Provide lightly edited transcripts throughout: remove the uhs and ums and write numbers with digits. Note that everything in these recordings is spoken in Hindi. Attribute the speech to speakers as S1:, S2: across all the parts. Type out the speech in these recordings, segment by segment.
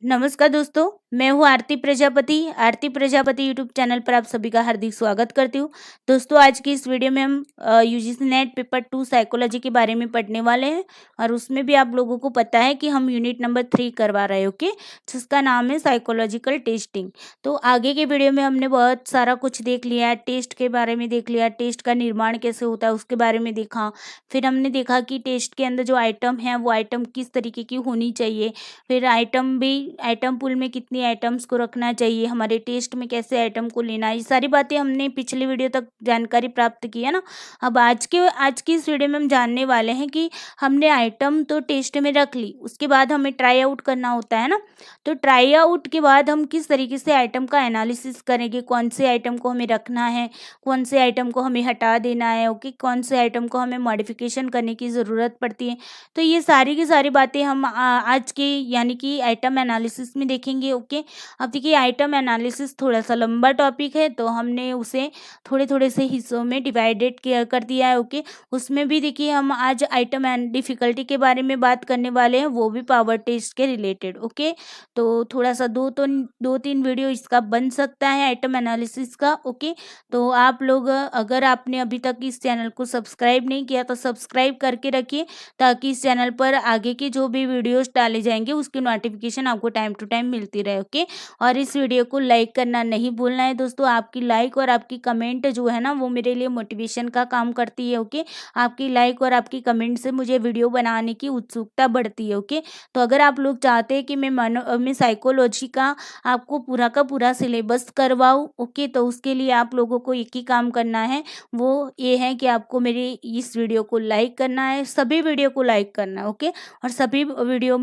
S1: नमस्कार दोस्तों, मैं हूँ आरती प्रजापति। आरती प्रजापति यूट्यूब चैनल पर आप सभी का हार्दिक स्वागत करती हूँ। दोस्तों, आज की इस वीडियो में हम यूजीसी नेट पेपर 2 साइकोलॉजी के बारे में पढ़ने वाले हैं और उसमें भी आप लोगों को पता है कि हम यूनिट नंबर 3 करवा रहे हैं, ओके, जिसका नाम है साइकोलॉजिकल टेस्टिंग। तो आगे के वीडियो में हमने बहुत सारा कुछ देख लिया है, टेस्ट के बारे में देख लिया, टेस्ट का निर्माण कैसे होता है उसके बारे में देखा। फिर हमने देखा कि टेस्ट के अंदर जो आइटम है वो आइटम किस तरीके की होनी चाहिए। फिर आइटम पूल में कितनी आइटम्स को रखना चाहिए, हमारे टेस्ट में कैसे आइटम को लेना है, ये सारी बातें हमने पिछले वीडियो तक जानकारी प्राप्त की है ना। अब आज की इस वीडियो में हम जानने वाले हैं कि हमने आइटम तो टेस्ट में रख ली, उसके बाद हमें ट्राई आउट करना होता है ना। तो ट्राई आउट के बाद हम किस तरीके से आइटम का एनालिसिस करेंगे, कौन से आइटम को हमें रखना है, कौन से आइटम को हमें हटा देना है, ओके, कौन से आइटम को हमें मॉडिफिकेशन करने की ज़रूरत पड़ती है। तो ये सारी की सारी बातें हम आज के यानी कि आइटम एनालिसिस में देखेंगे, ओके। अब देखिए, आइटम एनालिसिस थोड़ा सा लंबा टॉपिक है, तो हमने उसे थोड़े थोड़े से हिस्सों में डिवाइडेड किया कर दिया है, ओके। उसमें भी देखिए, हम आज आइटम एंड डिफ़िकल्टी के बारे में बात करने वाले हैं, वो भी पावर टेस्ट के रिलेटेड, ओके। तो थोड़ा सा 2-3 वीडियो इसका बन सकता है आइटम एनालिसिस का, ओके। तो आप लोग अगर आपने अभी तक इस चैनल को सब्सक्राइब नहीं किया तो सब्सक्राइब करके रखिए, ताकि इस चैनल पर आगे की जो भी वीडियोस डाले जाएंगे उसकी नोटिफिकेशन आपको टाइम टू टाइम मिलती रहे, ओके। और इस वीडियो को लाइक करना नहीं भूलना है दोस्तों। आपकी लाइक और आपकी कमेंट जो है ना, वो मेरे लिए मोटिवेशन का काम करती है, ओके। आपकी लाइक और आपकी कमेंट से मुझे वीडियो बनाने की उत्सुकता बढ़ती है, ओके। तो अगर आप लोग चाहते हैं कि मैं साइकोलॉजी का आपको पूरा का पूरा सिलेबस करवाऊँ, ओके, तो उसके लिए आप लोगों को एक ही काम करना है, वो ये है कि आपको मेरी इस वीडियो को लाइक करना है, सभी वीडियो को लाइक करना है, ओके। और सभी वीडियो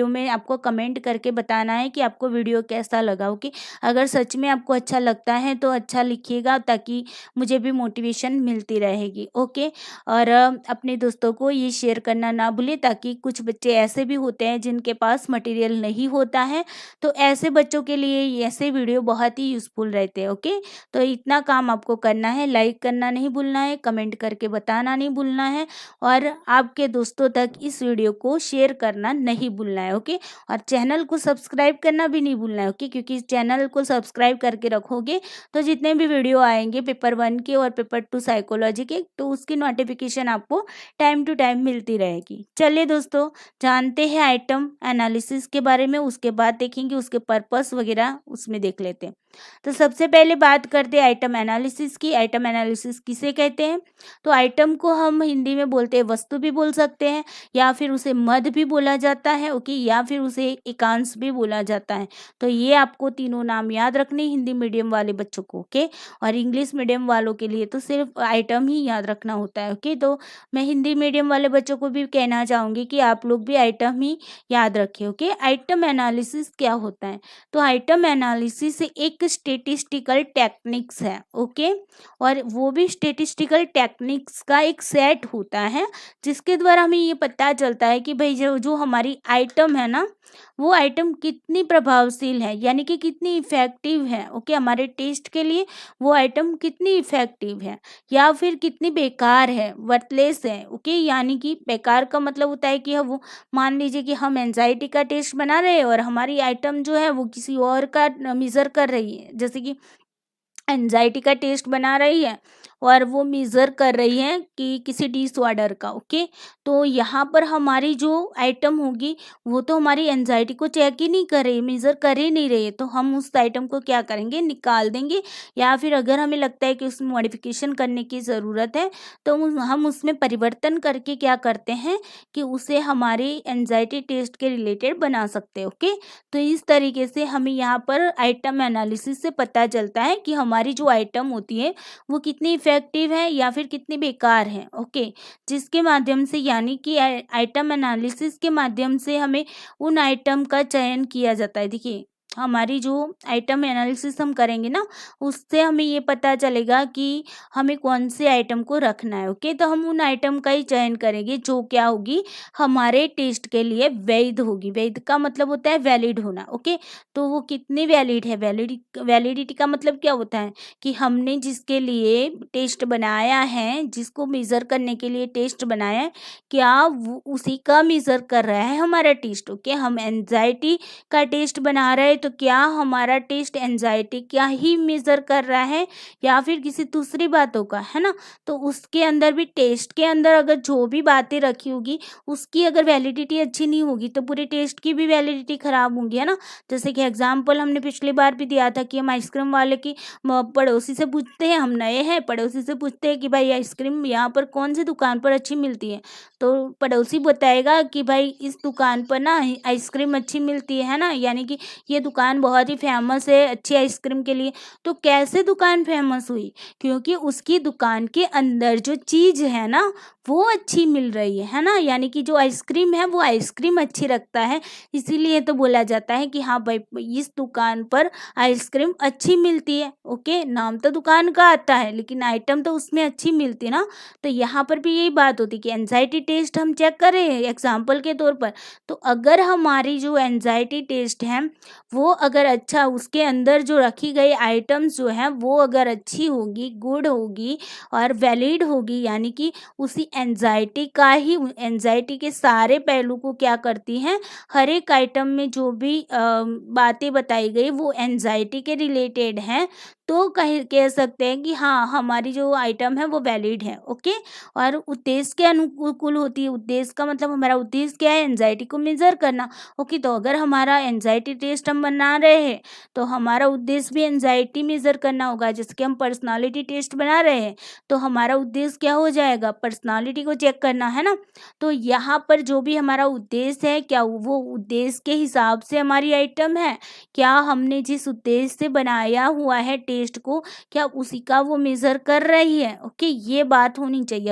S1: में आपको कमेंट करके बताना है कि आपको वीडियो कैसा लगा, ओके। अगर सच में आपको अच्छा लगता है तो अच्छा लिखिएगा, ताकि मुझे भी मोटिवेशन मिलती रहेगी, ओके। और अपने दोस्तों को ये शेयर करना ना भूलें, ताकि कुछ बच्चे ऐसे भी होते हैं जिनके पास मटेरियल नहीं होता है, तो ऐसे बच्चों के लिए ऐसे वीडियो बहुत ही यूज़फुल रहते हैं, ओके। तो इतना काम आपको करना है, लाइक करना नहीं भूलना है, कमेंट करके बताना नहीं भूलना है, और आपके दोस्तों तक इस वीडियो को शेयर करना नहीं भूलना है, ओके। और चैनल को सब्सक्राइब करना भी नहीं भूलना है, ओके, क्योंकि चैनल को सब्सक्राइब करके रखोगे तो जितने भी वीडियो आएंगे पेपर 1 के और पेपर 2 साइकोलॉजी के, तो उसकी नोटिफिकेशन आपको टाइम टू टाइम मिलती रहेगी। चलिए दोस्तों, जानते हैं आइटम एनालिसिस के बारे में, उसके बाद देखेंगे उसके पर्पस वगैरह, उसमें देख लेते हैं। तो सबसे पहले बात करते हैं आइटम एनालिसिस की। आइटम एनालिसिस किसे कहते हैं? तो आइटम को हम हिंदी में बोलते हैं वस्तु भी बोल सकते हैं, या फिर उसे मद भी बोला जाता है, ओके, या फिर उसे एकांश भी बोला जाता है। तो ये आपको तीनों नाम याद रखने हिंदी मीडियम वाले बच्चों को, ओके। और इंग्लिश मीडियम वालों के लिए तो सिर्फ आइटम ही याद रखना होता है, ओके। तो मैं हिंदी मीडियम वाले बच्चों को भी कहना चाहूँगी कि आप लोग भी आइटम ही याद रखें, ओके। आइटम एनालिसिस क्या होता है? तो आइटम एनालिसिस एक स्टेटिस्टिकल टेक्निक्स है, ओके। और वो भी स्टेटिस्टिकल टेक्निक्स का एक सेट होता है, जिसके द्वारा हमें ये पता चलता है कि भाई जो जो हमारी आइटम है ना, वो आइटम कितनी प्रभावशील है, यानी कि कितनी इफेक्टिव है, ओके, हमारे टेस्ट के लिए वो आइटम कितनी इफेक्टिव है, या फिर कितनी बेकार है, वर्थलेस है, ओके। यानी कि बेकार का मतलब होता है कि वो मान लीजिए कि हम एंजाइटी का टेस्ट बना रहे हैं और हमारी आइटम जो है वो किसी और का मेजर कर रही है, जैसे कि एंजाइटी का टेस्ट बना रही है और वो मेज़र कर रही है कि किसी डिसऑर्डर का, ओके। तो यहाँ पर हमारी जो आइटम होगी वो तो हमारी एंजाइटी को चेक ही नहीं कर रही, मेज़र कर ही नहीं रही है, तो हम उस आइटम को क्या करेंगे, निकाल देंगे। या फिर अगर हमें लगता है कि उसमें मॉडिफिकेशन करने की ज़रूरत है, तो हम उसमें परिवर्तन करके क्या करते हैं कि उसे हमारी एंजाइटी टेस्ट के रिलेटेड बना सकते हैं, ओके। तो इस तरीके से हमें यहाँ पर आइटम एनालिसिस से पता चलता है कि हमारी जो आइटम होती है वो कितनी इफेक्टिव है या फिर कितनी बेकार है, ओके। जिसके माध्यम से यानी कि आइटम एनालिसिस के माध्यम से हमें उन आइटम का चयन किया जाता है। देखिए, हमारी जो आइटम एनालिसिस हम करेंगे ना, उससे हमें ये पता चलेगा कि हमें कौन से आइटम को रखना है। ओके, तो हम उन आइटम का ही चयन करेंगे जो क्या होगी, हमारे टेस्ट के लिए वैध होगी। वैध का मतलब होता है वैलिड होना। ओके, तो वो कितनी वैलिड है, वैलिडिटी का मतलब क्या होता है कि हमने जिसके लिए टेस्ट बनाया है, जिसको मेज़र करने के लिए टेस्ट बनाया है, क्या वो उसी का मेज़र कर रहा है हमारा टेस्ट। ओके, हम एंजाइटी का टेस्ट बना रहे हैं, तो क्या हमारा टेस्ट एंजाइटी क्या ही मेज़र कर रहा है या फिर किसी दूसरी बातों का, है ना। तो उसके अंदर भी, टेस्ट के अंदर अगर जो भी बातें रखी होगी, उसकी अगर वैलिडिटी अच्छी नहीं होगी तो पूरे टेस्ट की भी वैलिडिटी खराब होगी, है ना। जैसे कि एग्जाम्पल हमने पिछली बार भी दिया था कि हम आइसक्रीम वाले की पड़ोसी से पूछते हैं, हम नए हैं, पड़ोसी से पूछते हैं कि भाई आइसक्रीम यहाँ पर कौन सी दुकान पर अच्छी मिलती है, तो पड़ोसी बताएगा कि भाई इस दुकान पर ना आइसक्रीम अच्छी मिलती है ना, यानी कि ये दुकान बहुत ही फेमस है अच्छी आइसक्रीम के लिए। तो कैसे दुकान फेमस हुई, क्योंकि उसकी दुकान के अंदर जो चीज़ है ना वो अच्छी मिल रही है ना, यानी कि जो आइसक्रीम है वो आइसक्रीम अच्छी रखता है, इसीलिए तो बोला जाता है कि हाँ भाई इस दुकान पर आइसक्रीम अच्छी मिलती है। ओके, नाम तो दुकान का आता है लेकिन आइटम तो उसमें अच्छी मिलती है ना। तो यहाँ पर भी यही बात होती है कि एंजाइटी टेस्ट हम चेक करें एग्जाम्पल के तौर पर, तो अगर हमारी जो एंजाइटी टेस्ट है वो अगर अच्छा, उसके अंदर जो रखी गई आइटम्स जो है वो अगर अच्छी होगी, गुड होगी और वैलिड होगी, यानी कि उसी एंजाइटी का ही, एंजाइटी के सारे पहलू को क्या करती हैं, हर एक आइटम में जो भी बातें बताई गई वो एंजाइटी के रिलेटेड हैं, तो कह सकते हैं कि हाँ हमारी जो आइटम है वो वैलिड है। ओके, और उद्देश्य के अनुकूल होती है। उद्देश्य का मतलब हमारा उद्देश्य क्या है, एंजाइटी को मेजर करना। ओके, तो अगर हमारा एंजाइटी टेस्ट हम बना रहे हैं तो हमारा उद्देश्य भी एंजाइटी मेजर करना होगा। जैसे कि हम पर्सनालिटी टेस्ट बना रहे हैं तो हमारा उद्देश्य क्या हो जाएगा, पर्सनालिटी को चेक करना, है ना। तो यहाँ पर जो भी हमारा उद्देश्य है, क्या वो उद्देश्य के हिसाब से हमारी आइटम है, क्या हमने जिस उद्देश्य से बनाया हुआ है टेस्ट को, क्या उसी का वो मेज़र कर रही है। ओके, ये बात होनी चाहिए।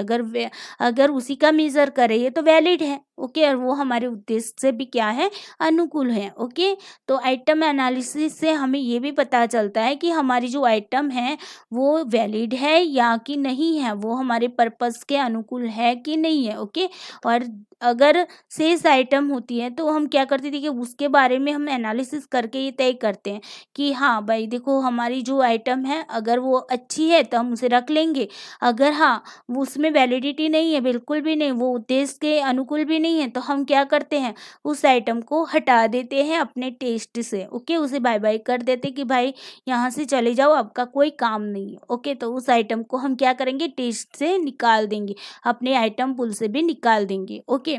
S1: अगर उसी का मेज़र कर रही है तो वैलिड है। ओके, और वो हमारे उद्देश्य से भी क्या है, अनुकूल है। ओके, तो आइटम एनालिसिस से हमें ये भी पता चलता है कि हमारी जो आइटम है वो वैलिड है या कि नहीं है, वो हमारे पर्पस के अनुकूल है कि नहीं है। ओके, और अगर शेष आइटम होती है तो हम क्या करते थे कि उसके बारे में हम एनालिसिस करके ये तय करते हैं कि हाँ भाई देखो हमारी जो आइटम है अगर वो अच्छी है तो हम उसे रख लेंगे, अगर हाँ वो उसमें वैलिडिटी नहीं है, बिल्कुल भी नहीं, वो उद्देश्य के अनुकूल भी नहीं है, तो हम क्या करते हैं, उस आइटम को हटा देते हैं अपने टेस्ट से। ओके, उसे बाय बाय कर देते कि भाई यहाँ से चले जाओ, आपका कोई काम नहीं है। ओके, तो उस आइटम को हम क्या करेंगे, टेस्ट से निकाल देंगे, अपने आइटम पूल से भी निकाल देंगे। ओके,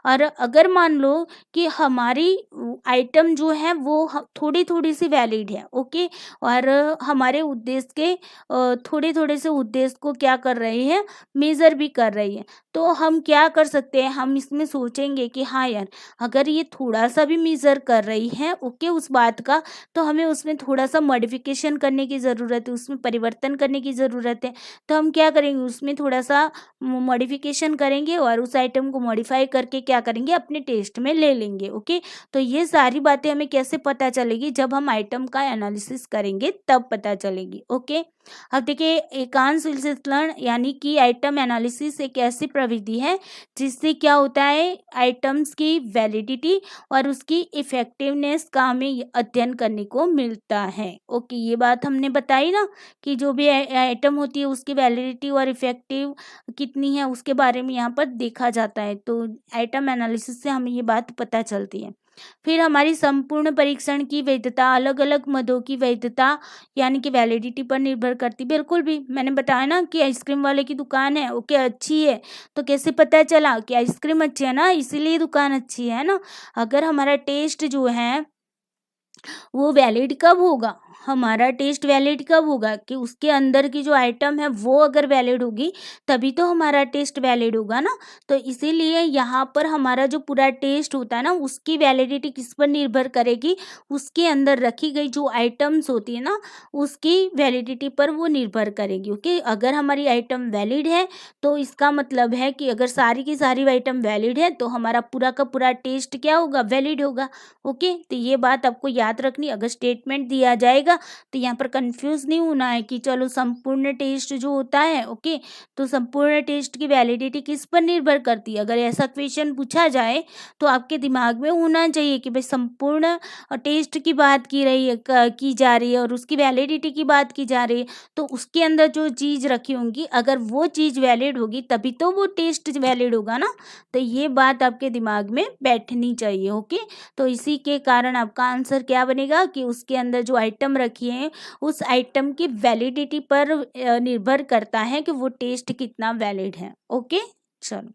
S1: और अगर मान लो कि हमारी आइटम जो है वो थोड़ी थोड़ी सी वैलिड है। ओके, और हमारे उद्देश्य के थोड़े थोड़े से उद्देश्य को क्या कर रही है, मेज़र भी कर रही है, तो हम क्या कर सकते हैं, हम इसमें सोचेंगे कि हाँ यार अगर ये थोड़ा सा भी मेज़र कर रही है ओके उस बात का, तो हमें उसमें थोड़ा सा मॉडिफिकेशन करने की ज़रूरत है, उसमें परिवर्तन करने की ज़रूरत है। तो हम क्या करेंगे, उसमें थोड़ा सा मॉडिफिकेशन करेंगे और उस आइटम को मॉडिफाई करके क्या करेंगे, अपने टेस्ट में ले लेंगे। ओके, तो ये सारी बातें हमें कैसे पता चलेगी, जब हम आइटम का एनालिसिस करेंगे तब पता चलेगी। ओके, अब देखिए एकांश विश्लेषण यानी कि आइटम एनालिसिस एक ऐसी प्रविधि है जिससे क्या होता है, आइटम्स की वैलिडिटी और उसकी इफेक्टिवनेस का हमें अध्ययन करने को मिलता है। ओके, ये बात हमने बताई ना कि जो भी आइटम होती है उसकी वैलिडिटी और इफेक्टिव कितनी है उसके बारे में यहाँ पर देखा जाता है, तो आइटम एनालिसिस से हमें ये बात पता चलती है। फिर हमारी संपूर्ण परीक्षण की वैधता अलग अलग मदों की वैधता यानी कि वैलिडिटी पर निर्भर करती, बिल्कुल भी मैंने बताया ना कि आइसक्रीम वाले की दुकान है ओके अच्छी है, तो कैसे पता चला कि आइसक्रीम अच्छी है ना, इसीलिए दुकान अच्छी है ना। अगर हमारा टेस्ट जो है वो वैलिड कब होगा, हमारा टेस्ट वैलिड कब होगा कि उसके अंदर की जो आइटम है वो अगर वैलिड होगी तभी तो हमारा टेस्ट वैलिड होगा ना। तो इसीलिए यहाँ पर हमारा जो पूरा टेस्ट होता है ना उसकी वैलिडिटी किस पर निर्भर करेगी, उसके अंदर रखी गई जो आइटम्स होती है ना उसकी वैलिडिटी पर वो निर्भर करेगी। ओके, अगर हमारी आइटम वैलिड है तो इसका मतलब है कि अगर सारी की सारी आइटम वैलिड है तो हमारा पूरा का पूरा टेस्ट क्या होगा, वैलिड होगा। ओके, तो ये बात आपको याद रखनी। अगर स्टेटमेंट दिया जाएगा तो यहाँ पर कंफ्यूज नहीं होना है कि चलो संपूर्ण टेस्ट जो होता है, ओके, तो संपूर्ण टेस्ट की वैलिडिटी किस पर निर्भर करती है। अगर ऐसा क्वेश्चन पूछा जाए तो आपके दिमाग में होना चाहिए कि भाई संपूर्ण टेस्ट की बात की रही है की जा रही है और उसकी वैलिडिटी की बात की जा रही है, तो उसके अंदर जो चीज़ रखी होंगी अगर वो चीज़ वैलिड होगी तभी तो वो टेस्ट वैलिड होगा ना। तो ये बात आपके दिमाग में बैठनी चाहिए। ओके, तो इसी के कारण आपका आंसर क्या बनेगा कि उसके अंदर जो आइटम रखी है उस आइटम की वैलिडिटी पर निर्भर करता है कि वो टेस्ट कितना वैलिड है। ओके, चलो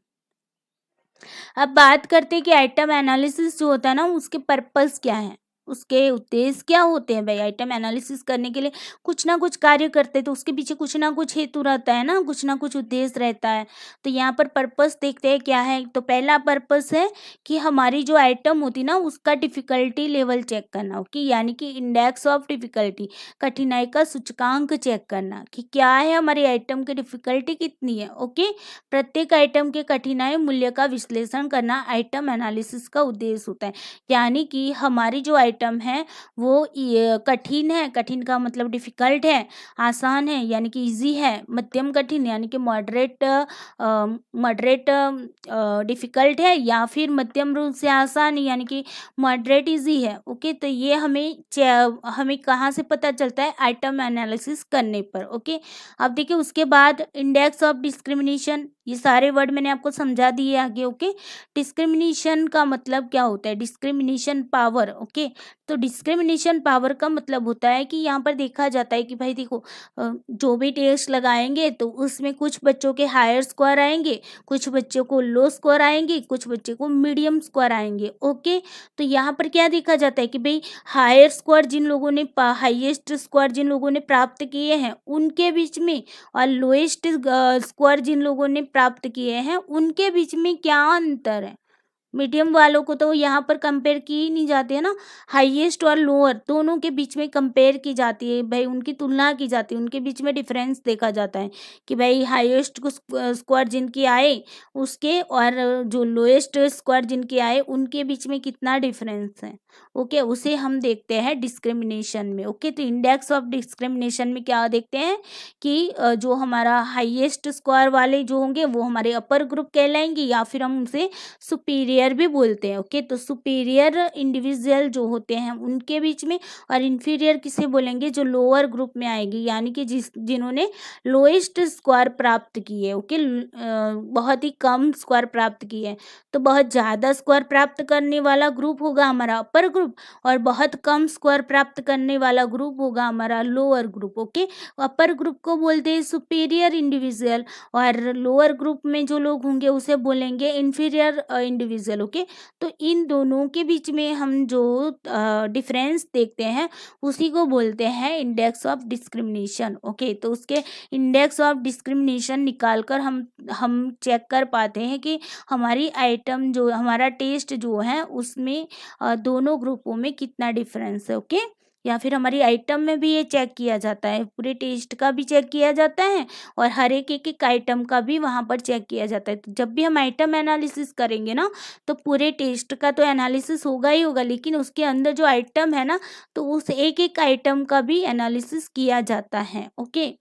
S1: अब बात करते हैं कि आइटम एनालिसिस जो होता है ना उसके पर्पस क्या है, उसके उद्देश्य क्या होते हैं। भाई आइटम एनालिसिस करने के लिए कुछ ना कुछ कार्य करते हैं तो उसके पीछे कुछ ना कुछ हेतु रहता है ना, कुछ ना कुछ उद्देश्य रहता है। तो यहाँ पर पर्पस देखते हैं क्या है। तो पहला पर्पस है कि हमारी जो आइटम होती ना उसका डिफिकल्टी लेवल चेक करना। ओके, यानी कि इंडेक्स ऑफ डिफिकल्टी, कठिनाई का सूचकांक चेक करना कि क्या है हमारी आइटम की डिफिकल्टी कितनी है। ओके, प्रत्येक आइटम के कठिनाई मूल्य का विश्लेषण करना आइटम एनालिसिस का उद्देश्य होता है। यानी कि हमारी जो आइटम है वो कठिन है, कठिन का मतलब डिफिकल्ट है, आसान है यानी कि इजी है, मध्यम कठिन यानी कि मॉडरेट मॉडरेट डिफिकल्ट है, या फिर मध्यम रूप से आसान यानी कि मॉडरेट इजी है। ओके, तो ये हमें कहाँ से पता चलता है, आइटम एनालिसिस करने पर। ओके, अब देखिए उसके बाद इंडेक्स ऑफ डिस्क्रिमिनेशन, ये सारे वर्ड मैंने आपको समझा दिए आगे। ओके, डिस्क्रिमिनेशन का मतलब क्या होता है, डिस्क्रिमिनेशन पावर। ओके, तो डिस्क्रिमिनेशन पावर का मतलब होता है कि यहाँ पर देखा जाता है कि भाई देखो जो भी टेस्ट लगाएंगे तो उसमें कुछ बच्चों के हायर स्कोर आएंगे, कुछ बच्चों को लो स्कोर आएंगे, कुछ बच्चों को मीडियम स्कोर आएंगे। ओके, तो यहाँ पर क्या देखा जाता है कि भाई हायर स्कोर जिन लोगों ने हाईएस्ट स्कोर जिन लोगों ने प्राप्त किए हैं उनके बीच में और लोएस्ट स्कोर जिन लोगों ने प्राप्त किए हैं उनके बीच में क्या अंतर है। मीडियम वालों को तो यहाँ पर कंपेयर की ही नहीं जाती है ना, हाईएस्ट और लोअर दोनों के बीच में कंपेयर की जाती है, भाई उनकी तुलना की जाती है, उनके बीच में डिफरेंस देखा जाता है कि भाई हाईएस्ट स्कोर जिनकी आए उसके और जो लोएस्ट स्कोर जिनके आए उनके बीच में कितना डिफरेंस है। ओके, उसे हम देखते हैं डिस्क्रिमिनेशन में। ओके, तो इंडेक्स ऑफ डिस्क्रिमिनेशन में क्या देखते हैं कि जो हमारा हाईएस्ट स्कोर वाले जो होंगे वो हमारे अपर ग्रुप कहलाएंगे या फिर हम उनसे सुपीरियर भी बोलते हैं। ओके, तो सुपीरियर इंडिविजुअल जो होते हैं उनके बीच में, और इन्फीरियर किसे बोलेंगे, जो लोअर ग्रुप में आएगी यानी कि जिन्होंने लोएस्ट स्कोर प्राप्त किए। ओके, बहुत ही कम स्कोर प्राप्त किए, तो बहुत ज़्यादा स्कोर प्राप्त करने वाला ग्रुप होगा हमारा अपर ग्रुप और बहुत कम स्कोर प्राप्त करने वाला ग्रुप होगा हमारा लोअर ग्रुप। ओके, अपर ग्रुप को बोलते हैं सुपीरियर इंडिविजुअल और लोअर ग्रुप में जो लोग होंगे उसे बोलेंगे इन्फीरियर इंडिविजुअल। ओके, तो इन दोनों के बीच में हम जो डिफरेंस देखते हैं उसी को बोलते हैं इंडेक्स ऑफ डिस्क्रिमिनेशन। ओके, तो उसके इंडेक्स ऑफ डिस्क्रिमिनेशन निकाल कर हम चेक कर पाते हैं कि हमारी आइटम जो हमारा टेस्ट जो है उसमें दोनों ग्रुपों में कितना डिफरेंस है। ओके, या फिर हमारी आइटम में भी ये चेक किया जाता है, पूरे टेस्ट का भी चेक किया जाता है और हर एक एक आइटम का भी वहाँ पर चेक किया जाता है। तो जब भी हम आइटम एनालिसिस करेंगे ना तो पूरे टेस्ट का तो एनालिसिस होगा ही होगा, लेकिन उसके अंदर जो आइटम है ना तो उस एक एक आइटम का भी एनालिसिस किया जाता है। ओके,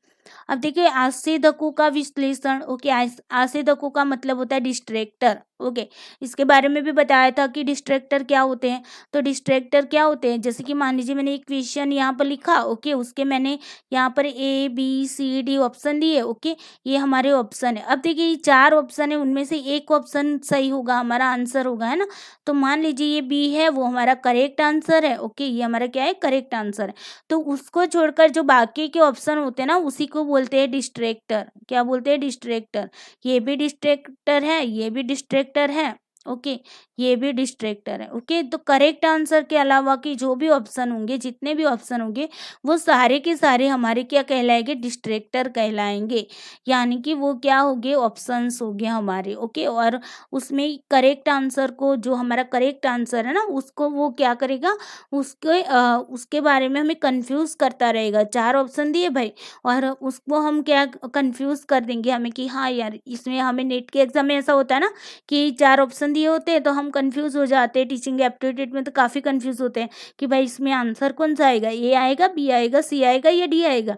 S1: अब देखिए आस्वेदकों का विश्लेषण। ओके, आस्वेदकों का मतलब होता है डिस्ट्रैक्टर। ओके, इसके बारे में भी बताया था कि डिस्ट्रैक्टर क्या होते हैं। तो डिस्ट्रैक्टर क्या होते हैं, जैसे कि मान लीजिए मैंने एक क्वेश्चन यहाँ पर लिखा। ओके, उसके मैंने यहाँ पर ABCD ऑप्शन दिए। ओके, ये हमारे ऑप्शन है। अब देखिए ये 4 ऑप्शन है, उनमें से एक ऑप्शन सही होगा, हमारा आंसर होगा, है ना। तो मान लीजिए ये B है, वो हमारा करेक्ट आंसर है। ओके, ये हमारा क्या है, करेक्ट आंसर है। तो उसको छोड़कर जो बाकी के ऑप्शन होते हैं ना उसी को बोलते हैं डिस्ट्रैक्टर। क्या बोलते हैं, डिस्ट्रैक्टर। ये भी डिस्ट्रैक्टर है, ये भी डिस्ट्रैक्टर है, ओके, ये भी डिस्ट्रैक्टर है। ओके, तो करेक्ट आंसर के अलावा के जो भी ऑप्शन होंगे, जितने भी ऑप्शन होंगे, वो सारे के सारे हमारे क्या कहलाएंगे, डिस्ट्रैक्टर कहलाएंगे। यानी कि वो क्या हो गए, ऑप्शंस हो गए हमारे। ओके, और उसमें करेक्ट आंसर को, जो हमारा करेक्ट आंसर है ना, उसको वो क्या करेगा, उसके बारे में हमें कंफ्यूज करता रहेगा। चार ऑप्शन दिए भाई, और उसको हम क्या कंफ्यूज कर देंगे हमें कि हाँ यार, इसमें हमें नेट के एग्जाम में ऐसा होता है ना कि चार ऑप्शन दिए होते हैं तो हम कंफ्यूज हो जाते हैं। टीचिंग एप्टीट्यूड में तो काफ़ी कंफ्यूज होते हैं कि भाई इसमें आंसर कौन सा आएगा, ए आएगा, बी आएगा, सी आएगा या डी आएगा।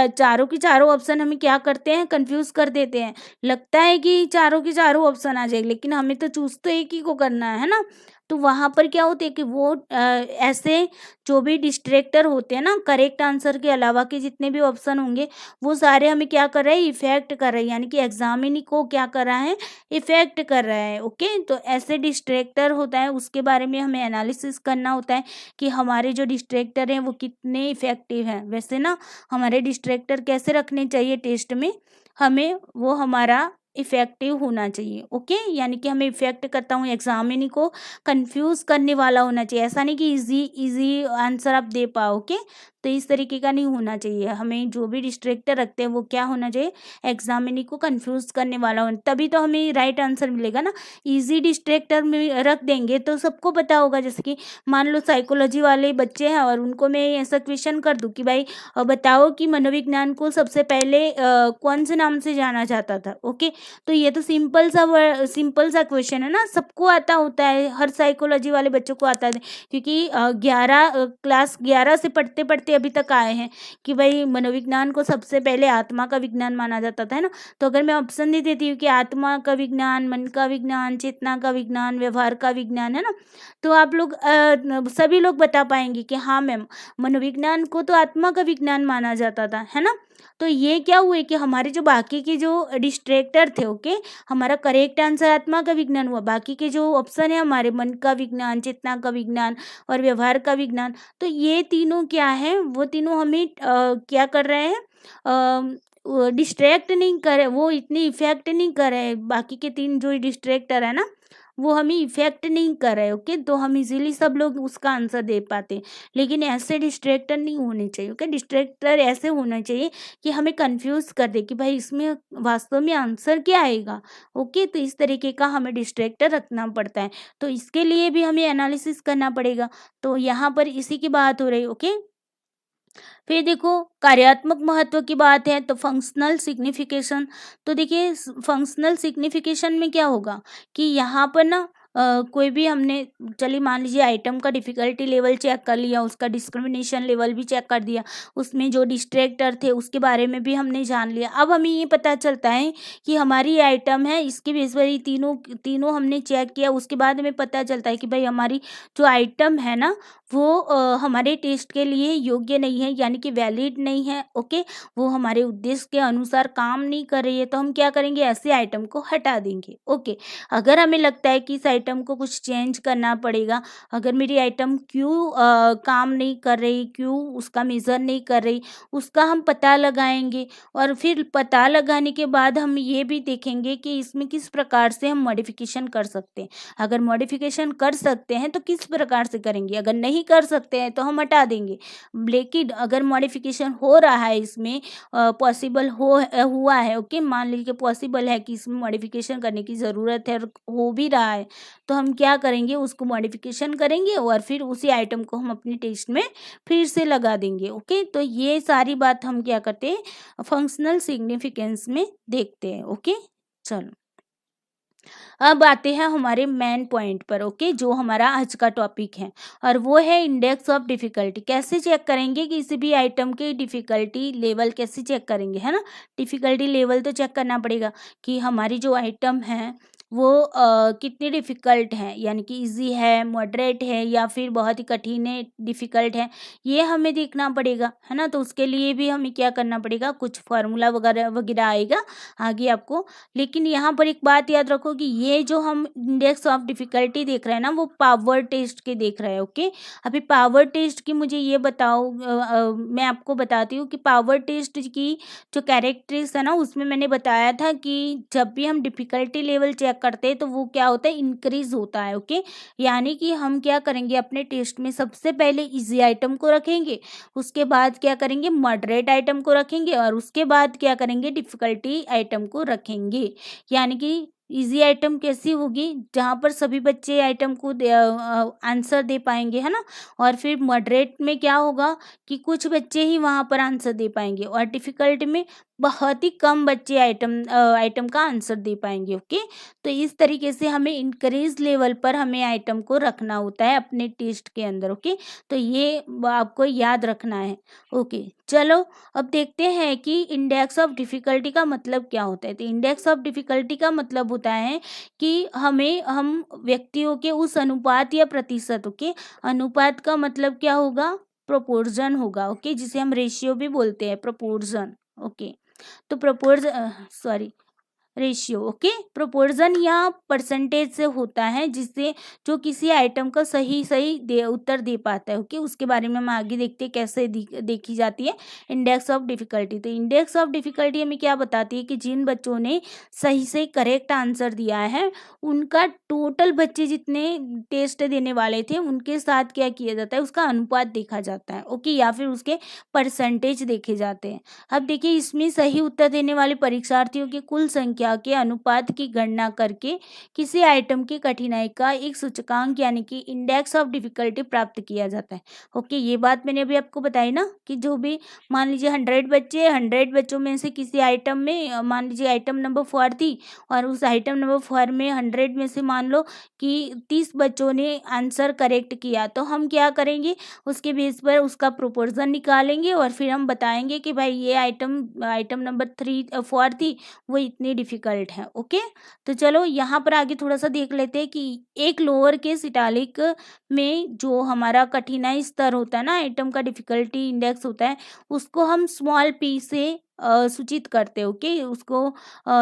S1: चारों की चारों ऑप्शन हमें क्या करते हैं, कंफ्यूज कर देते हैं। लगता है कि चारों की चारों ऑप्शन आ जाएगी, लेकिन हमें तो चूज तो एक ही को करना है ना। तो वहां पर क्या होते हैं कि वो ऐसे जो भी डिस्ट्रैक्टर होते हैं ना, करेक्ट आंसर के अलावा के जितने भी ऑप्शन होंगे, वो सारे हमें क्या कर रहे हैं, इफेक्ट कर रहे हैं। यानी कि एग्जामिनी को क्या कर रहा है, इफेक्ट कर रहा है। ओके, तो ऐसे डिस्ट्रैक्टर होता है, उसके बारे में हमें एनालिसिस करना होता है कि हमारे जो डिस्ट्रैक्टर हैं वो कितने इफेक्टिव हैं। वैसे ना हमारे डिस्ट्रैक्टर कैसे रखने चाहिए टेस्ट में, हमें वो हमारा इफेक्टिव होना चाहिए। ओके, यानी कि हमें इफेक्ट करता हूँ, एग्जामिनी को कंफ्यूज करने वाला होना चाहिए। ऐसा नहीं कि इजी इजी आंसर आप दे पाओ। ओके, तो इस तरीके का नहीं होना चाहिए। हमें जो भी डिस्ट्रैक्टर रखते हैं वो क्या होना चाहिए, एग्जामिनी को कंफ्यूज करने वाला होना, तभी तो हमें राइट आंसर मिलेगा ना। इजी डिस्ट्रैक्टर में रख देंगे तो सबको पता होगा। जैसे कि मान लो साइकोलॉजी वाले बच्चे हैं और उनको मैं ऐसा क्वेश्चन कर दूं कि भाई बताओ कि मनोविज्ञान को सबसे पहले कौन से नाम से जाना जाता था। ओके, तो ये तो सिंपल सा क्वेश्चन है ना, सबको आता होता है, हर साइकोलॉजी वाले बच्चों को आता है, क्योंकि 11 क्लास 11 से पढ़ते पढ़ते अभी तक आए हैं कि भाई मनोविज्ञान को सबसे पहले आत्मा का विज्ञान माना जाता था, है ना। तो अगर मैं ऑप्शन दे देती हूँ कि आत्मा का विज्ञान, मन का विज्ञान, चेतना का विज्ञान, व्यवहार का विज्ञान, है ना, तो आप लोग सभी लोग बता पाएंगे कि हाँ मैम, मनोविज्ञान को तो आत्मा का विज्ञान माना जाता था, है ना। तो ये क्या हुए कि हमारे जो बाकी के जो डिस्ट्रैक्टर थे, ओके, हमारा करेक्ट आंसर आत्मा का विज्ञान हुआ। बाकी के जो ऑप्शन है हमारे, मन का विज्ञान, चेतना का विज्ञान और व्यवहार का विज्ञान, तो ये तीनों क्या है, वो तीनों हमें क्या कर रहे हैं, डिस्ट्रैक्ट नहीं कर, वो इतनी इफेक्ट नहीं कर रहे। बाकी के तीन जो डिस्ट्रैक्टर है ना, वो हमें इफेक्ट नहीं कर रहे। ओके, तो हम इजीली सब लोग उसका आंसर दे पाते हैं। लेकिन ऐसे डिस्ट्रैक्टर नहीं होने चाहिए। ओके, डिस्ट्रैक्टर ऐसे होना चाहिए कि हमें कंफ्यूज कर दे कि भाई इसमें वास्तव में आंसर क्या आएगा। ओके, तो इस तरीके का हमें डिस्ट्रैक्टर रखना पड़ता है। तो इसके लिए भी हमें एनालिसिस करना पड़ेगा। तो यहाँ पर इसी की बात हो रही। ओके, फिर देखो कार्यात्मक महत्व की बात है तो फंक्शनल सिग्निफिकेशन। तो देखिए फंक्शनल सिग्निफिकेशन में क्या होगा कि यहाँ पर ना कोई भी हमने, चलिए मान लीजिए आइटम का डिफ़िकल्टी लेवल चेक कर लिया, उसका डिस्क्रिमिनेशन लेवल भी चेक कर दिया, उसमें जो डिस्ट्रैक्टर थे उसके बारे में भी हमने जान लिया। अब हमें ये पता चलता है कि हमारी ये आइटम है, इसके बेस पर ये तीनों तीनों हमने चेक किया। उसके बाद हमें पता चलता है कि भाई हमारी जो आइटम है ना, वो हमारे टेस्ट के लिए योग्य नहीं है, यानी कि वैलिड नहीं है। ओके, वो हमारे उद्देश्य के अनुसार काम नहीं कर रही है, तो हम क्या करेंगे, ऐसे आइटम को हटा देंगे। ओके, अगर हमें लगता है कि इस आइटम को कुछ चेंज करना पड़ेगा, अगर मेरी आइटम क्यों काम नहीं कर रही, क्यों उसका मेज़र नहीं कर रही, उसका हम पता लगाएंगे। और फिर पता लगाने के बाद हम ये भी देखेंगे कि इसमें किस प्रकार से हम मॉडिफिकेशन कर सकते हैं। अगर मॉडिफिकेशन कर सकते हैं तो किस प्रकार से करेंगे, अगर नहीं कर सकते हैं तो हम हटा देंगे। लेकिन अगर मॉडिफिकेशन हो रहा है, इसमें पॉसिबल हुआ है, ओके, मान लीजिए पॉसिबल है कि इसमें मॉडिफिकेशन करने की ज़रूरत है और हो भी रहा है, तो हम क्या करेंगे, उसको मॉडिफिकेशन करेंगे और फिर उसी आइटम को हम अपनी टेस्ट में फिर से लगा देंगे। ओके, तो ये सारी बात हम क्या करते हैं, फंक्शनल सिग्निफिकेंस में देखते हैं। ओके, चलो अब आते हैं हमारे मेन पॉइंट पर। ओके, जो हमारा आज का टॉपिक है और वो है इंडेक्स ऑफ डिफ़िकल्टी। कैसे चेक करेंगे कि किसी भी आइटम की डिफ़िकल्टी लेवल कैसे चेक करेंगे, है ना। डिफ़िकल्टी लेवल तो चेक करना पड़ेगा कि हमारी जो आइटम है वो कितनी डिफ़िकल्ट है, यानी कि इजी है, मॉडरेट है या फिर बहुत ही कठिन है, डिफ़िकल्ट है, ये हमें देखना पड़ेगा, है ना। तो उसके लिए भी हमें क्या करना पड़ेगा, कुछ फार्मूला वगैरह वगैरह आएगा आगे आपको। लेकिन यहाँ पर एक बात याद रखो कि ये जो हम इंडेक्स ऑफ डिफ़िकल्टी देख रहे हैं ना, वो पावर टेस्ट के देख रहे हैं। ओके, अभी पावर टेस्ट की मुझे ये बताओ, मैं आपको बताती हूँ कि पावर टेस्ट की जो कैरेक्टरिस्टिक्स है ना, उसमें मैंने बताया था कि जब भी हम डिफ़िकल्टी लेवल चेक चेक करते हैं तो वो क्या होता है, इंक्रीज होता है। ओके, यानी कि हम क्या करेंगे अपने टेस्ट में, सबसे पहले इजी आइटम को रखेंगे, उसके बाद क्या करेंगे मॉडरेट आइटम को रखेंगे, और उसके बाद क्या करेंगे डिफिकल्टी आइटम को रखेंगे। यानी कि इजी आइटम कैसी होगी, जहाँ पर सभी बच्चे आइटम को आंसर दे पाएंगे, है ना। और फिर मॉडरेट में क्या होगा कि कुछ बच्चे ही वहाँ पर आंसर दे पाएंगे, और डिफिकल्ट में बहुत ही कम बच्चे आइटम का आंसर दे पाएंगे। ओके, तो इस तरीके से हमें इंक्रीज लेवल पर हमें आइटम को रखना होता है अपने टेस्ट के अंदर। ओके, तो ये आपको याद रखना है। ओके, चलो अब देखते हैं कि इंडेक्स ऑफ डिफिकल्टी का मतलब क्या होता है। तो इंडेक्स ऑफ डिफिकल्टी का मतलब होता है कि हम व्यक्तियों के उस अनुपात या प्रतिशत, ओके, अनुपात का मतलब क्या होगा, प्रोपोर्शन होगा। ओके, जिसे हम रेशियो भी बोलते हैं, प्रोपोर्शन। ओके, तो सॉरी, रेशियो। ओके, प्रोपोर्शन या परसेंटेज से होता है जिससे जो किसी आइटम का सही सही उत्तर दे पाता है। ओके, उसके बारे में हम आगे देखते हैं कैसे देखी जाती है इंडेक्स ऑफ डिफिकल्टी। तो इंडेक्स ऑफ डिफिकल्टी हमें क्या बताती है कि जिन बच्चों ने सही से करेक्ट आंसर दिया है उनका टोटल बच्चे जितने टेस्ट देने वाले थे उनके साथ क्या किया जाता है, उसका अनुपात देखा जाता है। ओके, या फिर उसके परसेंटेज देखे जाते हैं। अब देखिए इसमें सही उत्तर देने वाले परीक्षार्थियों की कुल संख्या के अनुपात की गणना करके किसी आइटम की कठिनाई का एक सूचकांक यानी कि इंडेक्स ऑफ डिफिकल्टी प्राप्त किया जाता है। ओके, ये बात मैंने अभी आपको बताई ना कि जो भी मान लीजिए 100 बच्चों में से किसी आइटम में मान लीजिए आइटम नंबर 4 थी, और उस आइटम नंबर 4 में 100 में से मान लो कि 30 बच्चों ने आंसर करेक्ट किया, तो हम क्या करेंगे उसके बेस पर उसका प्रोपोर्शन निकालेंगे और फिर हम बताएंगे कि भाई ये आइटम नंबर 4 थी, वो इतनी डिफिकल्ट है। ओके, तो चलो यहाँ पर आगे थोड़ा सा देख लेते हैं कि एक लोअर केस इटालिक में जो हमारा कठिनाई स्तर होता है ना, आइटम का डिफिकल्टी इंडेक्स होता है, उसको हम स्मॉल पी से सूचित करते हैं। ओके, उसको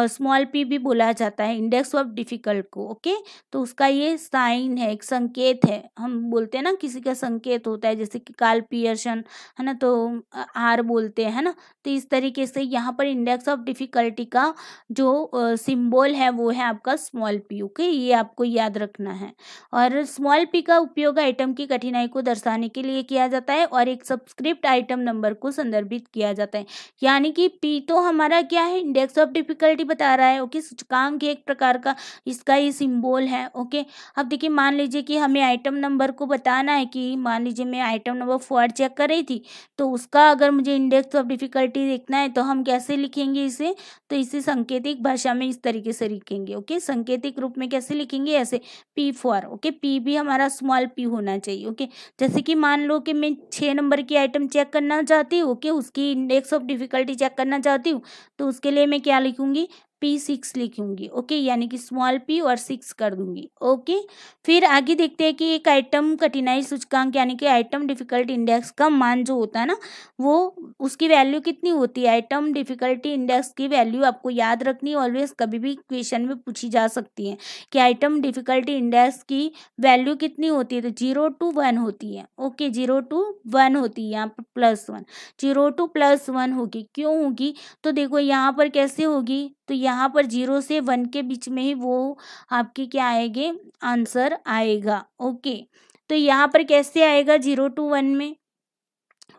S1: स्मॉल पी भी बोला जाता है इंडेक्स ऑफ डिफिकल्ट को। ओके, तो उसका ये साइन है, एक संकेत है। हम बोलते हैं ना किसी का संकेत होता है, जैसे कि कार्ल पियर्सन है ना, तो आर बोलते हैं, है ना। तो इस तरीके से यहाँ पर इंडेक्स ऑफ डिफिकल्टी का जो सिंबल है वो है आपका स्मॉल पी। ओके, ये आपको याद रखना है। और स्मॉल पी का उपयोग आइटम की कठिनाई को दर्शाने के लिए किया जाता है और एक सब्सक्रिप्ट आइटम नंबर को संदर्भित किया जाता है। यानी कि पी तो हमारा क्या है, इंडेक्स ऑफ डिफिकल्टी बता रहा है। ओके, सूचकांक एक प्रकार का इसका ये सिंबल है। ओके, अब देखिए मान लीजिए कि हमें आइटम नंबर को बताना है कि मान लीजिए मैं आइटम नंबर 4 चेक कर रही थी, तो उसका अगर मुझे इंडेक्स ऑफ डिफिकल्टी देखना है तो हम कैसे लिखेंगे इसे, तो इसे सांकेतिक भाषा में इस तरीके से लिखेंगे। ओके, सांकेतिक रूप में कैसे लिखेंगे, ऐसे P4। ओके, पी भी हमारा स्मॉल पी होना चाहिए। ओके, जैसे कि मान लो कि मैं 6 नंबर की आइटम चेक करना चाहती हूँ, ओके, उसकी इंडेक्स ऑफ डिफिकल्टी चेक करना चाहती हूँ, तो उसके लिए मैं क्या लिखूंगी, P6 लिखूंगी। ओके, यानी कि स्मॉल p और 6 कर दूंगी। ओके, फिर आगे देखते हैं कि एक आइटम कठिनाई सूचकांक यानी कि आइटम डिफिकल्टी इंडेक्स का मान जो होता है ना, वो उसकी वैल्यू कितनी होती है। आइटम डिफिकल्टी इंडेक्स की वैल्यू आपको याद रखनी है, ऑलवेज कभी भी क्वेश्चन में पूछी जा सकती है कि आइटम डिफिकल्टी इंडेक्स की वैल्यू कितनी होती है, तो 0 to 1 होती है। ओके, 0 to 1 होती है, यहाँ पर +1, 0 to +1 होगी। क्यों होगी, तो देखो यहाँ पर कैसे होगी, तो यहाँ पर 0 से 1 के बीच में ही वो आपकी क्या आएगी, आंसर आएगा। ओके, तो यहाँ पर कैसे आएगा 0 to 1 में,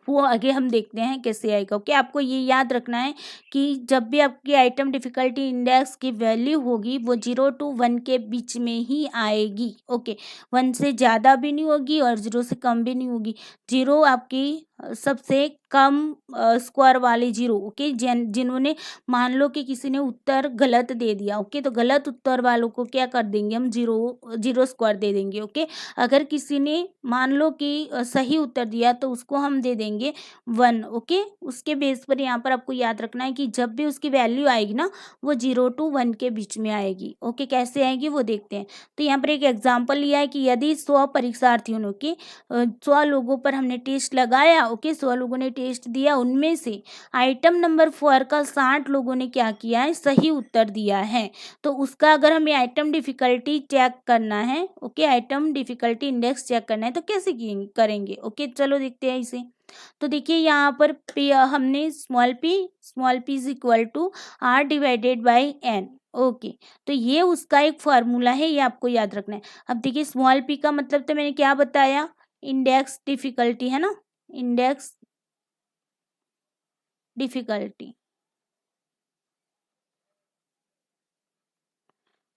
S1: वो आगे हम देखते हैं कैसे आएगा। ओके, आपको ये याद रखना है कि जब भी आपकी आइटम डिफिकल्टी इंडेक्स की वैल्यू होगी वो 0 to 1 के बीच में ही आएगी। ओके, 1 से ज़्यादा भी नहीं होगी और 0 से कम भी नहीं होगी। 0 आपकी सबसे कम स्क्वायर वाली 0। ओके, जिन्होंने मान लो कि किसी ने उत्तर गलत दे दिया, ओके, तो गलत उत्तर वालों को क्या कर देंगे हम, 0 स्क्वायर दे देंगे। ओके, अगर किसी ने मान लो कि सही उत्तर दिया तो उसको हम दे देंगे 1। ओके, उसके बेस पर यहाँ पर आपको याद रखना है कि जब भी उसकी वैल्यू आएगी ना वो 0 to 1 के बीच में आएगी। ओके, कैसे आएगी वो देखते हैं। तो यहाँ पर एक एग्जाम्पल लिया है कि यदि 100 परीक्षार्थियों ने, ओके, 100 लोगों पर हमने टेस्ट लगाया, ओके, 100 लोगों ने टेस्ट दिया, उनमें से आइटम नंबर 4 का 60 लोगों ने क्या किया है, सही उत्तर दिया है। तो उसका अगर हमें आइटम डिफिकल्टी चेक करना है, okay, item difficulty index check करना है तो कैसे करेंगे। ओके, चलो देखते हैं इसे। तो देखिए यहाँ पर हमने small p is equal to r divided by n। Okay, तो ये उसका एक फॉर्मूला है, ये आपको याद रखना है। अब देखिए स्मॉल p का मतलब तो मैंने क्या बताया, इंडेक्स डिफिकल्टी है ना, इंडेक्स डिफिकल्टी,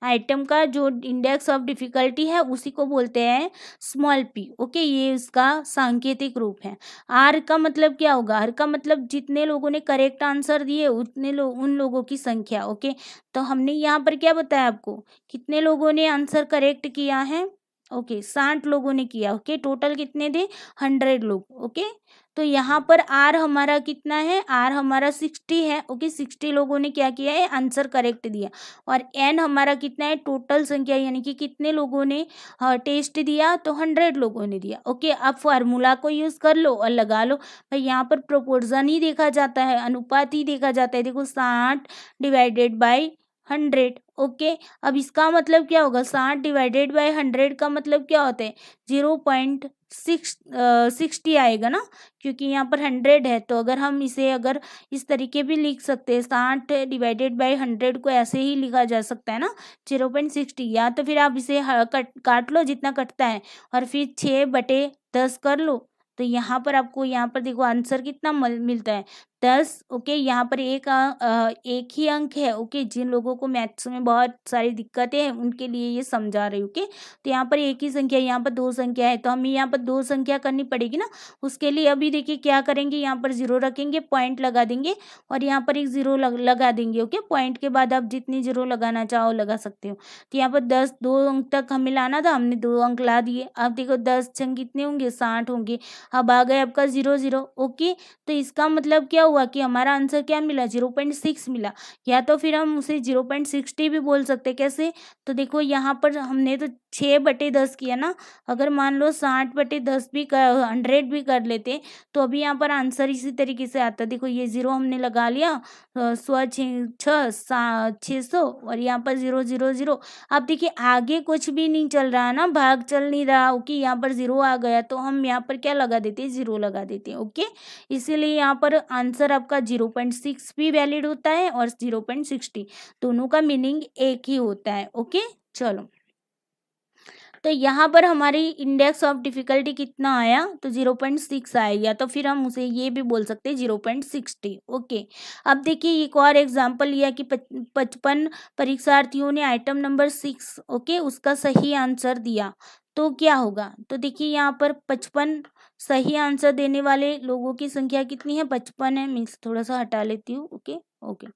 S1: आइटम का जो इंडेक्स ऑफ डिफिकल्टी है उसी को बोलते हैं स्मॉल p। ओके, ये इसका सांकेतिक रूप है। आर का मतलब क्या होगा, आर का मतलब जितने लोगों ने करेक्ट आंसर दिए उतने उन लोगों की संख्या। ओके, तो हमने यहाँ पर क्या बताया आपको, कितने लोगों ने आंसर करेक्ट किया है, ओके 60 लोगों ने किया। ओके, टोटल कितने थे, 100 लोग। ओके, तो यहाँ पर आर हमारा कितना है, आर हमारा 60 है। ओके, 60 लोगों ने क्या किया है, आंसर करेक्ट दिया। और एन हमारा कितना है, टोटल संख्या, यानी कि कितने लोगों ने टेस्ट दिया, तो 100 लोगों ने दिया। ओके, अब फार्मूला को यूज कर लो और लगा लो। भाई यहाँ पर प्रोपोर्शन ही देखा जाता है, अनुपात ही देखा जाता है। देखो 60 डिवाइडेड बाई 100। ओके, अब इसका मतलब क्या होगा, 60 डिवाइडेड बाई 100 का मतलब क्या होता है, 0.60 आएगा ना, क्योंकि यहाँ पर 100 है। तो अगर हम इसे अगर इस तरीके भी लिख सकते हैं, 60 डिवाइडेड बाई 100 को ऐसे ही लिखा जा सकता है ना, 0.60। या तो फिर आप इसे काट लो जितना कटता है, और फिर 6/10 कर लो। तो यहाँ पर आपको, यहाँ पर देखो आंसर कितना मिलता है, 10। ओके, यहाँ पर एक ही अंक है। ओके, जिन लोगों को मैथ्स में बहुत सारी दिक्कतें हैं उनके लिए ये समझा रही हूँ। ओके, तो यहाँ पर एक ही संख्या, यहाँ पर दो संख्या है, तो हमें यहाँ पर दो संख्या करनी पड़ेगी ना। उसके लिए अभी देखिए क्या करेंगे, यहाँ पर 0 रखेंगे, पॉइंट लगा देंगे, और यहाँ पर एक 0 लगा देंगे। ओके, पॉइंट के बाद आप जितनी 0 लगाना चाहो लगा सकते हो। तो यहाँ पर 10, 2 अंक तक हमें लाना था, हमने 2 अंक ला दिए। अब देखो 10 छंग कितने होंगे, 60 होंगे। अब आ गए आपका 0 0। ओके, तो इसका मतलब क्या हुआ कि हमारा आंसर क्या मिला, 0.6 मिला। या तो फिर हम उसे 0.60 भी बोल सकते, कैसे, तो देखो यहाँ पर हमने तो 6/10 किया ना। अगर मान लो 60/10 भी 100 भी कर लेते, तो अभी यहाँ पर आंसर इसी तरीके से आता। देखो ये 0 हमने लगा लिया, 600 और यहाँ पर 0 0 0। अब देखिए आगे कुछ भी नहीं चल रहा है ना, भाग चल नहीं रहा। ओके, यहाँ पर 0 आ गया, तो हम यहाँ पर क्या लगा देते हैं, 0 लगा देते हैं। ओके, इसीलिए यहाँ पर आंसर आपका 0.6 भी वैलिड होता है और 0.60, दोनों का मीनिंग एक ही होता है। ओके, चलो, तो यहाँ पर हमारी इंडेक्स ऑफ डिफिकल्टी कितना आया, तो 0.6 आया, या तो फिर हम उसे ये भी बोल सकते हैं 0.60। ओके, अब देखिए एक और एग्जांपल लिया कि 55 परीक्षार्थियों ने आइटम नंबर 6, ओके, उसका सही आंसर दिया, तो क्या होगा। तो देखिए यहाँ पर 55 सही आंसर देने वाले लोगों की संख्या कितनी है, 55 है। मीन्स थोड़ा सा हटा लेती हूँ। ओके ओके,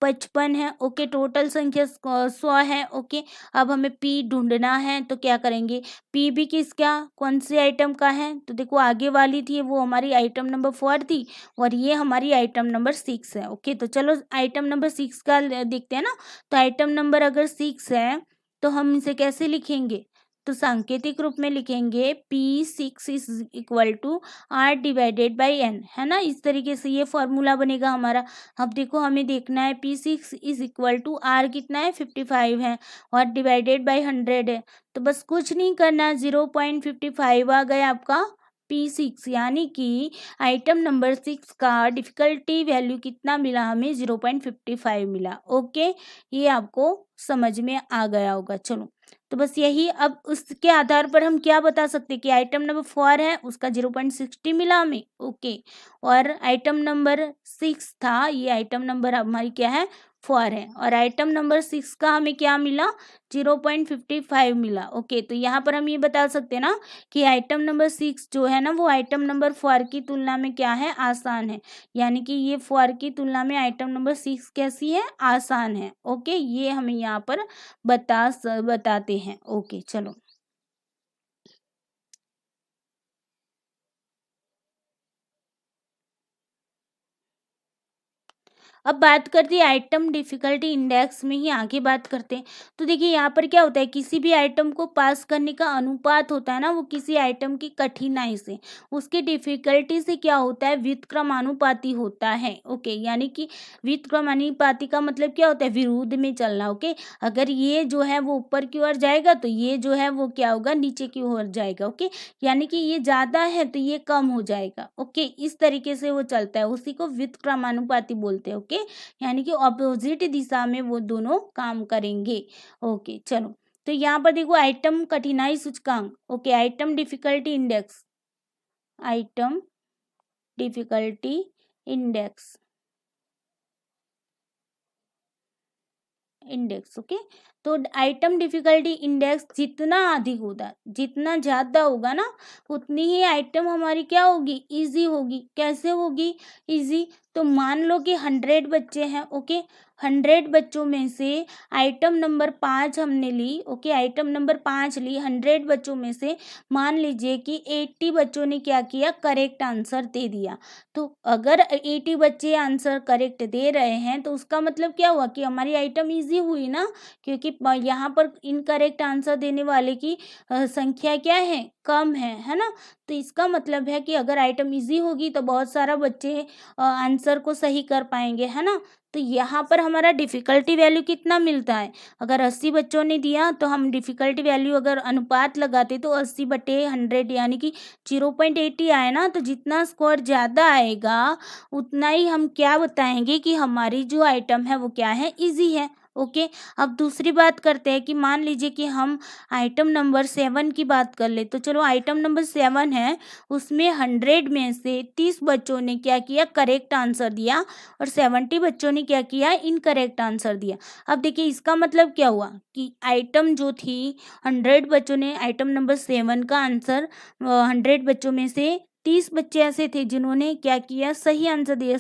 S1: 55 है। ओके, टोटल संख्या 100 है। ओके, अब हमें पी ढूंढना है, तो क्या करेंगे, पी भी किसका, कौन से आइटम का है, तो देखो आगे वाली थी वो हमारी आइटम नंबर 4 थी, और ये हमारी आइटम नंबर 6 है। ओके, तो चलो आइटम नंबर 6 का देखते हैं ना। तो आइटम नंबर अगर 6 है, तो हम इसे कैसे लिखेंगे, तो सांकेतिक रूप में लिखेंगे P6 is equal to R divided by N, है ना। इस तरीके से ये फॉर्मूला बनेगा हमारा। अब देखो हमें देखना है P6 is equal to R कितना है, 55 है, और डिवाइडेड बाई 100 है। तो बस कुछ नहीं करना, 0.55 आ गया आपका P6, यानी कि आइटम नंबर 6 का डिफिकल्टी वैल्यू कितना मिला हमें, 0.55 मिला। ओके, ये आपको समझ में आ गया होगा। चलो, तो बस यही, अब उसके आधार पर हम क्या बता सकते हैं कि आइटम नंबर 4 है उसका 0.60 मिला हमें। ओके, और आइटम नंबर 6 था, ये आइटम नंबर हमारी क्या है, 4 है, और आइटम नंबर 6 का हमें क्या मिला, 0.55 मिला। ओके, तो यहाँ पर हम ये बता सकते हैं ना कि आइटम नंबर 6 जो है ना, वो आइटम नंबर 4 की तुलना में क्या है, आसान है। यानी कि ये 4 की तुलना में आइटम नंबर 6 कैसी है, आसान है। ओके, ये हमें यहाँ पर बताते हैं। ओके, चलो, अब बात करते हैं आइटम डिफिकल्टी इंडेक्स में ही आगे बात करते हैं। तो देखिए यहाँ पर क्या होता है, किसी भी आइटम को पास करने का अनुपात होता है ना, वो किसी आइटम की कठिनाई से, उसकी डिफिकल्टी से क्या होता है, व्युत्क्रमानुपाती होता है। ओके, यानी कि व्युत्क्रमानुपाती का मतलब क्या होता है, विरुद्ध में चलना। ओके, अगर ये जो है वो ऊपर की ओर जाएगा, तो ये जो है वो क्या होगा, नीचे की ओर जाएगा। ओके, यानी कि ये ज्यादा है तो ये कम हो जाएगा। ओके, इस तरीके से वो चलता है, उसी को व्युत्क्रमानुपाती बोलते हैं। ओके, ओके, यानी कि ऑपोजिट दिशा में वो दोनों काम करेंगे। ओके चलो, तो यहाँ पर देखो आइटम कठिनाई सूचकांक, okay, item difficulty index, item difficulty index, index okay. तो आइटम डिफिकल्टी इंडेक्स जितना अधिक होता, जितना ज्यादा होगा ना, उतनी ही आइटम हमारी क्या होगी, इजी होगी। कैसे होगी इजी, तो मान लो कि 100 बच्चे हैं, ओके, 100 बच्चों में से आइटम नंबर 5 हमने ली, ओके, आइटम नंबर 5 ली, 100 बच्चों में से मान लीजिए कि 80 बच्चों ने क्या किया, करेक्ट आंसर दे दिया। तो अगर 80 बच्चे आंसर करेक्ट दे रहे हैं तो उसका मतलब क्या हुआ कि हमारी आइटम इजी हुई ना, क्योंकि यहाँ पर इनकरेक्ट आंसर देने वाले की संख्या क्या है, कम है ना। तो इसका मतलब है कि अगर आइटम इजी होगी तो बहुत सारा बच्चे आंसर को सही कर पाएंगे, है ना। तो यहाँ पर हमारा डिफ़िकल्टी वैल्यू कितना मिलता है, अगर 80 बच्चों ने दिया तो हम डिफ़िकल्टी वैल्यू अगर अनुपात लगाते तो 80/100 यानी कि 0.80 आए ना। तो जितना स्कोर ज़्यादा आएगा उतना ही हम क्या बताएंगे कि हमारी जो आइटम है वो क्या है, इजी है। ओके, अब दूसरी बात करते हैं कि मान लीजिए कि हम आइटम नंबर 7 की बात कर ले। तो चलो आइटम नंबर 7 है, उसमें 100 में से 30 बच्चों ने क्या किया, करेक्ट आंसर दिया और 70 बच्चों ने क्या किया, इनकरेक्ट आंसर दिया। अब देखिए इसका मतलब क्या हुआ कि आइटम जो थी 100 बच्चों ने आइटम नंबर 7 का आंसर 100 बच्चों में से 30 बच्चे ऐसे थे जिन्होंने क्या किया, सही आंसर दिया।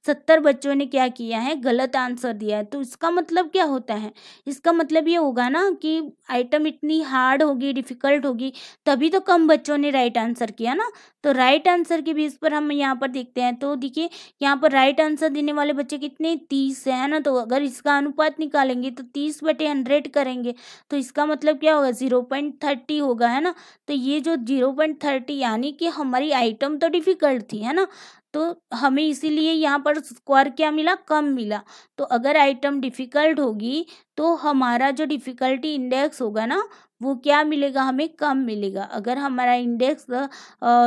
S1: 70 बच्चों ने क्या किया है, गलत आंसर दिया है। तो इसका मतलब क्या होता है, इसका मतलब ये होगा ना कि आइटम इतनी हार्ड होगी, डिफिकल्ट होगी, तभी तो कम बच्चों ने राइट आंसर किया ना। तो राइट आंसर के बेस पर हम यहाँ पर देखते हैं, तो देखिए यहाँ पर राइट आंसर देने वाले बच्चे कितने, 30 है ना। तो अगर इसका अनुपात निकालेंगे तो 30/100 करेंगे, तो इसका मतलब क्या होगा, 0.30 होगा, है ना। तो ये जो 0.30 यानी कि हमारी आइटम तो डिफिकल्ट थी, है ना। तो हमें इसीलिए यहाँ पर स्कोर क्या मिला, कम मिला। तो अगर आइटम डिफिकल्ट होगी तो हमारा जो डिफिकल्टी इंडेक्स होगा ना, वो क्या मिलेगा, हमें कम मिलेगा। अगर हमारा इंडेक्स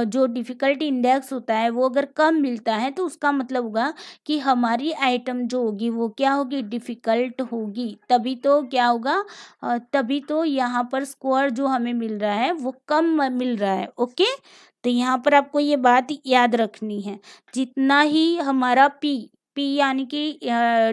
S1: जो डिफिकल्टी इंडेक्स होता है वो अगर कम मिलता है तो उसका मतलब होगा कि हमारी आइटम जो होगी वो क्या होगी, डिफिकल्ट होगी। तभी तो क्या होगा, तभी तो यहाँ पर स्कोर जो हमें मिल रहा है वो कम मिल रहा है। ओके, तो यहाँ पर आपको ये बात याद रखनी है, जितना ही हमारा पी यानी कि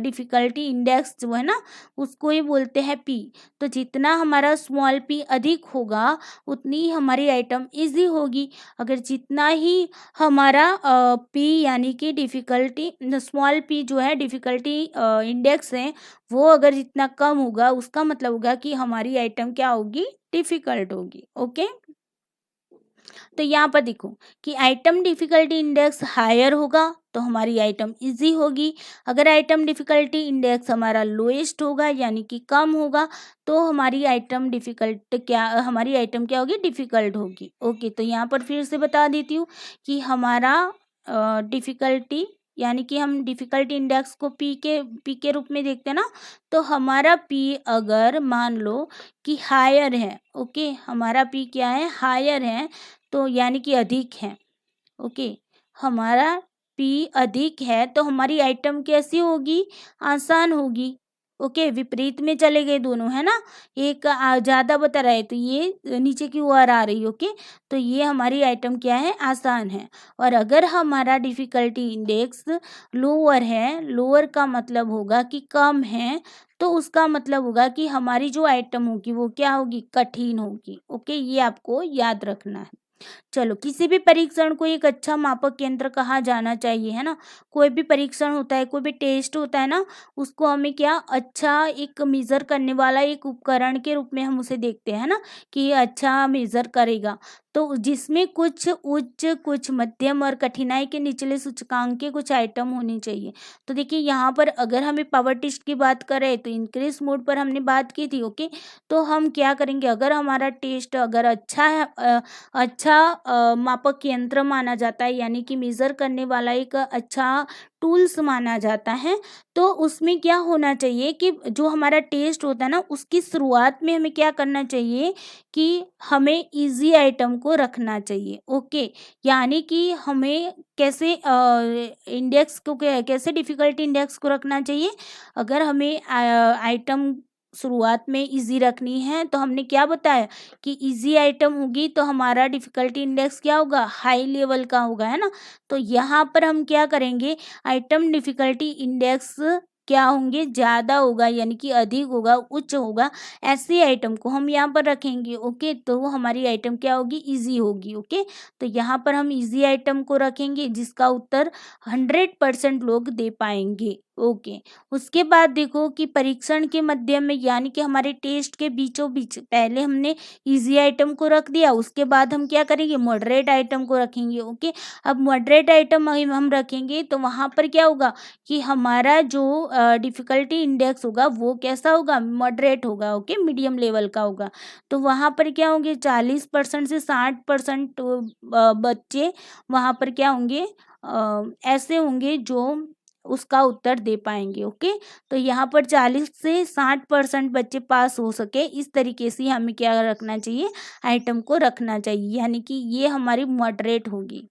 S1: डिफ़िकल्टी इंडेक्स जो है ना, उसको ही बोलते हैं पी। तो जितना हमारा स्मॉल पी अधिक होगा उतनी ही हमारी आइटम इजी होगी। अगर जितना ही हमारा पी यानी कि डिफ़िकल्टी स्मॉल पी जो है डिफ़िकल्टी इंडेक्स है, वो अगर जितना कम होगा उसका मतलब होगा कि हमारी आइटम क्या होगी, डिफ़िकल्ट होगी। ओके, तो यहाँ पर देखो कि आइटम डिफिकल्टी इंडेक्स हायर होगा तो हमारी आइटम इजी होगी। अगर आइटम डिफिकल्टी इंडेक्स हमारा लोएस्ट होगा यानी कि कम होगा तो हमारी आइटम क्या होगी, डिफिकल्ट होगी। ओके, तो यहाँ पर फिर से बता देती हूँ कि हमारा डिफिकल्टी यानी कि हम डिफिकल्टी इंडेक्स को पी के रूप में देखते हैं ना। तो हमारा पी अगर मान लो कि हायर है, ओके, हमारा पी क्या है, हायर है, तो यानी कि अधिक है। ओके, हमारा पी अधिक है तो हमारी आइटम कैसी होगी, आसान होगी। ओके, विपरीत में चले गए दोनों, है ना। एक ज़्यादा बता रहा है तो ये नीचे की ओर आ रही। ओके, तो ये हमारी आइटम क्या है, आसान है। और अगर हमारा डिफ़िकल्टी इंडेक्स लोअर है, लोअर का मतलब होगा कि कम है, तो उसका मतलब होगा कि हमारी जो आइटम होगी वो क्या होगी, कठिन होगी। ओके, ये आपको याद रखना है। चलो, किसी भी परीक्षण को एक अच्छा मापक यंत्र कहा जाना चाहिए, है ना। कोई भी परीक्षण होता है, कोई भी टेस्ट होता है ना, उसको हमें क्या, अच्छा एक मेज़र करने वाला एक उपकरण के रूप में हम उसे देखते हैं ना, कि ये अच्छा मेज़र करेगा। तो जिसमें कुछ उच्च, कुछ मध्यम और कठिनाई के निचले सूचकांक के कुछ आइटम होने चाहिए। तो देखिए यहाँ पर अगर हमें पावर टेस्ट की बात करें तो इंक्रीज मोड पर हमने बात की थी। ओके, तो हम क्या करेंगे, अगर हमारा टेस्ट अगर अच्छा है, अच्छा मापक यंत्र माना जाता है यानी कि मेज़र करने वाला एक अच्छा टूल्स माना जाता है, तो उसमें क्या होना चाहिए कि जो हमारा टेस्ट होता है ना, उसकी शुरुआत में हमें क्या करना चाहिए कि हमें इजी आइटम को रखना चाहिए। ओके, यानी कि हमें कैसे इंडेक्स को कैसे डिफ़िकल्टी इंडेक्स को रखना चाहिए। अगर हमें आइटम शुरुआत में इजी रखनी है तो हमने क्या बताया कि इजी आइटम होगी तो हमारा डिफ़िकल्टी इंडेक्स क्या होगा, हाई लेवल का होगा, है ना। तो यहाँ पर हम क्या करेंगे, आइटम डिफ़िकल्टी इंडेक्स क्या होंगे, ज़्यादा होगा, यानी कि अधिक होगा, उच्च होगा, ऐसे आइटम को हम यहाँ पर रखेंगे। ओके, तो वो हमारी आइटम क्या होगी, इजी होगी। ओके, तो यहाँ पर हम इजी आइटम को रखेंगे जिसका उत्तर 100% लोग दे पाएंगे। ओके, उसके बाद देखो कि परीक्षण के मध्यम में, यानी कि हमारे टेस्ट के बीचों बीच पहले हमने इजी आइटम को रख दिया, उसके बाद हम क्या करेंगे, मॉडरेट आइटम को रखेंगे। ओके, अब मॉडरेट आइटम हम रखेंगे तो वहाँ पर क्या होगा कि हमारा जो डिफ़िकल्टी इंडेक्स होगा वो कैसा होगा, मॉडरेट होगा। ओके, मीडियम लेवल का होगा। तो वहाँ पर क्या होंगे, 40% से 60% बच्चे वहाँ पर क्या होंगे, ऐसे होंगे जो उसका उत्तर दे पाएंगे। ओके, तो यहाँ पर 40 से 60% बच्चे पास हो सके, इस तरीके से हमें क्या रखना चाहिए, आइटम को रखना चाहिए, यानी कि ये हमारी मॉडरेट होगी,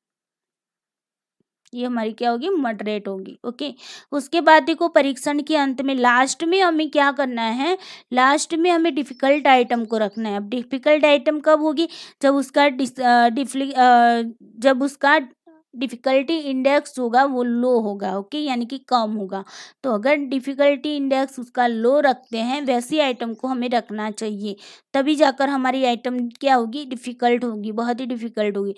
S1: ये हमारी क्या होगी, मॉडरेट होगी। ओके, उसके बाद देखो परीक्षण के अंत में लास्ट में हमें क्या करना है, लास्ट में हमें डिफ़िकल्ट आइटम को रखना है। अब डिफ़िकल्ट आइटम कब होगी, जब उसका जब उसका डिफ़िकल्टी इंडेक्स होगा वो लो होगा। ओके, यानी कि कम होगा। तो अगर डिफ़िकल्टी इंडेक्स उसका लो रखते हैं, वैसी आइटम को हमें रखना चाहिए, तभी जाकर हमारी आइटम क्या होगी, डिफ़िकल्ट होगी, बहुत ही डिफ़िकल्ट होगी।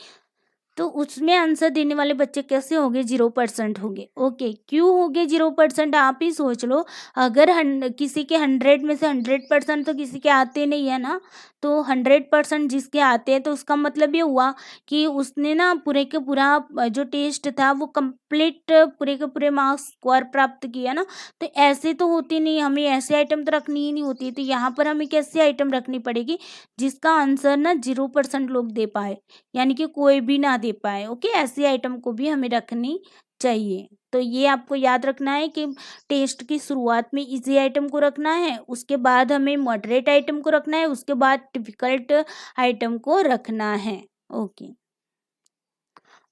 S1: तो उसमें आंसर देने वाले बच्चे कैसे होंगे, 0% होंगे। ओके, क्यों होंगे 0%, आप ही सोच लो। अगर किसी के 100 में से 100% तो किसी के आते नहीं है ना, तो 100% जिसके आते हैं तो उसका मतलब ये हुआ कि उसने ना पूरे के पूरा जो टेस्ट था वो कंप्लीट पूरे के पूरे मार्क्स स्कोर प्राप्त किया ना। तो ऐसे तो होती नहीं, हमें ऐसे आइटम तो रखनी ही नहीं होती। तो यहाँ पर हमें कैसी आइटम रखनी पड़ेगी जिसका आंसर ना 0% लोग दे पाए, यानी कि कोई भी ना दे पाए। ओके, ऐसी आइटम को भी हमें रखनी चाहिए। तो ये आपको याद रखना है कि टेस्ट की शुरुआत में इजी आइटम को रखना है, उसके बाद हमें मॉडरेट आइटम को रखना है, उसके बाद डिफिकल्ट आइटम को रखना है। ओके,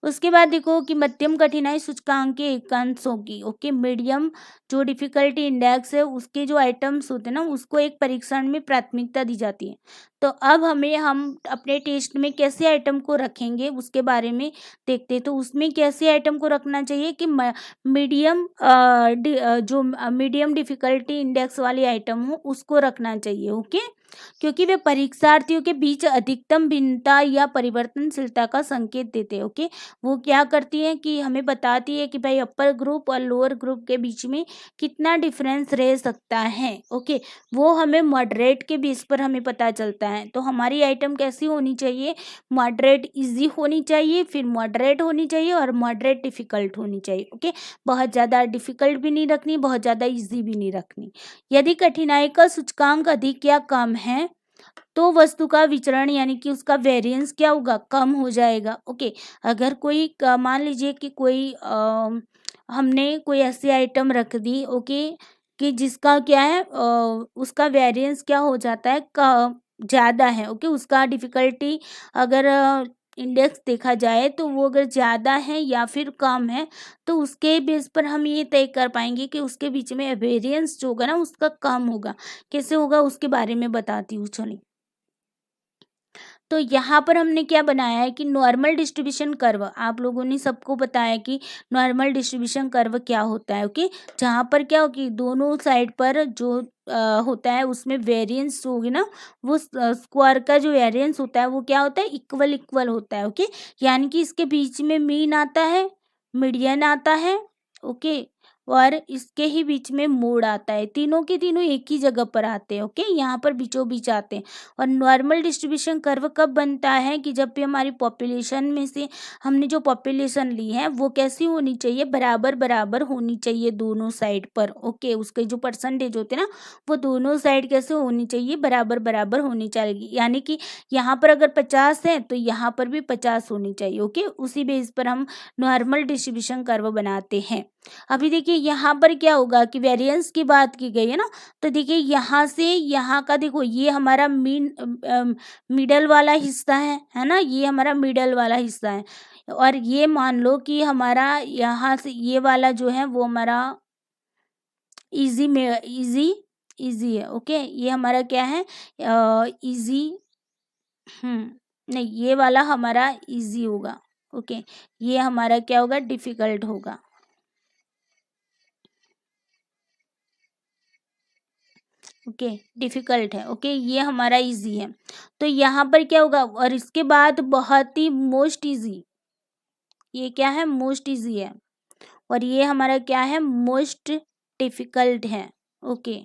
S1: उसके बाद देखो कि मध्यम कठिनाई सूचकांक के एकांश होगी। ओके, मीडियम जो डिफिकल्टी इंडेक्स है उसके जो आइटम्स होते हैं ना, उसको एक परीक्षण में प्राथमिकता दी जाती है। तो अब हम अपने टेस्ट में कैसे आइटम को रखेंगे उसके बारे में देखते हैं। तो उसमें कैसे आइटम को रखना चाहिए कि मीडियम जो मीडियम डिफिकल्टी इंडेक्स वाली आइटम हो उसको रखना चाहिए। ओके, क्योंकि वे परीक्षार्थियों के बीच अधिकतम भिन्नता या परिवर्तनशीलता का संकेत देते हैं। ओके, वो क्या करती है कि हमें बताती है कि भाई अपर ग्रुप और लोअर ग्रुप के बीच में कितना डिफरेंस रह सकता है। ओके, वो हमें मॉडरेट के बेस पर हमें पता चलता है। तो हमारी आइटम कैसी होनी चाहिए, मॉडरेट इजी होनी चाहिए, फिर मॉडरेट होनी चाहिए और मॉडरेट डिफिकल्ट होनी चाहिए। ओके, बहुत ज़्यादा डिफिकल्ट भी नहीं रखनी, बहुत ज़्यादा इजी भी नहीं रखनी। यदि कठिनाई का सूचकांक अधिक या कम है तो वस्तु का विचरण यानी कि उसका वेरिएंस क्या होगा, कम हो जाएगा। ओके, अगर कोई मान लीजिए कि कोई हमने कोई ऐसी आइटम रख दी, ओके, कि जिसका क्या है उसका वेरिएंस क्या हो जाता है, ज़्यादा है। ओके, उसका डिफ़िकल्टी अगर इंडेक्स देखा जाए तो वो अगर ज़्यादा है या फिर कम है, तो उसके बेस पर हम ये तय कर पाएंगे कि उसके बीच में वेरिएंस जो होगा ना उसका कम होगा। कैसे होगा उसके बारे में बताती हूँ, चलिए। तो यहाँ पर हमने क्या बनाया है कि नॉर्मल डिस्ट्रीब्यूशन कर्व, आप लोगों ने सबको बताया कि नॉर्मल डिस्ट्रीब्यूशन कर्व क्या होता है। ओके, जहाँ पर क्या हो कि दोनों साइड पर जो होता है उसमें वेरिएंस जो होगी ना, वो स्क्वायर का जो वेरिएंस होता है वो क्या होता है, इक्वल इक्वल होता है। ओके, यानी कि इसके बीच में मीन आता है, मीडियन आता है। ओके, और इसके ही बीच में मोड आता है, तीनों के तीनों एक ही जगह पर आते हैं। ओके, यहाँ पर बीचों बीच आते हैं। और नॉर्मल डिस्ट्रीब्यूशन कर्व कब बनता है कि जब भी हमारी पॉपुलेशन में से हमने जो पॉपुलेशन ली है वो कैसी होनी चाहिए, बराबर बराबर होनी चाहिए दोनों साइड पर। ओके, उसके जो परसेंटेज होते हैं ना वो दोनों साइड कैसे होनी चाहिए, बराबर बराबर होनी चाहिए। यानी कि यहाँ पर अगर 50 है तो यहाँ पर भी 50 होनी चाहिए। ओके, उसी बेस पर हम नॉर्मल डिस्ट्रीब्यूशन कर्व बनाते हैं। अभी देखिए यहाँ पर क्या होगा कि वेरिएंस की बात की गई है ना, तो देखिए यहाँ से यहाँ का देखो ये हमारा मिडल वाला हिस्सा है ना, ये हमारा मिडल वाला हिस्सा है। और ये मान लो कि हमारा यहाँ से ये वाला जो है वो हमारा इजी में इजी इजी है। ओके, ये हमारा क्या है, इजी। नहीं, ये वाला हमारा इजी होगा। ओके, ये हमारा क्या होगा, डिफिकल्ट होगा। ओके, डिफिकल्ट है। ओके, ये हमारा इजी है। तो यहाँ पर क्या होगा, और इसके बाद बहुत ही मोस्ट इजी, ये क्या है, मोस्ट इजी है। और ये हमारा क्या है, मोस्ट डिफिकल्ट है। Okay,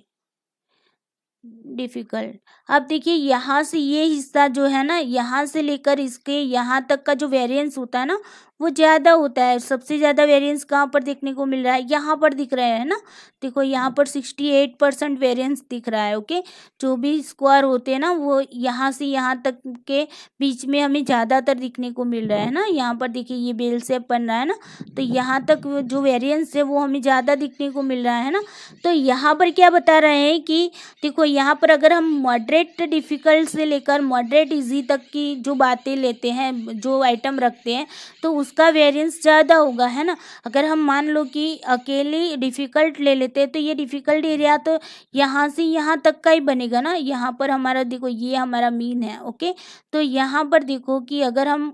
S1: difficult. अब देखिए यहाँ से ये हिस्सा जो है ना, यहाँ से लेकर इसके यहाँ तक का जो वेरिएंस होता है ना, वो ज़्यादा होता है। सबसे ज़्यादा वेरिएंस कहाँ पर देखने को मिल रहा है, यहाँ पर दिख रहा है ना। देखो यहाँ पर 68% वेरिएंस दिख रहा है। ओके, जो भी स्क्वायर होते हैं ना, वो यहाँ से यहाँ तक के बीच में हमें ज़्यादातर दिखने को मिल रहा है ना। यहाँ पर देखिए ये बेल शेप बन रहा है ना, तो यहाँ तक जो वेरिएंस है वो हमें ज़्यादा दिखने को मिल रहा है ना। तो यहाँ पर क्या बता रहे हैं कि देखो यहाँ पर अगर हम मॉडरेट डिफ़िकल्ट से लेकर मॉडरेट इजी तक की जो बातें लेते हैं, जो आइटम रखते हैं, तो उसका वेरिएंस ज़्यादा होगा, है ना। अगर हम मान लो कि अकेली डिफ़िकल्ट ले लेते हैं, तो ये डिफ़िकल्ट एरिया तो यहाँ से यहाँ तक का ही बनेगा ना। यहाँ पर हमारा देखो ये हमारा मीन है। ओके, तो यहाँ पर देखो कि अगर हम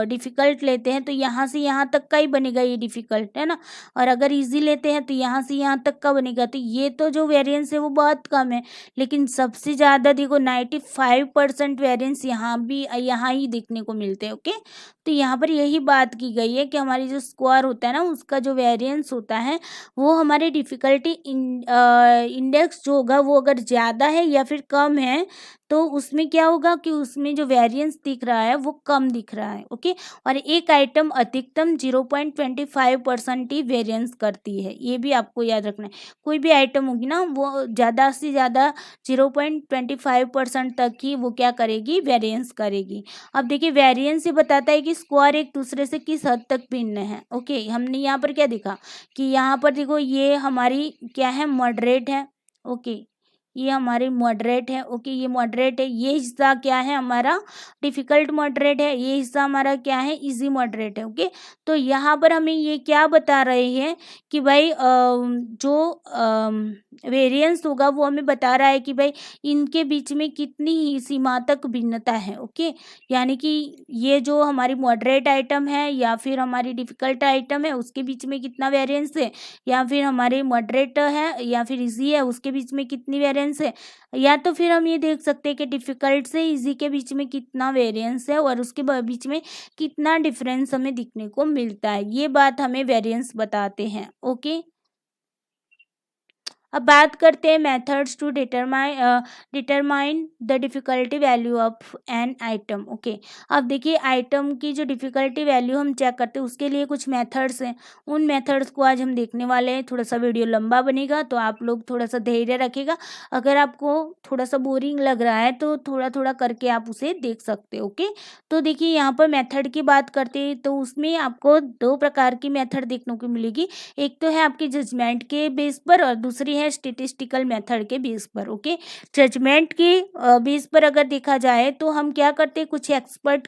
S1: डिफ़िकल्ट लेते हैं तो यहाँ से यहाँ तक का ही बनेगा ये डिफ़िकल्ट, है ना। और अगर इजी लेते हैं तो यहाँ से यहाँ तक का बनेगा। तो ये तो जो वेरिएंस है वो बहुत कम है, लेकिन सबसे ज़्यादा देखो 95% वेरिएंस यहाँ ही देखने को मिलते हैं। ओके, तो यहाँ पर यही बात की गई है कि हमारी जो स्क्वायर होता है ना, उसका जो वेरिएंस होता है वो हमारे डिफ़िकल्टी इंडेक्स जो होगा वो अगर ज़्यादा है या फिर कम है, तो उसमें क्या होगा कि उसमें जो वेरिएंस दिख रहा है वो कम दिख रहा है। ओके, और एक आइटम अधिकतम 0.25% ही वेरिएंस करती है, ये भी आपको याद रखना है। कोई भी आइटम होगी ना, वो ज़्यादा से ज़्यादा 0.25% तक ही वो क्या करेगी, वेरिएंस करेगी। अब देखिए वेरिएंस ये बताता है कि स्क्वायर एक दूसरे से किस हद तक भिन्न है। ओके, हमने यहाँ पर क्या देखा कि यहाँ पर देखो ये हमारी क्या है, मॉडरेट है। ओके, ये हमारी मॉडरेट है। ओके, ये मॉडरेट है। ये हिस्सा क्या है हमारा, डिफ़िकल्ट मॉडरेट है। ये हिस्सा हमारा क्या है, इजी मॉडरेट है। ओके, तो यहाँ पर हमें ये क्या बता रहे हैं कि भाई जो वेरिएंस होगा वो हमें बता रहा है कि भाई इनके बीच में कितनी ही सीमा तक भिन्नता है। ओके, यानी कि ये जो हमारी मॉडरेट आइटम है या फिर हमारी डिफ़िकल्ट आइटम है, उसके बीच में कितना वेरिएंस है, या फिर हमारे मॉडरेट है या फिर इजी है, उसके बीच में कितनी वेरिएंस है। या तो फिर हम ये देख सकते हैं कि डिफ़िकल्ट से इजी के बीच में कितना वेरिएंस है और उसके बीच में कितना डिफरेंस हमें दिखने को मिलता है। ये बात हमें वेरिएंस बताते हैं। ओके, अब बात करते हैं methods to determine the difficulty value of an item. Okay, अब देखिए आइटम की जो डिफ़िकल्टी वैल्यू हम चेक करते हैं उसके लिए कुछ मेथड्स हैं। उन मेथड्स को आज हम देखने वाले हैं। थोड़ा सा वीडियो लंबा बनेगा तो आप लोग थोड़ा सा धैर्य रखिएगा। अगर आपको थोड़ा सा बोरिंग लग रहा है तो थोड़ा थोड़ा करके आप उसे देख सकते हो। ओके, तो देखिए यहाँ पर मेथड की बात करते हैं तो उसमें आपको दो प्रकार की मेथड देखने को मिलेगी। एक तो है आपकी जजमेंट के बेस पर और दूसरी है स्टेटिस्टिकल मेथड के बेस पर। ओके, जजमेंट के बेस पर अगर देखा जाए तो हम क्या करते हैं, कुछ एक्सपर्ट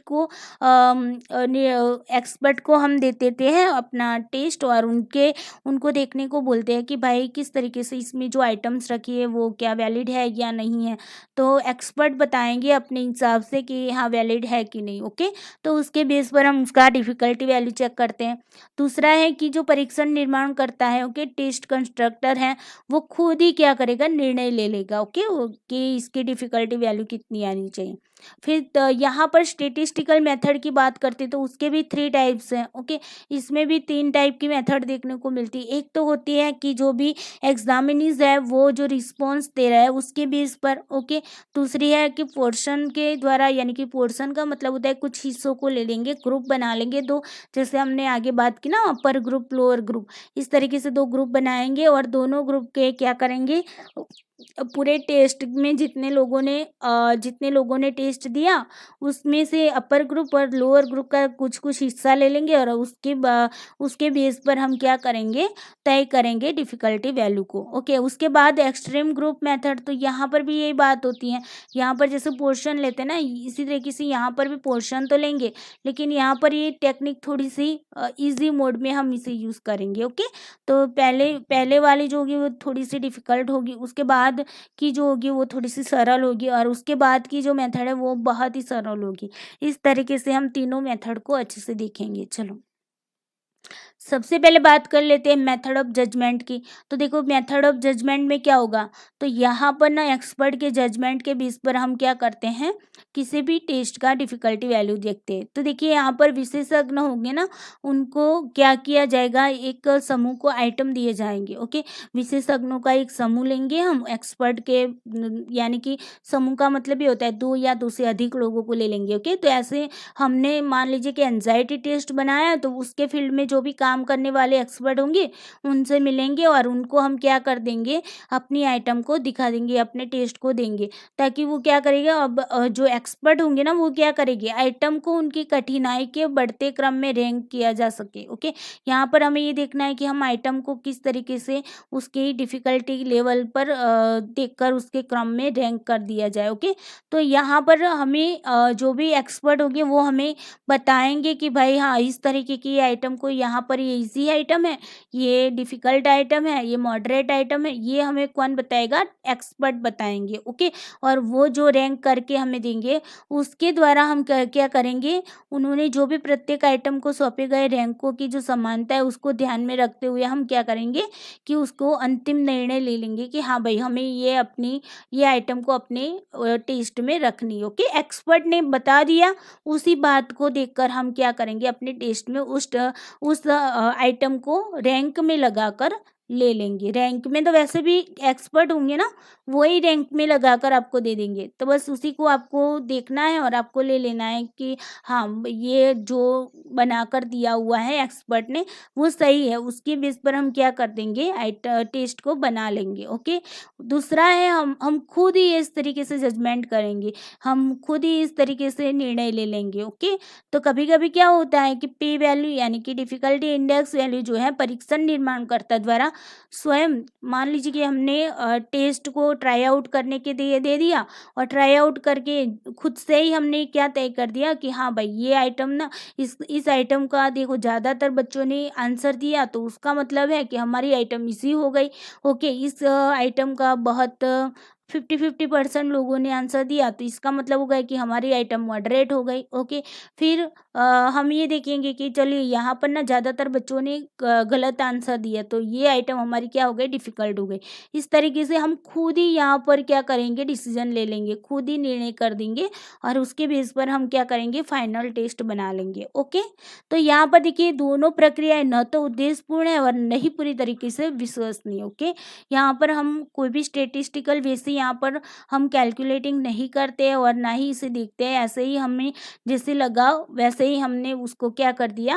S1: को हम दे देते हैं अपना टेस्ट और उनको देखने को बोलते हैं कि भाई किस तरीके से इसमें जो आइटम्स रखी है वो क्या वैलिड है या नहीं है। तो एक्सपर्ट बताएंगे अपने हिसाब से कि हाँ वैलिड है कि नहीं। ओके, तो उसके बेस पर हम उसका डिफ़िकल्टी वैल्यू चेक करते हैं। दूसरा है कि जो परीक्षण निर्माण करता है, ओके, टेस्ट कंस्ट्रक्टर है, वो खुद ही क्या करेगा, निर्णय ले लेगा। ओके, कि इसकी डिफ़िकल्टी वैल्यू कितनी आनी चाहिए। फिर यहाँ पर स्टेटिस्टिकल मेथड की बात करते तो उसके भी 3 टाइप्स हैं। ओके, इसमें भी 3 टाइप की मेथड देखने को मिलती है। एक तो होती है कि जो भी एग्जामिनीज है वो जो रिस्पॉन्स दे रहा है उसके बेस पर। ओके, दूसरी है कि पोर्शन के द्वारा, यानी कि पोर्शन का मतलब होता है कुछ हिस्सों को ले लेंगे, ग्रुप बना लेंगे दो, जैसे हमने आगे बात की ना अपर ग्रुप लोअर ग्रुप, इस तरीके से 2 ग्रुप बनाएंगे और दोनों ग्रुप के क्या करेंगे, पूरे टेस्ट में जितने लोगों ने टेस्ट दिया उसमें से अपर ग्रुप और लोअर ग्रुप का कुछ कुछ हिस्सा ले लेंगे और उसके बेस पर हम क्या करेंगे, तय करेंगे डिफ़िकल्टी वैल्यू को। ओके, उसके बाद एक्सट्रीम ग्रुप मेथड, तो यहाँ पर भी यही बात होती है। यहाँ पर जैसे पोर्शन लेते हैं ना, इसी तरीके से यहाँ पर भी पोर्शन तो लेंगे, लेकिन यहाँ पर ये टेक्निक थोड़ी सी ईजी मोड में हम इसे यूज़ करेंगे। ओके, तो पहले पहले वाली जो होगी वो थोड़ी सी डिफ़िकल्ट होगी, उसके बाद की जो होगी वो थोड़ी सी सरल होगी और उसके बाद की जो मेथड है वो बहुत ही सरल होगी। इस तरीके से हम तीनों मेथड को अच्छे से देखेंगे। चलो, सबसे पहले बात कर लेते हैं मेथड ऑफ जजमेंट की। तो देखो, मेथड ऑफ जजमेंट में क्या होगा, तो यहाँ पर ना एक्सपर्ट के जजमेंट के बेस पर हम क्या करते हैं, किसी भी टेस्ट का डिफ़िकल्टी वैल्यू देखते हैं। तो देखिए, यहाँ पर विशेषज्ञ होंगे ना, उनको क्या किया जाएगा, एक समूह को आइटम दिए जाएंगे। ओके, विशेषज्ञों का एक समूह लेंगे हम, एक्सपर्ट के यानी कि समूह का मतलब ये होता है 2 या 2 से अधिक लोगों को ले लेंगे। ओके, तो ऐसे हमने मान लीजिए कि एंजाइटी टेस्ट बनाया, तो उसके फील्ड में जो भी काम करने वाले एक्सपर्ट होंगे उनसे मिलेंगे और उनको हम क्या कर देंगे, अपनी आइटम को दिखा देंगे, अपने टेस्ट को देंगे, ताकि वो क्या करेगा, अब जो एक्सपर्ट होंगे ना वो क्या करेंगे, आइटम को उनकी कठिनाई के बढ़ते क्रम में रैंक किया जा सके। ओके, यहाँ पर हमें ये देखना है कि हम आइटम को किस तरीके से उसकी डिफ़िकल्टी लेवल पर देखकर उसके क्रम में रैंक कर दिया जाए। ओके, तो यहाँ पर हमें जो भी एक्सपर्ट होंगे वो हमें बताएंगे कि भाई हाँ, इस तरीके की आइटम को यहाँ पर ये इजी आइटम है, ये डिफ़िकल्ट आइटम है, ये मॉडरेट आइटम है, ये हमें कौन बताएगा, एक्सपर्ट बताएंगे। ओके, और वो जो रैंक करके हमें देंगे उसके द्वारा हम क्या करेंगे, उन्होंने जो भी प्रत्येक आइटम को सौंपे गए रैंकों की जो समानता है उसको ध्यान में रखते हुए हम क्या करेंगे कि उसको अंतिम निर्णय ले लेंगे कि हाँ भाई, हमें ये आइटम को अपने टेस्ट में रखनी है। ओके, एक्सपर्ट ने बता दिया, उसी बात को देखकर हम क्या करेंगे, अपने टेस्ट में उस आइटम को रैंक में लगाकर ले लेंगे। रैंक में तो वैसे भी एक्सपर्ट होंगे ना, वही रैंक में लगाकर आपको दे देंगे, तो बस उसी को आपको देखना है और आपको ले लेना है कि हाँ, ये जो बनाकर दिया हुआ है एक्सपर्ट ने वो सही है, उसके बेस पर हम क्या कर देंगे, टेस्ट को बना लेंगे। ओके, दूसरा है, हम खुद ही इस तरीके से जजमेंट करेंगे, हम खुद ही इस तरीके से निर्णय ले लेंगे। ओके, तो कभी कभी क्या होता है कि पी वैल्यू यानी कि डिफ़िकल्टी इंडेक्स वैल्यू जो है परीक्षण निर्माणकर्ता द्वारा स्वयं, मान लीजिए कि हमने टेस्ट को ट्राई आउट करने के लिए दे दिया और ट्राई आउट करके खुद से ही हमने क्या तय कर दिया कि हाँ भाई, ये आइटम ना, इस आइटम का देखो ज़्यादातर बच्चों ने आंसर दिया, तो उसका मतलब है कि हमारी आइटम इजी हो गई। ओके, इस आइटम का बहुत 50-50% लोगों ने आंसर दिया, तो इसका मतलब होगा कि हमारी आइटम मॉडरेट हो गई। ओके, फिर हम ये देखेंगे कि चलिए यहाँ पर ना ज़्यादातर बच्चों ने गलत आंसर दिया, तो ये आइटम हमारी क्या हो गई, डिफ़िकल्ट हो गई। इस तरीके से हम खुद ही यहाँ पर क्या करेंगे, डिसीजन ले लेंगे, खुद ही निर्णय कर देंगे और उसके बेस पर हम क्या करेंगे, फाइनल टेस्ट बना लेंगे। ओके, तो यहाँ पर देखिए, दोनों प्रक्रियाएं न तो उद्देश्यपूर्ण है और न ही पूरी तरीके से विश्वसनीय। ओके, यहाँ पर हम कोई भी स्टेटिस्टिकल वे से यहाँ पर हम कैलकुलेटिंग नहीं करते और ना ही इसे देखते हैं, ऐसे ही हमें जैसे लगा वैसे ही हमने उसको क्या कर दिया,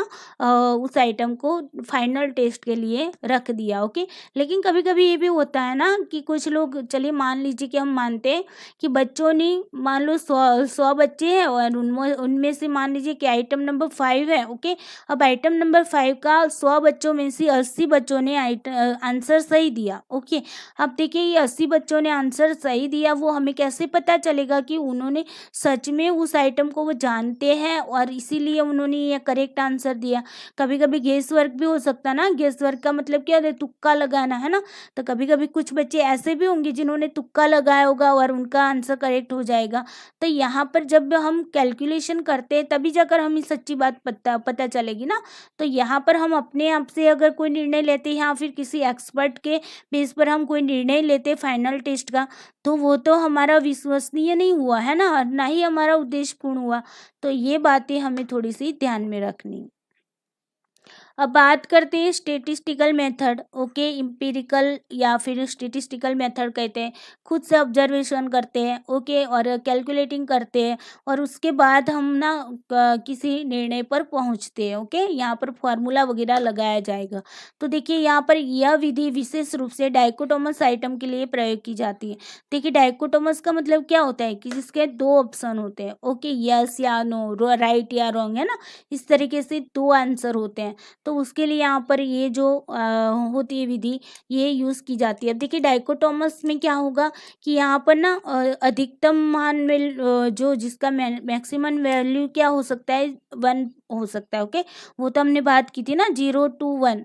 S1: उस आइटम को फाइनल टेस्ट के लिए रख दिया। ओके, लेकिन कभी कभी ये भी होता है ना कि कुछ लोग, चलिए मान लीजिए कि हम मानते हैं कि बच्चों ने, मान लो 100 बच्चे हैं और उनमें उनमें से मान लीजिए कि आइटम नंबर 5 है। ओके, अब आइटम नंबर 5 का 100 बच्चों में से 80 बच्चों ने आंसर सही दिया। ओके, अब देखिए, ये 80 बच्चों ने आंसर सही दिया, वो हमें कैसे पता चलेगा कि उन्होंने सच में उस आइटम को वो जानते हैं और इसीलिए उन्होंने ये करेक्ट आंसर दिया। कभी कभी गेस वर्क भी हो सकता है ना, गेस वर्क का मतलब क्या है, तुक्का लगाना है ना, तो कभी कभी कुछ बच्चे ऐसे भी होंगे जिन्होंने तुक्का लगाया होगा और उनका आंसर करेक्ट हो जाएगा। तो यहाँ पर जब हम कैलकुलेशन करते हैं तभी जाकर हमें सच्ची बात पता चलेगी ना। तो यहाँ पर हम अपने आप से अगर कोई निर्णय लेते हैं या फिर किसी एक्सपर्ट के बेस पर हम कोई निर्णय लेते फाइनल टेस्ट का, तो वो तो हमारा विश्वसनीय नहीं हुआ है ना, और ना ही हमारा उद्देश्यपूर्ण हुआ। तो ये बातें हमें थोड़ी सी ध्यान में रखनी। अब बात करते हैं स्टेटिस्टिकल मेथड। ओके, इम्पिरिकल या फिर स्टेटिस्टिकल मेथड कहते हैं, खुद से ऑब्जर्वेशन करते हैं। ओके, और कैलकुलेटिंग करते हैं और उसके बाद हम ना किसी निर्णय पर पहुंचते हैं। ओके, यहाँ पर फॉर्मूला वगैरह लगाया जाएगा। तो देखिए यहाँ पर यह विधि विशेष रूप से डाइकोटोमस आइटम के लिए प्रयोग की जाती है। देखिए डाइकोटोमस का मतलब क्या होता है कि जिसके दो ऑप्शन होते हैं। ओके, यस या नो, राइट या रॉन्ग, है ना, इस तरीके से दो आंसर होते हैं। तो उसके लिए यहाँ पर ये जो होती है विधि, ये यूज़ की जाती है। अब देखिए डाइकोटोमस में क्या होगा कि यहाँ पर ना अधिकतम मान में जो जिसका मैक्सिमम वैल्यू क्या हो सकता है, 1 हो सकता है। ओके, वो तो हमने बात की थी ना, 0 to 1।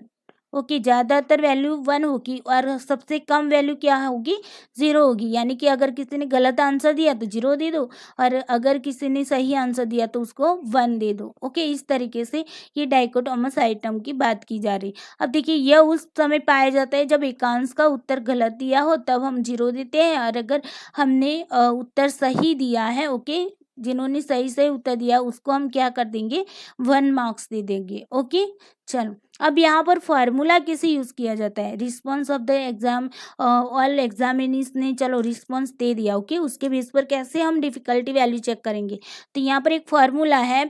S1: ओके, ज़्यादातर वैल्यू 1 होगी और सबसे कम वैल्यू क्या होगी, 0 होगी। यानी कि अगर किसी ने गलत आंसर दिया तो 0 दे दो, और अगर किसी ने सही आंसर दिया तो उसको 1 दे दो। ओके, इस तरीके से ये डाइकोटोमस आइटम की बात की जा रही। अब देखिए यह उस समय पाया जाता है जब एकांश का उत्तर गलत दिया हो, तब हम 0 देते हैं, और अगर हमने उत्तर सही दिया है, ओके, जिन्होंने सही सही उत्तर दिया उसको हम क्या कर देंगे, 1 मार्क्स दे देंगे। ओके, चलो अब यहाँ पर फार्मूला कैसे यूज़ किया जाता है, response of the exam, all examinees ने चलो रिस्पॉन्स दे दिया। ओके, उसके बेस पर कैसे हम डिफिकल्टी वैल्यू चेक करेंगे, तो यहाँ पर एक फार्मूला है,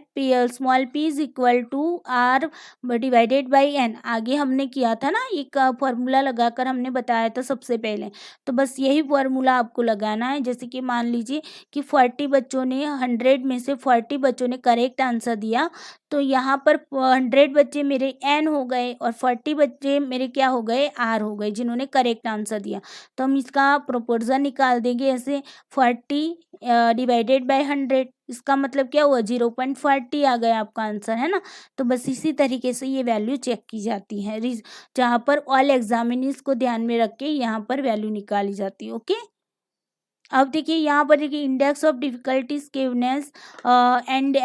S1: small p is equal to r divided by n। आगे हमने किया था ना, एक फार्मूला लगाकर हमने बताया था सबसे पहले, तो बस यही फार्मूला आपको लगाना है। जैसे कि मान लीजिए कि 40 बच्चों ने, 100 में से 40 बच्चों ने करेक्ट आंसर दिया, तो यहाँ पर 100 बच्चे मेरे n हो गए और 40 बच्चे मेरे क्या हो गए, r हो गए, जिन्होंने करेक्ट आंसर दिया। तो हम इसका प्रोपोर्शन निकाल देंगे ऐसे, 40 डिवाइडेड बाय 100, इसका मतलब क्या हुआ, 0.40 आ गया आपका आंसर, है ना। तो बस इसी तरीके से ये वैल्यू चेक की जाती है, जहाँ पर ऑल एग्जामिनीज को ध्यान में रख के यहाँ पर वैल्यू निकाली जाती है। ओके, अब देखिए यहाँ पर देखिए index of difficulty skewness and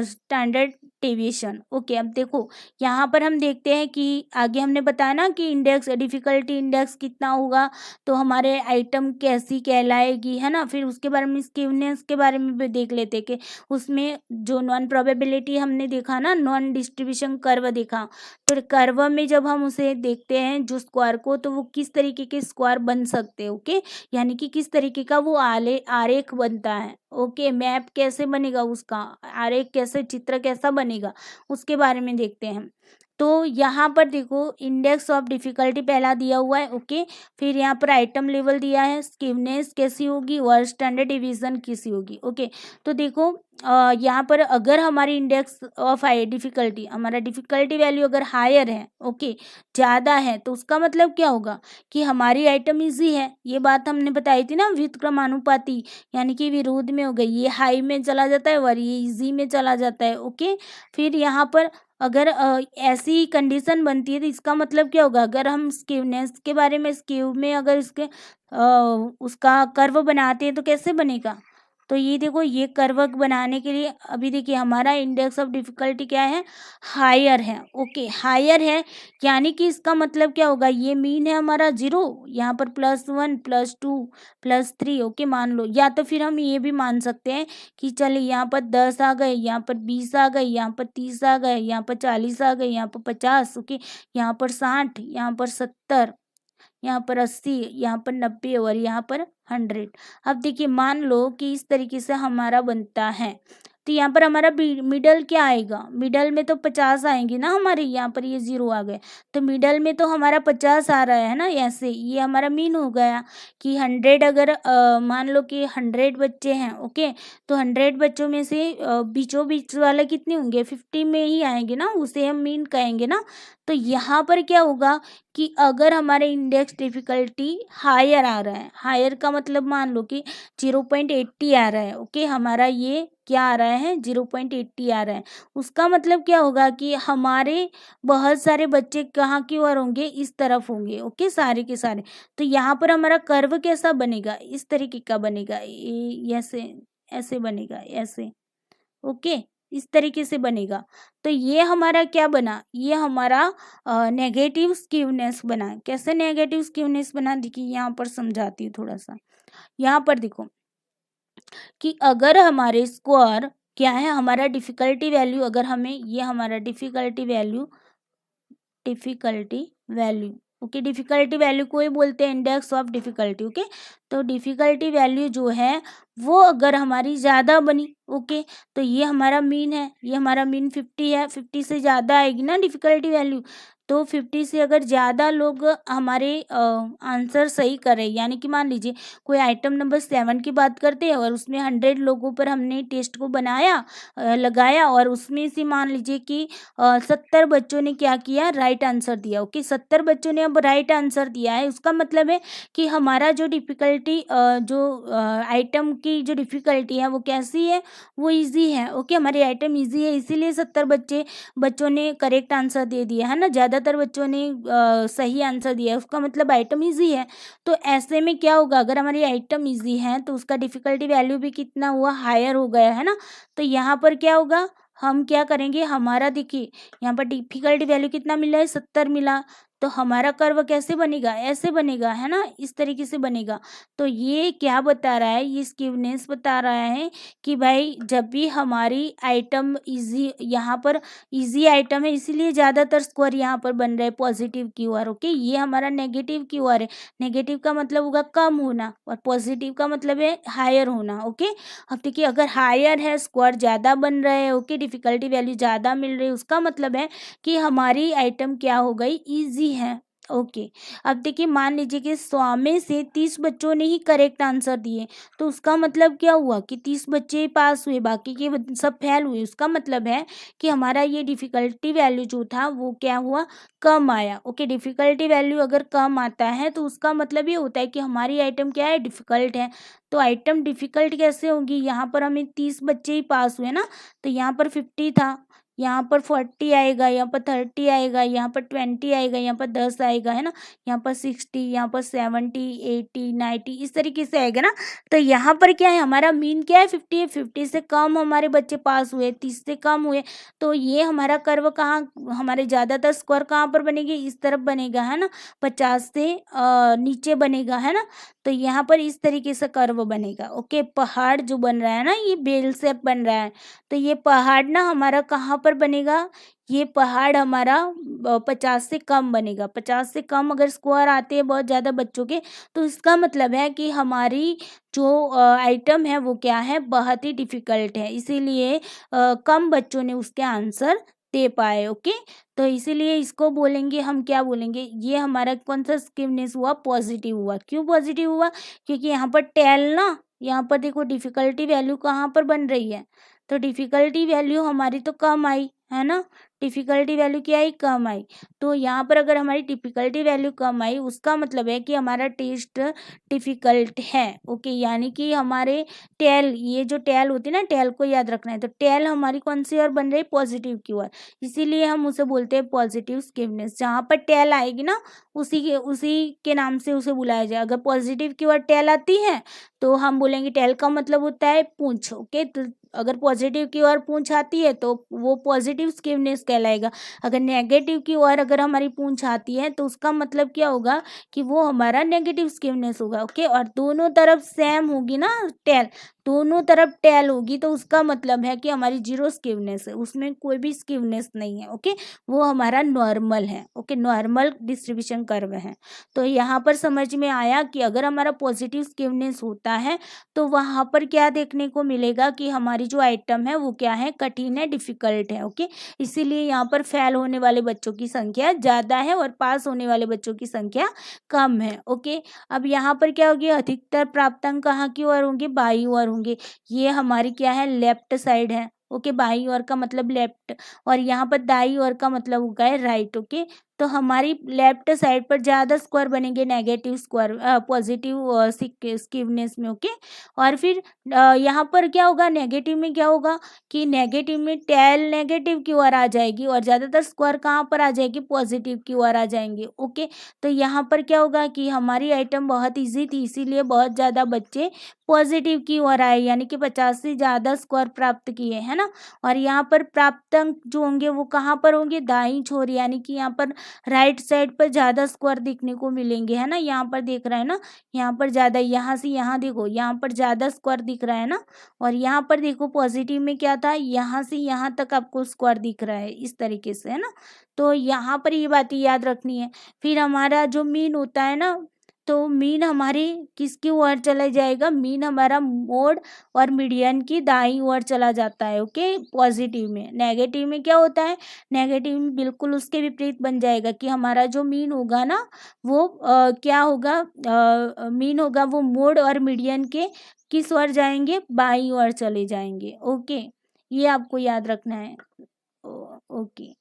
S1: standard deviation. Okay, अब देखो यहाँ पर हम देखते हैं कि आगे हमने बताया ना कि इंडेक्स, डिफिकल्टी इंडेक्स कितना होगा तो हमारे आइटम कैसी कहलाएगी, है ना। फिर उसके बारे में स्केवनेस के बारे में भी देख लेते कि उसमें जो नॉन प्रोबेबिलिटी हमने देखा ना, नॉन डिस्ट्रीब्यूशन कर्व देखा, तो कर्व में जब हम उसे देखते हैं जो स्क्वायर को, तो वो किस तरीके के स्क्वायर बन सकते हैं। ओके, यानी कि किस तरीके का वो आरेख बनता है। ओके, मैप कैसे बनेगा उसका, आरेख कैसे, चित्र कैसा बनेगा, उसके बारे में देखते हैं। तो यहाँ पर देखो इंडेक्स ऑफ डिफिकल्टी पहला दिया हुआ है। ओके, फिर यहाँ पर आइटम लेवल दिया है, स्कीवनेस कैसी होगी और स्टैंडर्ड डिवीजन कैसी होगी। ओके, तो देखो यहाँ पर अगर हमारी इंडेक्स ऑफ डिफिकल्टी, हमारा डिफिकल्टी वैल्यू अगर हायर है, ओके, ज़्यादा है, तो उसका मतलब क्या होगा कि हमारी आइटम इजी है। ये बात हमने बताई थी ना, व्युत्क्रमानुपाती, यानी कि विरोध में हो गई, ये हाई में चला जाता है और ये इजी में चला जाता है। ओके, फिर यहाँ पर अगर ऐसी कंडीशन बनती है तो इसका मतलब क्या होगा, अगर हम स्कीवनेस के बारे में, स्कीव में अगर इसके उसका कर्व बनाते हैं तो कैसे बनेगा, तो ये देखो ये कर्व बनाने के लिए अभी देखिए हमारा इंडेक्स ऑफ डिफिकल्टी क्या है, हायर है। ओके, हायर है, यानी कि इसका मतलब क्या होगा, ये मीन है हमारा 0, यहाँ पर +1 +2 +3। ओके, मान लो, या तो फिर हम ये भी मान सकते हैं कि चलिए यहाँ पर 10 आ गए, यहाँ पर 20 आ गए, यहाँ पर 30 आ गए, यहाँ पर 40 आ गए, यहाँ पर 50। ओके, यहाँ पर 60, यहाँ पर 70, यहाँ पर 80, यहाँ पर 90 और यहाँ पर 100। अब देखिए मान लो कि इस तरीके से हमारा बनता है, तो यहाँ पर हमारा मिडल क्या आएगा, मिडल में तो 50 आएंगे ना हमारे, यहाँ पर ये 0 आ गए, तो मिडल में तो हमारा 50 आ रहा है ना, ऐसे ये हमारा मीन हो गया कि 100, अगर मान लो कि 100 बच्चे हैं। ओके, तो 100 बच्चों में से बीचों बीच वाले कितने होंगे, 50 में ही आएंगे ना, उसे हम मीन कहेंगे ना। तो यहाँ पर क्या होगा कि अगर हमारे इंडेक्स डिफिकल्टी हायर आ रहा है, हायर का मतलब मान लो कि 0.80 आ रहा है। ओके, हमारा ये क्या आ रहा है, 0.80 आ रहा है, उसका मतलब क्या होगा कि हमारे बहुत सारे बच्चे कहाँ की ओर होंगे, इस तरफ होंगे। ओके, सारे के सारे, तो यहाँ पर हमारा कर्व कैसा बनेगा, इस तरीके का बनेगा, ये ऐसे ऐसे बनेगा, ऐसे। ओके, इस तरीके से बनेगा। तो ये हमारा क्या बना, ये हमारा नेगेटिव स्क्यूनेस बना। कैसे नेगेटिव स्क्यूनेस बना, देखिए यहाँ पर समझाती हूँ थोड़ा सा। यहाँ पर देखो कि अगर हमारे स्क्वायर क्या है, हमारा डिफिकल्टी वैल्यू, अगर हमें ये हमारा difficulty value difficulty value. Okay, difficulty value को ही बोलते हैं इंडेक्स ऑफ डिफिकल्टी। ओके, तो डिफिकल्टी वैल्यू जो है वो अगर हमारी ज़्यादा बनी, ओके, तो ये हमारा मीन है, ये हमारा मीन 50 है, 50 से ज़्यादा आएगी ना डिफिकल्टी वैल्यू। तो 50 से अगर ज़्यादा लोग हमारे आंसर सही करें, यानी कि मान लीजिए कोई आइटम नंबर 7 की बात करते हैं और उसमें 100 लोगों पर हमने टेस्ट को बनाया, लगाया, और उसमें से मान लीजिए कि 70 बच्चों ने क्या किया, राइट आंसर दिया। ओके, 70 बच्चों ने अब राइट आंसर दिया है, उसका मतलब है कि हमारा जो डिफिकल्टी जो आइटम की जो डिफिकल्टी है वो कैसी है, वो इजी है। ओके, हमारी आइटम इजी है, इसीलिए 70 बच्चों ने करेक्ट आंसर दे दिया है ना, ज़्यादातर बच्चों ने सही आंसर दिया है, उसका मतलब आइटम इजी है। तो ऐसे में क्या होगा, अगर हमारी आइटम इजी है तो उसका डिफिकल्टी वैल्यू भी कितना हुआ, हायर हो गया है ना। तो यहाँ पर क्या होगा, हम क्या करेंगे, हमारा देखिए यहाँ पर डिफिकल्टी वैल्यू कितना मिला है, 70 मिला, तो हमारा कर्व कैसे बनेगा, ऐसे बनेगा है ना, इस तरीके से बनेगा। तो ये क्या बता रहा है, ये स्क्यूनेस बता रहा है कि भाई जब भी हमारी आइटम इजी, यहाँ पर इजी आइटम है इसीलिए ज़्यादातर स्कोर यहाँ पर बन रहे हैं पॉजिटिव क्यू आर। ओके, ये हमारा नेगेटिव क्यू आर है, नेगेटिव का मतलब होगा कम होना और पॉजिटिव का मतलब है हायर होना। ओके, अब देखिए अगर हायर है, स्कोर ज़्यादा बन रहे हैं, ओके, डिफिकल्टी वैल्यू ज़्यादा मिल रही है, उसका मतलब है कि हमारी आइटम क्या हो गई, ईजी है। ओके, अब देखिए मान लीजिए कि 100 में से 30 बच्चों ने ही करेक्ट आंसर दिए, तो उसका मतलब क्या हुआ कि 30 बच्चे पास हुए, बाकी के सब फेल हुए। उसका मतलब है कि हमारा ये डिफिकल्टी वैल्यू जो था वो क्या हुआ, कम आया। ओके, डिफिकल्टी वैल्यू अगर कम आता है तो उसका मतलब ये होता है कि हमारी आइटम क्या है, डिफिकल्ट है। तो आइटम डिफिकल्ट कैसे होगी, यहाँ पर हमें 30 बच्चे ही पास हुए ना, तो यहाँ पर 50 था, यहाँ पर 40 आएगा, यहाँ पर 30 आएगा, यहाँ पर 20 आएगा, यहाँ पर 10 आएगा, है ना, यहाँ पर 60, यहाँ पर 70, 80, 90, इस तरीके से आएगा ना। तो यहाँ पर क्या है, हमारा मीन क्या है, 50 है, 50 से कम हमारे बच्चे पास हुए, 30 से कम हुए। तो ये हमारा कर्व कहाँ, हमारे ज़्यादातर स्कोर कहाँ पर बनेगी, इस तरफ बनेगा, है ना, 50 से नीचे बनेगा, है ना। तो यहाँ पर इस तरीके से कर्व बनेगा। ओके, पहाड़ जो बन रहा है ना, ये बेल शेप बन रहा है, तो ये पहाड़ ना हमारा कहाँ पर बनेगा, ये पहाड़ हमारा 50 से कम बनेगा। 50 से कम अगर स्कोर आते हैं बहुत ज़्यादा बच्चों के, तो इसका मतलब है कि हमारी जो आइटम है वो क्या है, बहुत ही डिफ़िकल्ट है, इसीलिए कम बच्चों ने उसके आंसर दे पाए। ओके, तो इसीलिए इसको बोलेंगे हम, क्या बोलेंगे, ये हमारा कौन सा स्क्यूनेस हुआ, पॉजिटिव हुआ। क्यों पॉजिटिव हुआ, क्योंकि यहाँ पर टेल ना, यहाँ पर देखो डिफ़िकल्टी वैल्यू कहाँ पर बन रही है, तो डिफ़िकल्टी वैल्यू हमारी तो कम आई है ना, डिफ़िकल्टी वैल्यू क्या आई, कम आई। तो यहाँ पर अगर हमारी डिफ़िकल्टी वैल्यू कम आई, उसका मतलब है कि हमारा टेस्ट डिफ़िकल्ट है। ओके, यानी कि हमारे टेल, ये जो टेल होती है ना, टेल को याद रखना है, तो टेल हमारी कौन सी और बन रही है, पॉजिटिव की ओर, इसीलिए हम उसे बोलते हैं पॉजिटिव स्क्यूनेस। जहाँ पर टेल आएगी ना, उसी के नाम से उसे बुलाया जाए। अगर पॉजिटिव की ओर टेल आती है तो हम बोलेंगे टेल का मतलब होता है पूंछ। ओके, तो अगर पॉजिटिव की ओर पूंछ आती है तो वो पॉजिटिव स्क्यूनेस कहलाएगा। अगर नेगेटिव की ओर अगर हमारी पूंछ आती है तो उसका मतलब क्या होगा कि वो हमारा नेगेटिव स्क्यूनेस होगा। ओके, और दोनों तरफ सेम होगी ना टेल, दोनों तरफ टेल होगी, तो उसका मतलब है कि हमारी जीरो स्क्यूनेस है, उसमें कोई भी स्क्यूनेस नहीं है। ओके, वो हमारा नॉर्मल है। ओके, नॉर्मल डिस्ट्रीब्यूशन कर्व है। तो यहाँ पर समझ में आया कि अगर हमारा पॉजिटिव स्क्यूनेस होता है तो वहाँ पर क्या देखने को मिलेगा कि हमारी जो आइटम है वो क्या है, कठिन है, डिफिकल्ट है। ओके, इसीलिए यहाँ पर फेल होने वाले बच्चों की संख्या ज़्यादा है और पास होने वाले बच्चों की संख्या कम है। ओके, अब यहाँ पर क्या होगी, अधिकतर प्राप्तांक कहाँ की ओर होंगे, बाईं ओर होंगे। ये हमारी क्या है, लेफ्ट साइड है। ओके, बाईं ओर का मतलब लेफ्ट, और यहाँ पर दाईं ओर का मतलब होगा है राइट। ओके, तो हमारी लेफ्ट साइड पर ज़्यादा स्क्वायर बनेंगे नेगेटिव स्क्वायर, पॉजिटिव स्क्यूनेस में। ओके, और फिर यहाँ पर क्या होगा, नेगेटिव में क्या होगा कि नेगेटिव में टेल नेगेटिव की ओर आ जाएगी और ज़्यादातर स्क्वायर कहाँ पर आ जाएगी, पॉजिटिव की ओर आ जाएंगे। ओके, तो यहाँ पर क्या होगा कि हमारी आइटम बहुत ईजी थी, इसीलिए बहुत ज़्यादा बच्चे पॉजिटिव की ओर आए, यानी कि 50 से ज़्यादा स्कोर प्राप्त किए, है ना। और यहाँ पर प्राप्त अंक जो होंगे वो कहाँ पर होंगे, दाईं छोर, यानी कि यहाँ पर राइट साइड पर ज़्यादा स्कोर देखने को मिलेंगे, है ना। यहाँ पर देख रहा है ना, यहाँ पर ज़्यादा, यहाँ से यहाँ देखो, यहाँ पर ज़्यादा स्कोर दिख रहा है ना। और यहाँ पर देखो पॉजिटिव में क्या था, यहाँ से यहाँ तक आपको स्कोर दिख रहा है इस तरीके से, है ना। तो यहाँ पर ये बातें याद रखनी है। फिर हमारा जो मीन होता है ना, तो मीन हमारी किसकी ओर चला जाएगा, मीन हमारा मोड और मीडियन की दाईं ओर चला जाता है, ओके, पॉजिटिव में। नेगेटिव में क्या होता है, नेगेटिव में बिल्कुल उसके विपरीत बन जाएगा कि हमारा जो मीन होगा ना वो क्या होगा, मीन होगा वो मोड और मीडियन के किस ओर जाएंगे, बाईं ओर चले जाएंगे, ओके। ये आपको याद रखना है, ओके।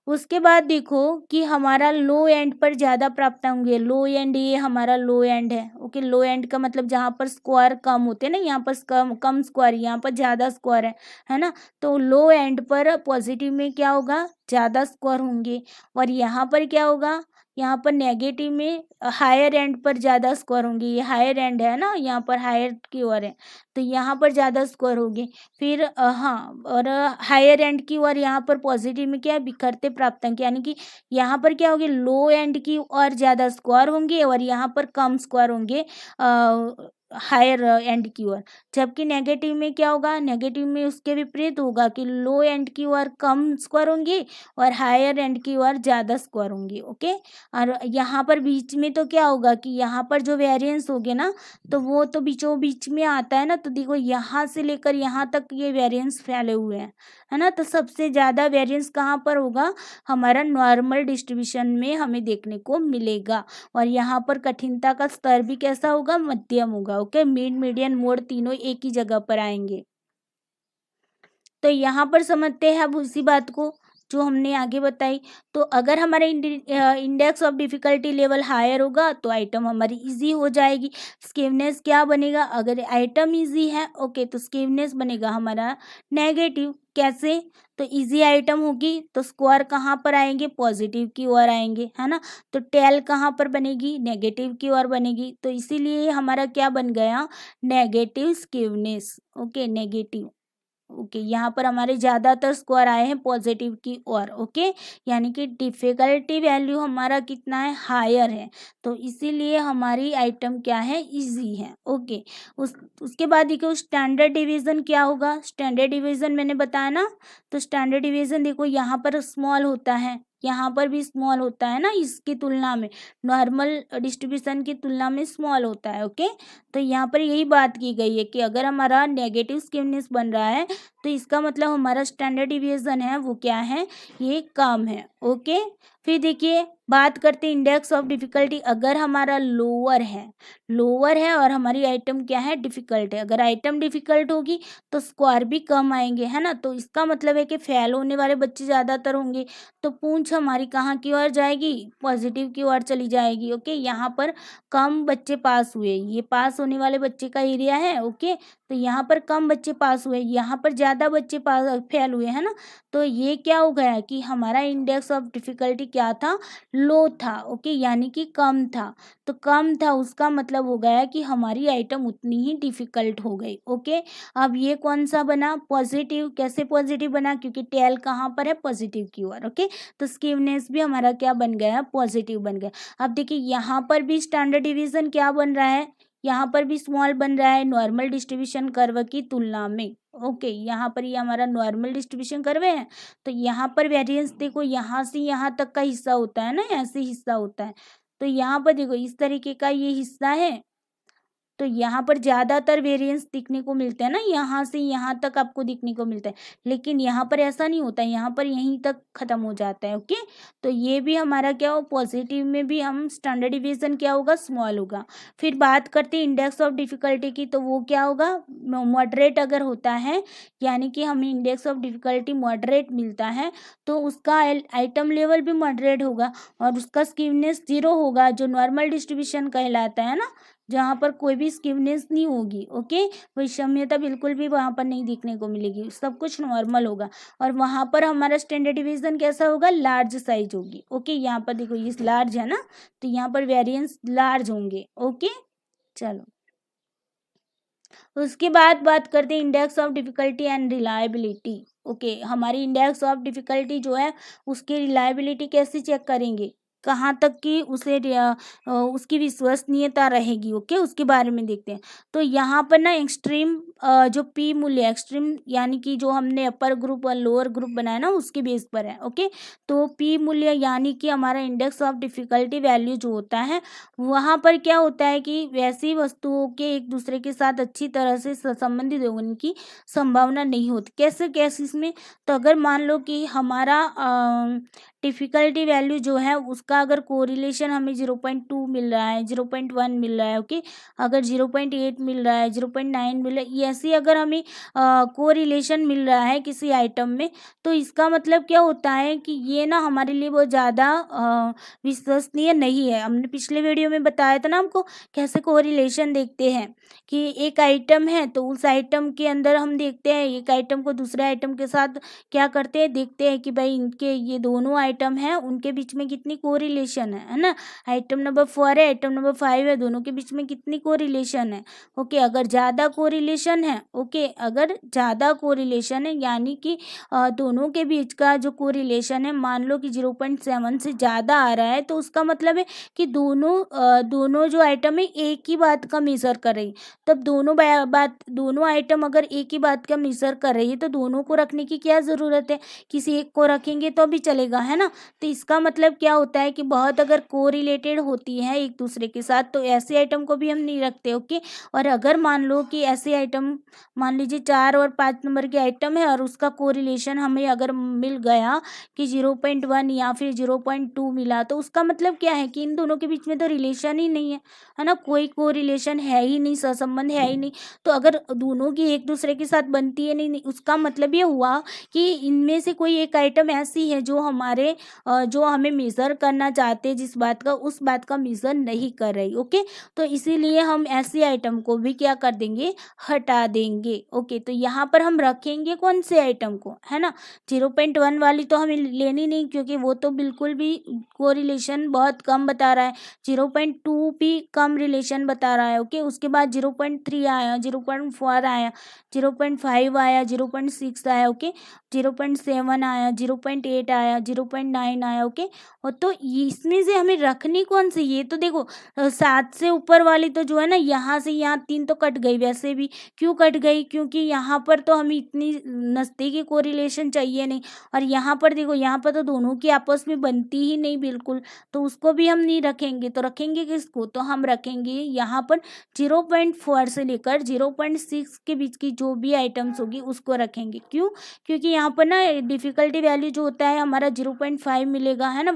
S1: उसके बाद देखो कि हमारा लो एंड पर ज़्यादा प्राप्त होंगे, लो एंड, ये हमारा लो एंड है, ओके। लो एंड का मतलब जहाँ पर स्कोर कम होते हैं ना, यहाँ पर कम कम स्कोर, यहाँ पर ज़्यादा स्कोर है ना। तो लो एंड पर पॉजिटिव में क्या होगा, ज़्यादा स्कोर होंगे। और यहाँ पर क्या होगा, यहाँ पर नेगेटिव में हायर एंड पर ज़्यादा स्कोर होंगे, ये हायर एंड है ना, यहाँ पर हायर की ओर है, तो यहाँ पर ज़्यादा स्कोर होंगे। फिर हाँ, और हायर एंड की ओर यहाँ पर पॉजिटिव में क्या है, बिखरते प्राप्तांक, यानी कि यहाँ पर क्या होंगे, लो एंड की ओर ज़्यादा स्कोर होंगे और यहाँ पर कम स्कोर होंगे हायर एंड की ओर। जबकि नेगेटिव में क्या होगा, नेगेटिव में उसके विपरीत होगा कि लो एंड की ओर कम स्कोर होंगे और हायर एंड की ओर ज़्यादा स्कोर होंगे, ओके। और यहाँ पर बीच में तो क्या होगा कि यहाँ पर जो वेरिएंस होगे ना, तो वो तो बीचों बीच में आता है ना। तो देखो यहाँ से लेकर यहाँ तक ये वेरिएंस फैले हुए हैं, है ना। तो सबसे ज़्यादा वेरिएंस कहाँ पर होगा, हमारा नॉर्मल डिस्ट्रीब्यूशन में हमें देखने को मिलेगा। और यहाँ पर कठिनता का स्तर भी कैसा होगा, मध्यम होगा, ओके। मीन, मीडियन, मोड तीनों एक ही जगह पर आएंगे। तो यहाँ पर समझते हैं अब उसी बात को जो हमने आगे बताई। तो अगर हमारा index of difficulty level higher होगा तो आइटम हमारी इजी हो जाएगी। स्कीवनेस क्या बनेगा, अगर आइटम इजी है, ओके, तो स्कीवनेस बनेगा हमारा नेगेटिव। कैसे, तो इजी आइटम होगी तो स्कोर कहाँ पर आएंगे, पॉजिटिव की ओर आएंगे, है ना। तो टेल कहाँ पर बनेगी, नेगेटिव की ओर बनेगी। तो इसीलिए हमारा क्या बन गया, नेगेटिव स्कीवनेस, ओके, नेगेटिव, ओके। यहाँ पर हमारे ज़्यादातर स्कोर आए हैं पॉजिटिव की ओर, ओके। यानी कि डिफिकल्टी वैल्यू हमारा कितना है, हायर है, तो इसीलिए हमारी आइटम क्या है, इजी है, ओके। उसके बाद देखो स्टैंडर्ड डिवीज़न क्या होगा, स्टैंडर्ड डिवीज़न मैंने बताया ना। तो स्टैंडर्ड डिवीज़न देखो यहाँ पर स्मॉल होता है, यहाँ पर भी स्मॉल होता है ना, इसकी तुलना में नॉर्मल डिस्ट्रीब्यूशन की तुलना में स्मॉल होता है, ओके। तो यहाँ पर यही बात की गई है कि अगर हमारा नेगेटिव स्कीवनेस बन रहा है तो इसका मतलब हमारा स्टैंडर्ड डिवीजन है वो क्या है, ये कम है, ओके। फिर देखिए बात करते हैं इंडेक्स ऑफ डिफिकल्टी। अगर हमारा लोअर है और हमारी आइटम क्या है, डिफिकल्ट है। अगर आइटम डिफिकल्ट होगी तो स्कोर भी कम आएंगे, है ना। तो इसका मतलब है कि फेल होने वाले बच्चे ज़्यादातर होंगे। तो पूंछ हमारी कहाँ की ओर जाएगी, पॉजिटिव की ओर चली जाएगी, ओके। यहाँ पर कम बच्चे पास हुए, ये पास होने वाले बच्चे का एरिया है, ओके। तो यहाँ पर कम बच्चे पास हुए, यहाँ पर ज़्यादा बच्चे पास फेल हुए, है ना। तो ये क्या हो गया कि हमारा इंडेक्स ऑफ डिफिकल्टी क्या था, लो था, ओके, यानी कि कम था। तो कम था उसका मतलब हो गया कि हमारी आइटम उतनी ही डिफिकल्ट हो गई, ओके। अब ये कौन सा बना, पॉजिटिव। कैसे पॉजिटिव बना, क्योंकि टेल कहाँ पर है, पॉजिटिव की ओर, ओके। तो स्कीवनेस भी हमारा क्या बन गया, पॉजिटिव बन गया। अब देखिए यहाँ पर भी स्टैंडर्ड डिवीजन क्या बन रहा है, यहाँ पर भी स्मॉल बन रहा है नॉर्मल डिस्ट्रीब्यूशन कर्व की तुलना में, ओके। यहाँ पर ये हमारा नॉर्मल डिस्ट्रीब्यूशन कर्व है। तो यहाँ पर वेरिएंस देखो यहाँ से यहाँ तक का हिस्सा होता है ना, ऐसे हिस्सा होता है। तो यहाँ पर देखो इस तरीके का ये हिस्सा है। तो यहाँ पर ज़्यादातर वेरिएंस दिखने को मिलते हैं ना, यहाँ से यहाँ तक आपको दिखने को मिलता है। लेकिन यहाँ पर ऐसा नहीं होता है, यहाँ पर यहीं तक ख़त्म हो जाता है, ओके। तो ये भी हमारा क्या हो, पॉजिटिव में भी हम स्टैंडर्ड डिवीजन क्या होगा, स्मॉल होगा। फिर बात करते हैं इंडेक्स ऑफ डिफिकल्टी की, तो वो क्या होगा, मॉडरेट अगर होता है, यानी कि हमें इंडेक्स ऑफ डिफिकल्टी मॉडरेट मिलता है तो उसका आइटम लेवल भी मॉडरेट होगा और उसका स्कीवनेस 0 होगा, जो नॉर्मल डिस्ट्रीब्यूशन कहलाता है ना, जहाँ पर कोई भी स्कीवनेस नहीं होगी, ओके। वैषम्यता बिल्कुल भी वहाँ पर नहीं दिखने को मिलेगी, सब कुछ नॉर्मल होगा। और वहाँ पर हमारा स्टैंडर्ड डिवीजन कैसा होगा, लार्ज साइज होगी, ओके। यहाँ पर देखो ये लार्ज है ना, तो यहाँ पर वेरिएंस लार्ज होंगे, ओके। चलो उसके बाद बात करते हैं index of difficulty and reliability. Okay, हमारी इंडेक्स ऑफ डिफिकल्टी जो है उसकी रिलायबिलिटी कैसे चेक करेंगे, कहाँ तक कि उसकी विश्वसनीयता रहेगी। ओके, उसके बारे में देखते हैं। तो यहाँ पर ना एक्सट्रीम जो पी मूल्य एक्सट्रीम यानी कि जो हमने अपर ग्रुप और लोअर ग्रुप बनाया ना उसके बेस पर है। ओके, तो पी मूल्य यानी कि हमारा इंडेक्स ऑफ डिफिकल्टी वैल्यू जो होता है वहाँ पर क्या होता है कि वैसी वस्तुओं के एक दूसरे के साथ अच्छी तरह से संबंधित होने की संभावना नहीं होती। कैसे केसेस में, तो अगर मान लो कि हमारा डिफ़िकल्टी वैल्यू जो है उसका अगर कोरिलेशन हमें 0.2 मिल रहा है, 0.1 मिल रहा है। ओके, अगर 0.8 मिल रहा है, 0.9 मिल रहा है, ऐसे अगर हमें कोरिलेशन मिल रहा है किसी आइटम में, तो इसका मतलब क्या होता है कि ये ना हमारे लिए बहुत ज़्यादा विश्वसनीय नहीं है। हमने पिछले वीडियो में बताया था ना हमको कैसे कोरिलेशन देखते हैं कि एक आइटम है तो उस आइटम के अंदर हम देखते हैं एक आइटम को दूसरे आइटम के साथ क्या करते हैं, देखते हैं कि भाई इनके ये दोनों आइटम हैं उनके बीच में कितनी कोरिलेशन है ना। आइटम नंबर 4 है, आइटम नंबर 5 है, दोनों के बीच में कितनी कोरिलेशन है। ओके, अगर ज़्यादा कोरिलेशन है, ओके, अगर ज़्यादा कोरिलेशन है यानी कि दोनों के बीच का जो कोरिलेशन है मान लो कि 0.7 से ज़्यादा आ रहा है, तो उसका मतलब है कि दोनों जो आइटम है एक ही बात का मेज़र कर रही। तब दोनों आइटम अगर एक ही बात का मेज़र कर रही है तो दोनों को रखने की क्या ज़रूरत है, किसी एक को रखेंगे तो भी चलेगा, है ना। तो इसका मतलब क्या होता है कि बहुत अगर कोरिलेटेड होती है एक दूसरे के साथ तो ऐसे आइटम को भी हम नहीं रखते। ओके, और अगर मान लो कि ऐसे आइटम मान लीजिए 4 और 5 नंबर के आइटम है और उसका कोरिलेशन हमें अगर मिल गया कि 0.1 या फिर 0.2 मिला, तो उसका मतलब क्या है कि इन दोनों के बीच में तो रिलेशन ही नहीं है ना, कोई कोरिलेशन है ही नहीं, सहसंबंध है ही नहीं। तो अगर दोनों की एक दूसरे के साथ बनती है नहीं, उसका मतलब ये हुआ कि इनमें से कोई एक आइटम ऐसी है जो जो हमें मेज़र करना चाहते हैं जिस बात का, उस बात का मेज़र नहीं कर रही। ओके, तो इसीलिए हम ऐसी आइटम को भी क्या कर देंगे, हटा देंगे। ओके, तो यहाँ पर हम रखेंगे कौन से आइटम को, है ना। 0.1 वाली तो हमें लेनी नहीं क्योंकि वो तो बिल्कुल भी कोरिलेशन बहुत कम बता रहा है। 0.2 भी कम रिलेशन बता रहा है। ओके, उसके बाद 0.3 आया, 0.4 आया, 0.5 आया, 0.6 आया। ओके, 0.7 आया, 0.8 आया, 0.9 आया। ओके, और तो इसमें से हमें रखनी कौन सी, ये तो देखो 7 से ऊपर वाली तो जो है ना, यहाँ से यहाँ 3 तो कट गई। वैसे भी क्यों कट गई, क्योंकि यहाँ पर तो हमें इतनी नज़दीकी कोरिलेशन चाहिए नहीं, और यहाँ पर देखो यहाँ पर तो दोनों की आपस में बनती ही नहीं बिल्कुल, तो उसको भी हम नहीं रखेंगे। तो रखेंगे किसको, तो हम रखेंगे यहाँ पर 0.4 से लेकर 0.6 के बीच की जो भी आइटम्स होगी उसको रखेंगे। क्यों, क्योंकि यहाँ पर ना डिफ़िकल्टी वैल्यू जो होता है हमारा 0.5 मिलेगा, है ना।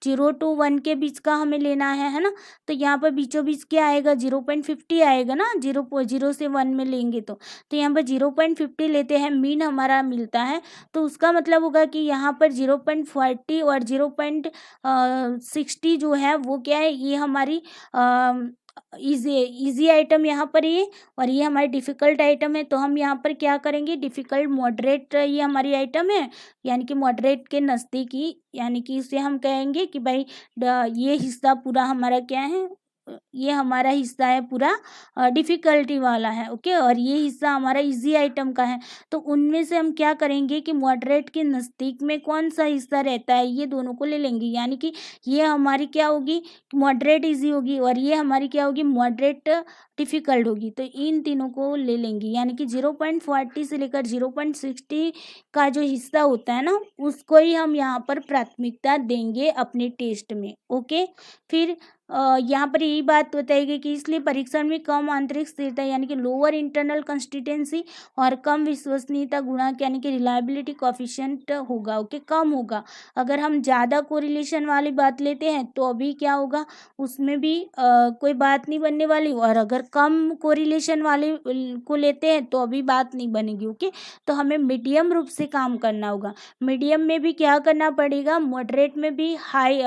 S1: 0 to 1 के बीच का हमें लेना है ना। तो यहाँ पर बीचों बीच क्या आएगा, 0.50 आएगा ना, 0 से 1 में लेंगे तो यहाँ पर 0.50 लेते हैं, मीन हमारा मिलता है। तो उसका मतलब होगा कि यहाँ पर 0.40 और 0.60 जो है वो क्या है, ये हमारी इजी आइटम यहाँ पर ये, और ये हमारी डिफ़िकल्ट आइटम है। तो हम यहाँ पर क्या करेंगे, डिफ़िकल्ट मॉडरेट ये हमारी आइटम है, यानी कि मॉडरेट के नज़दीकी, यानी कि इसे हम कहेंगे कि भाई ये हिस्सा पूरा हमारा क्या है, ये हमारा हिस्सा है पूरा डिफ़िकल्टी वाला है। ओके, और ये हिस्सा हमारा इजी आइटम का है। तो उनमें से हम क्या करेंगे कि मॉडरेट के नज़दीक में कौन सा हिस्सा रहता है ये दोनों को ले लेंगे, यानी कि ये हमारी क्या होगी, मॉडरेट इजी होगी, और ये हमारी क्या होगी, मॉडरेट डिफ़िकल्ट होगी। तो इन तीनों को ले लेंगे, यानी कि 0.40 से लेकर 0.60 का जो हिस्सा होता है ना उसको ही हम यहाँ पर प्राथमिकता देंगे अपने टेस्ट में। ओके, फिर यहाँ पर यही बात बताई गई कि इसलिए परीक्षण में कम आंतरिक स्थिरता यानी कि लोअर इंटरनल कंसिस्टेंसी और कम विश्वसनीयता गुणांक यानी कि रिलायबिलिटी कोफिशिएंट होगा। ओके, कम होगा। अगर हम ज़्यादा कोरिलेशन वाली बात लेते हैं तो अभी क्या होगा, उसमें भी कोई बात नहीं बनने वाली, और अगर कम कोरिलेशन वाले को लेते हैं तो अभी बात नहीं बनेगी। ओके, तो हमें मीडियम रूप से काम करना होगा। मीडियम में भी क्या करना पड़ेगा, मॉडरेट में भी हाई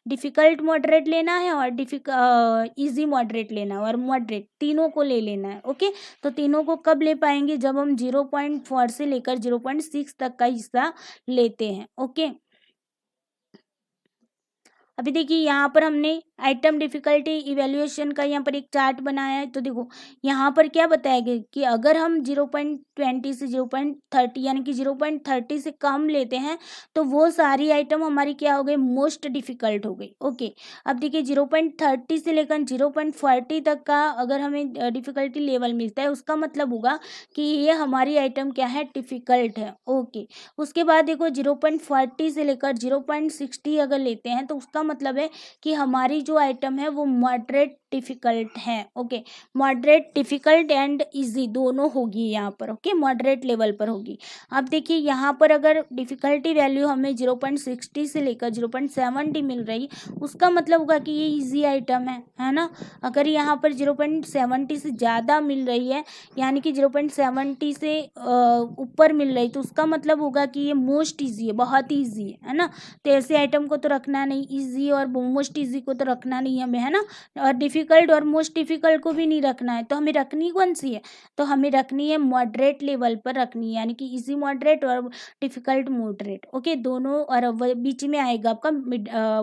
S1: डिफ़िकल्ट मॉडरेट लेना है और इजी मॉडरेट लेना है, और मॉडरेट तीनों को ले लेना है। ओके, तो तीनों को कब ले पाएंगे, जब हम 0.4 से लेकर 0.6 तक का हिस्सा लेते हैं। ओके, अभी देखिए यहाँ पर हमने आइटम डिफिकल्टी इवेल्युएशन का यहाँ पर एक चार्ट बनाया है। तो देखो यहाँ पर क्या बताया गया कि अगर हम 0.20 से 0.30 यानी कि 0.30 से कम लेते हैं तो वो सारी आइटम हमारी क्या हो गई, मोस्ट डिफिकल्ट हो गई। ओके, अब देखिए 0.30 से लेकर 0.40 तक का अगर हमें डिफिकल्टी लेवल मिलता है उसका मतलब होगा कि ये हमारी आइटम क्या है, डिफिकल्ट है। ओके, उसके बाद देखो 0.40 से लेकर 0.60 अगर लेते हैं तो उसका मतलब है कि हमारी जो आइटम है वो मॉडरेट डिफिकल्ट है। Okay, moderate difficult and easy दोनों होगी यहाँ पर। ओके, मॉडरेट लेवल पर होगी। अब देखिए यहाँ पर अगर डिफिकल्टी वैल्यू हमें 0.60 से लेकर 0.70 मिल रही, उसका मतलब होगा कि ये इजी आइटम है ना। अगर यहाँ पर 0.70 से ज़्यादा मिल रही है यानी कि 0.70 से ऊपर मिल रही, तो उसका मतलब होगा कि ये मोस्ट ईजी है, बहुत ईजी है ना। तो ऐसे आइटम को तो रखना नहीं, ईजी और मोस्ट ईजी को तो रखना नहीं हमें, है ना। और डिफ़िकल्ट और मोस्ट डिफ़िकल्ट को भी नहीं रखना है। तो हमें रखनी कौन सी है, तो हमें रखनी है मॉडरेट लेवल पर रखनी है, यानी कि ईजी मॉडरेट और डिफ़िकल्ट मॉडरेट। ओके, दोनों और बीच में आएगा आपका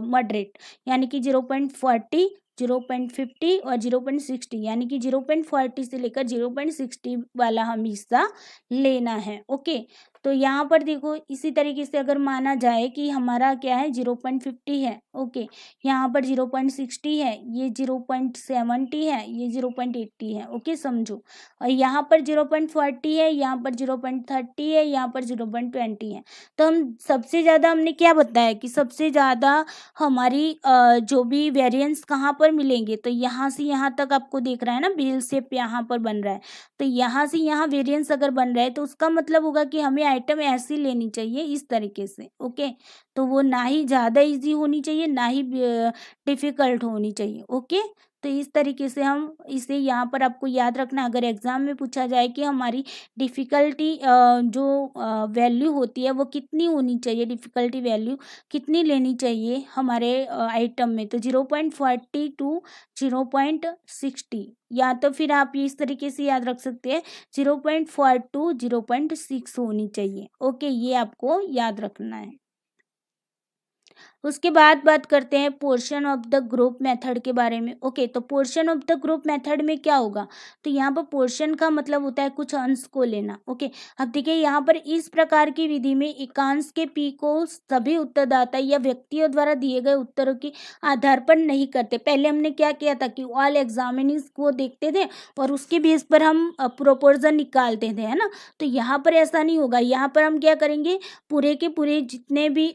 S1: मॉडरेट, यानी कि 0.40, 0.50 और 0.60, यानी कि 0.40 से लेकर 0.60 वाला हम हिस्सा लेना है। ओके, तो यहाँ पर देखो इसी तरीके से अगर माना जाए कि हमारा क्या है 0.50 है। ओके, यहाँ पर 0.60 है, ये 0.70 है, ये 0.80 है। ओके, समझो। और यहाँ पर 0.40 है, यहाँ पर 0.30 है, यहाँ पर 0.20 है। तो हम सबसे ज़्यादा हमने क्या बताया कि सबसे ज़्यादा हमारी जो भी वेरिएंस कहाँ पर मिलेंगे, तो यहाँ से यहाँ तक आपको देख रहा है ना, बेल शेप यहाँ पर बन रहा है। तो यहाँ से यहाँ वेरिएंस अगर बन रहा है तो उसका मतलब होगा कि हमें आइटम ऐसी लेनी चाहिए इस तरीके से। ओके, तो वो ना ही ज़्यादा इजी होनी चाहिए ना ही डिफ़िकल्ट होनी चाहिए। ओके, तो इस तरीके से हम इसे यहाँ पर आपको याद रखना, अगर एग्ज़ाम में पूछा जाए कि हमारी डिफ़िकल्टी जो वैल्यू होती है वो कितनी होनी चाहिए, डिफ़िकल्टी वैल्यू कितनी लेनी चाहिए हमारे आइटम में, तो 0.40 टू 0.60, या तो फिर आप ये इस तरीके से याद रख सकते हैं 0.4 टू 0.6 होनी चाहिए। ओके, ये आपको याद रखना है। उसके बाद बात करते हैं portion of the group method के बारे में। ओके, तो portion of the group method में क्या होगा, तो यहाँ पर पोर्शन का मतलब होता है कुछ अंश को लेना। ओके, अब देखिए यहाँ पर इस प्रकार की विधि में एकांश के पी को सभी उत्तरदाता या व्यक्तियों द्वारा दिए गए उत्तरों के आधार पर नहीं करते। पहले हमने क्या किया था कि ऑल एग्जामिनीज को देखते थे और उसके बेस पर हम प्रोपोर्शन निकालते थे, है ना। तो यहाँ पर ऐसा नहीं होगा, यहाँ पर हम क्या करेंगे, पूरे के पूरे जितने भी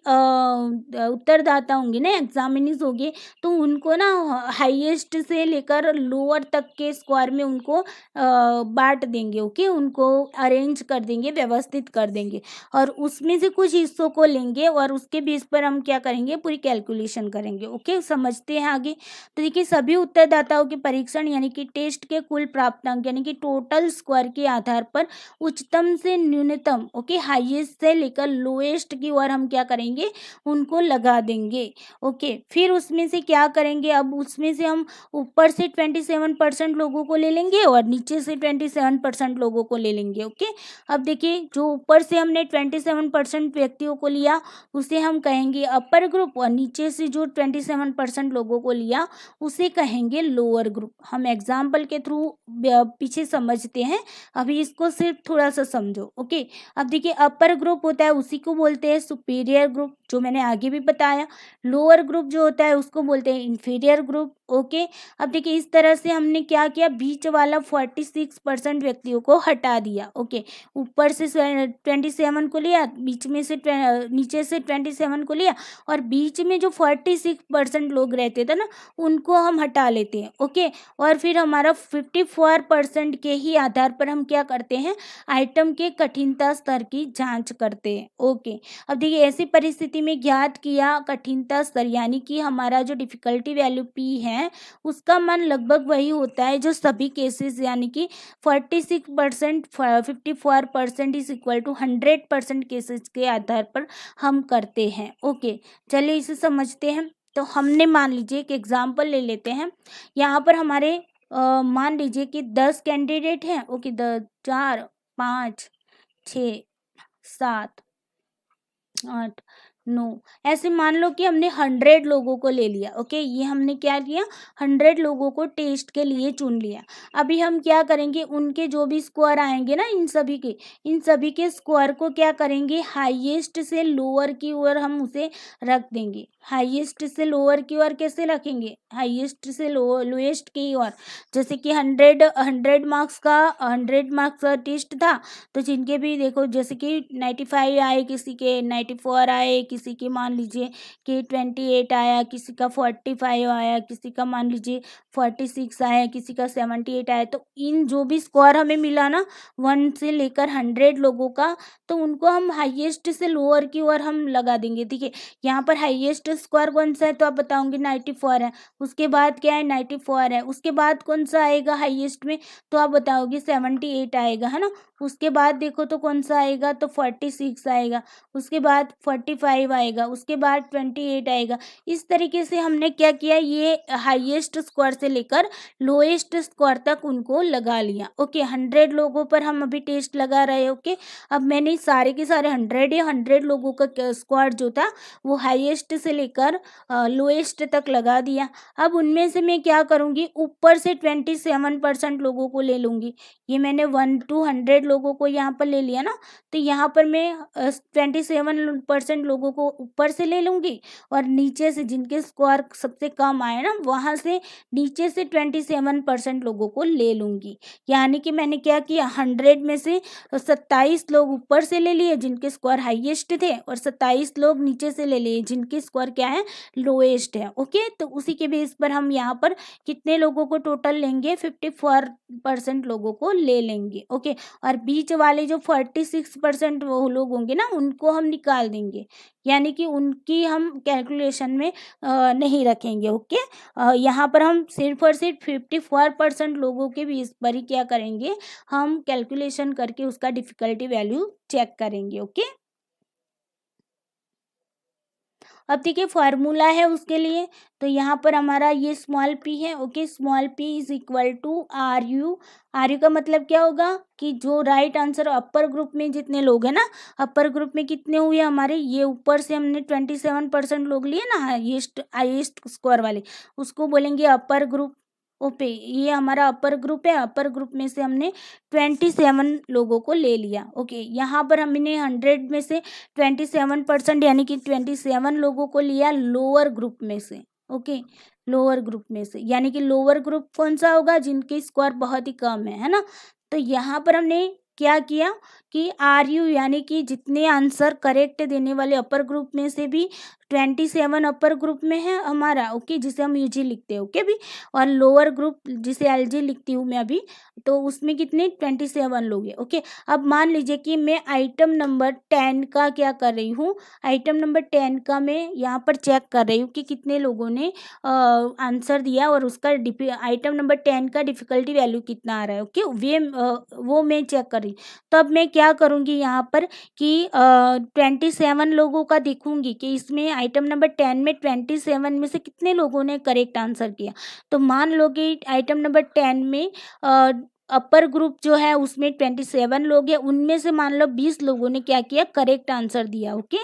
S1: उत्तरदाता होंगे ना, एग्जामिनीज होंगे, तो उनको ना हाईएस्ट से लेकर लोअर तक के स्क्वायर में उनको बांट देंगे। ओके, उनको अरेंज कर देंगे, व्यवस्थित कर देंगे और उसमें से कुछ हिस्सों को लेंगे और उसके बेस पर हम क्या करेंगे, पूरी कैलकुलेशन करेंगे। ओके, समझते हैं आगे। तो देखिए सभी उत्तरदाताओं के परीक्षण यानी कि टेस्ट के कुल प्राप्तांक यानी कि टोटल स्क्वायर के आधार पर उच्चतम से न्यूनतम, ओके, हाईएस्ट से लेकर लोएस्ट की ओर हम क्या करेंगे, उनको लगा देंगे। ओके, फिर उसमें से क्या करेंगे, अब उसमें से हम ऊपर से 27% लोगों को ले लेंगे और नीचे से 27% लोगों को ले लेंगे। ओके, अब देखिए जो ऊपर से हमने 27% व्यक्तियों को लिया उसे हम कहेंगे अपर ग्रुप और नीचे से जो 27% लोगों को लिया उसे कहेंगे लोअर ग्रुप। हम एग्जाम्पल के थ्रू पीछे समझते हैं, अभी इसको सिर्फ थोड़ा सा समझो। ओके, अब देखिए अपर ग्रुप होता है उसी को बोलते हैं सुपीरियर ग्रुप, जो मैंने आगे भी बताया। लोअर ग्रुप जो होता है उसको बोलते हैं इंफीरियर ग्रुप। ओके, अब देखिए इस तरह से हमने क्या किया, बीच वाला 46% व्यक्तियों को हटा दिया। ओके, ऊपर से 27 को लिया, बीच में से नीचे से 27 को लिया और बीच में जो 46% लोग रहते थे ना उनको हम हटा लेते हैं। ओके, और फिर हमारा 54% के ही आधार पर हम क्या करते हैं, आइटम के कठिनता स्तर की जांच करते हैं। ओके, अब देखिए ऐसी परिस्थिति में ज्ञात किया कठिनता स्तर यानी कि हमारा जो डिफिकल्टी वैल्यू पी है उसका मान लगभग वही होता है जो सभी केसेस यानी कि 46%, 54% इज इक्वल टू 100% केसेस के आधार पर हम करते हैं। ओके, चलिए इसे समझते हैं। तो हमने मान लीजिए एक एग्जाम्पल ले लेते हैं, यहाँ पर हमारे मान लीजिए कि 10 कैंडिडेट हैं। Okay, 4, 5, 6, 7, 8, no. ऐसे मान लो कि हमने 100 लोगों को ले लिया, ओके, ये हमने क्या किया, 100 लोगों को टेस्ट के लिए चुन लिया। अभी हम क्या करेंगे, उनके जो भी स्कोर आएंगे ना, इन सभी के स्कोर को क्या करेंगे, हाईएस्ट से लोअर की ओर हम उसे रख देंगे। हाईएस्ट से लोअर की ओर कैसे रखेंगे, हाईएस्ट से लोएस्ट की ओर। जैसे कि 100 मार्क्स का टेस्ट था, तो जिनके भी देखो, जैसे कि 95 आए, किसी के 94 आए, किसी के मान लीजिए कि 28 आया, किसी का 45 आया, किसी का मान लीजिए 46 आया, किसी का 78 आया। तो इन जो भी स्कोर हमें मिला ना 1 से लेकर 100 लोगों का, तो उनको हम हाईएस्ट से लोअर की ओर हम लगा देंगे। ठीक है, यहाँ पर हाईएस्ट स्कोर कौन सा है, तो आप बताओगे 94 है। उसके बाद क्या है, 94 है। उसके बाद कौन सा आएगा हाईएस्ट में, तो आप बताओगे 78 आएगा, है ना। उसके बाद देखो तो कौन सा आएगा, तो 46 आएगा। उसके बाद 45 आएगा। उसके बाद 28 आएगा। इस तरीके से हमने क्या किया, ये हाईएस्ट स्कोर से लेकर लोएस्ट स्कोर तक उनको लगा लिया। ओके, 100 लोगों पर हम अभी टेस्ट लगा रहे हैं। ओके, अब मैंने सारे के सारे 100 लोगों का स्कोर जो था वो हाईएस्ट से लेकर लोएस्ट तक लगा दिया। अब उनमें से मैं क्या करूँगी, ऊपर से 27% लोगों को ले लूँगी। ये मैंने 1 to 100 लोगों को यहाँ पर ले लिया ना, तो यहाँ पर मैं 27% लोगों को ऊपर से ले लूँगी, और नीचे से जिनके स्कोर सबसे कम आए ना, वहाँ से नीचे से 27% लोगों को ले लूँगी। यानी कि मैंने क्या किया, 100 में से 27 लोग ऊपर से ले लिए जिनके स्कोर हाईएस्ट थे, और 27 लोग नीचे से ले लिए जिनके स्कोर क्या है, लोएस्ट है। ओके, तो उसी के बेस पर हम यहाँ पर कितने लोगों को टोटल लेंगे, 54% लोगों को ले लेंगे। ओके, और बीच वाले जो 46% वो लोग होंगे ना, उनको हम निकाल देंगे, यानी कि उनकी हम कैलकुलेशन में नहीं रखेंगे। ओके, यहाँ पर हम सिर्फ और सिर्फ 54% लोगों के बीच पर ही क्या करेंगे, हम कैलकुलेशन करके उसका डिफिकल्टी वैल्यू चेक करेंगे। ओके, अब देखिए फार्मूला है उसके लिए, तो यहाँ पर हमारा ये स्मॉल p है। Okay, small p is equal to RU। RU का मतलब क्या होगा कि जो राइट आंसर अपर ग्रुप में जितने लोग हैं ना, अपर ग्रुप में कितने हुए हमारे, ये ऊपर से हमने 27% लोग लिए ना, हाईएस्ट स्कोर वाले, उसको बोलेंगे अपर ग्रुप। ओके, ये हमारा अपर ग्रुप है। अपर ग्रुप में से हमने 27 लोगों को ले लिया। ओके, यहाँ पर हमने 100 में से 27% यानी कि 27 लोगों को लिया लोअर ग्रुप में से। ओके, लोअर ग्रुप में से, यानी कि लोअर ग्रुप कौन सा होगा, जिनके स्कोर बहुत ही कम है ना। तो यहाँ पर हमने क्या किया कि RU यानी कि जितने आंसर करेक्ट देने वाले अपर ग्रुप में से भी 27 अपर ग्रुप में है हमारा। ओके, जिसे हम UG लिखते हैं। ओके भी, और लोअर ग्रुप जिसे LG लिखती हूँ मैं अभी, तो उसमें कितने 27 लोग हैं। ओके, अब मान लीजिए कि मैं आइटम नंबर 10 का क्या कर रही हूँ, आइटम नंबर 10 का मैं यहाँ पर चेक कर रही हूँ कि कितने लोगों ने आंसर दिया, और उसका आइटम नंबर 10 का डिफिकल्टी वैल्यू कितना आ रहा है। ओके, वो मैं चेक कर रही। तब मैं क्या करूँगी यहाँ पर कि 27 लोगों का देखूंगी कि इसमें आइटम नंबर 10 में 27 में से कितने लोगों ने करेक्ट आंसर किया। तो मान लो कि आइटम नंबर 10 में अपर ग्रुप जो है उसमें 27 लोग हैं, उनमें से मान लो 20 लोगों ने क्या किया, करेक्ट आंसर दिया। ओके,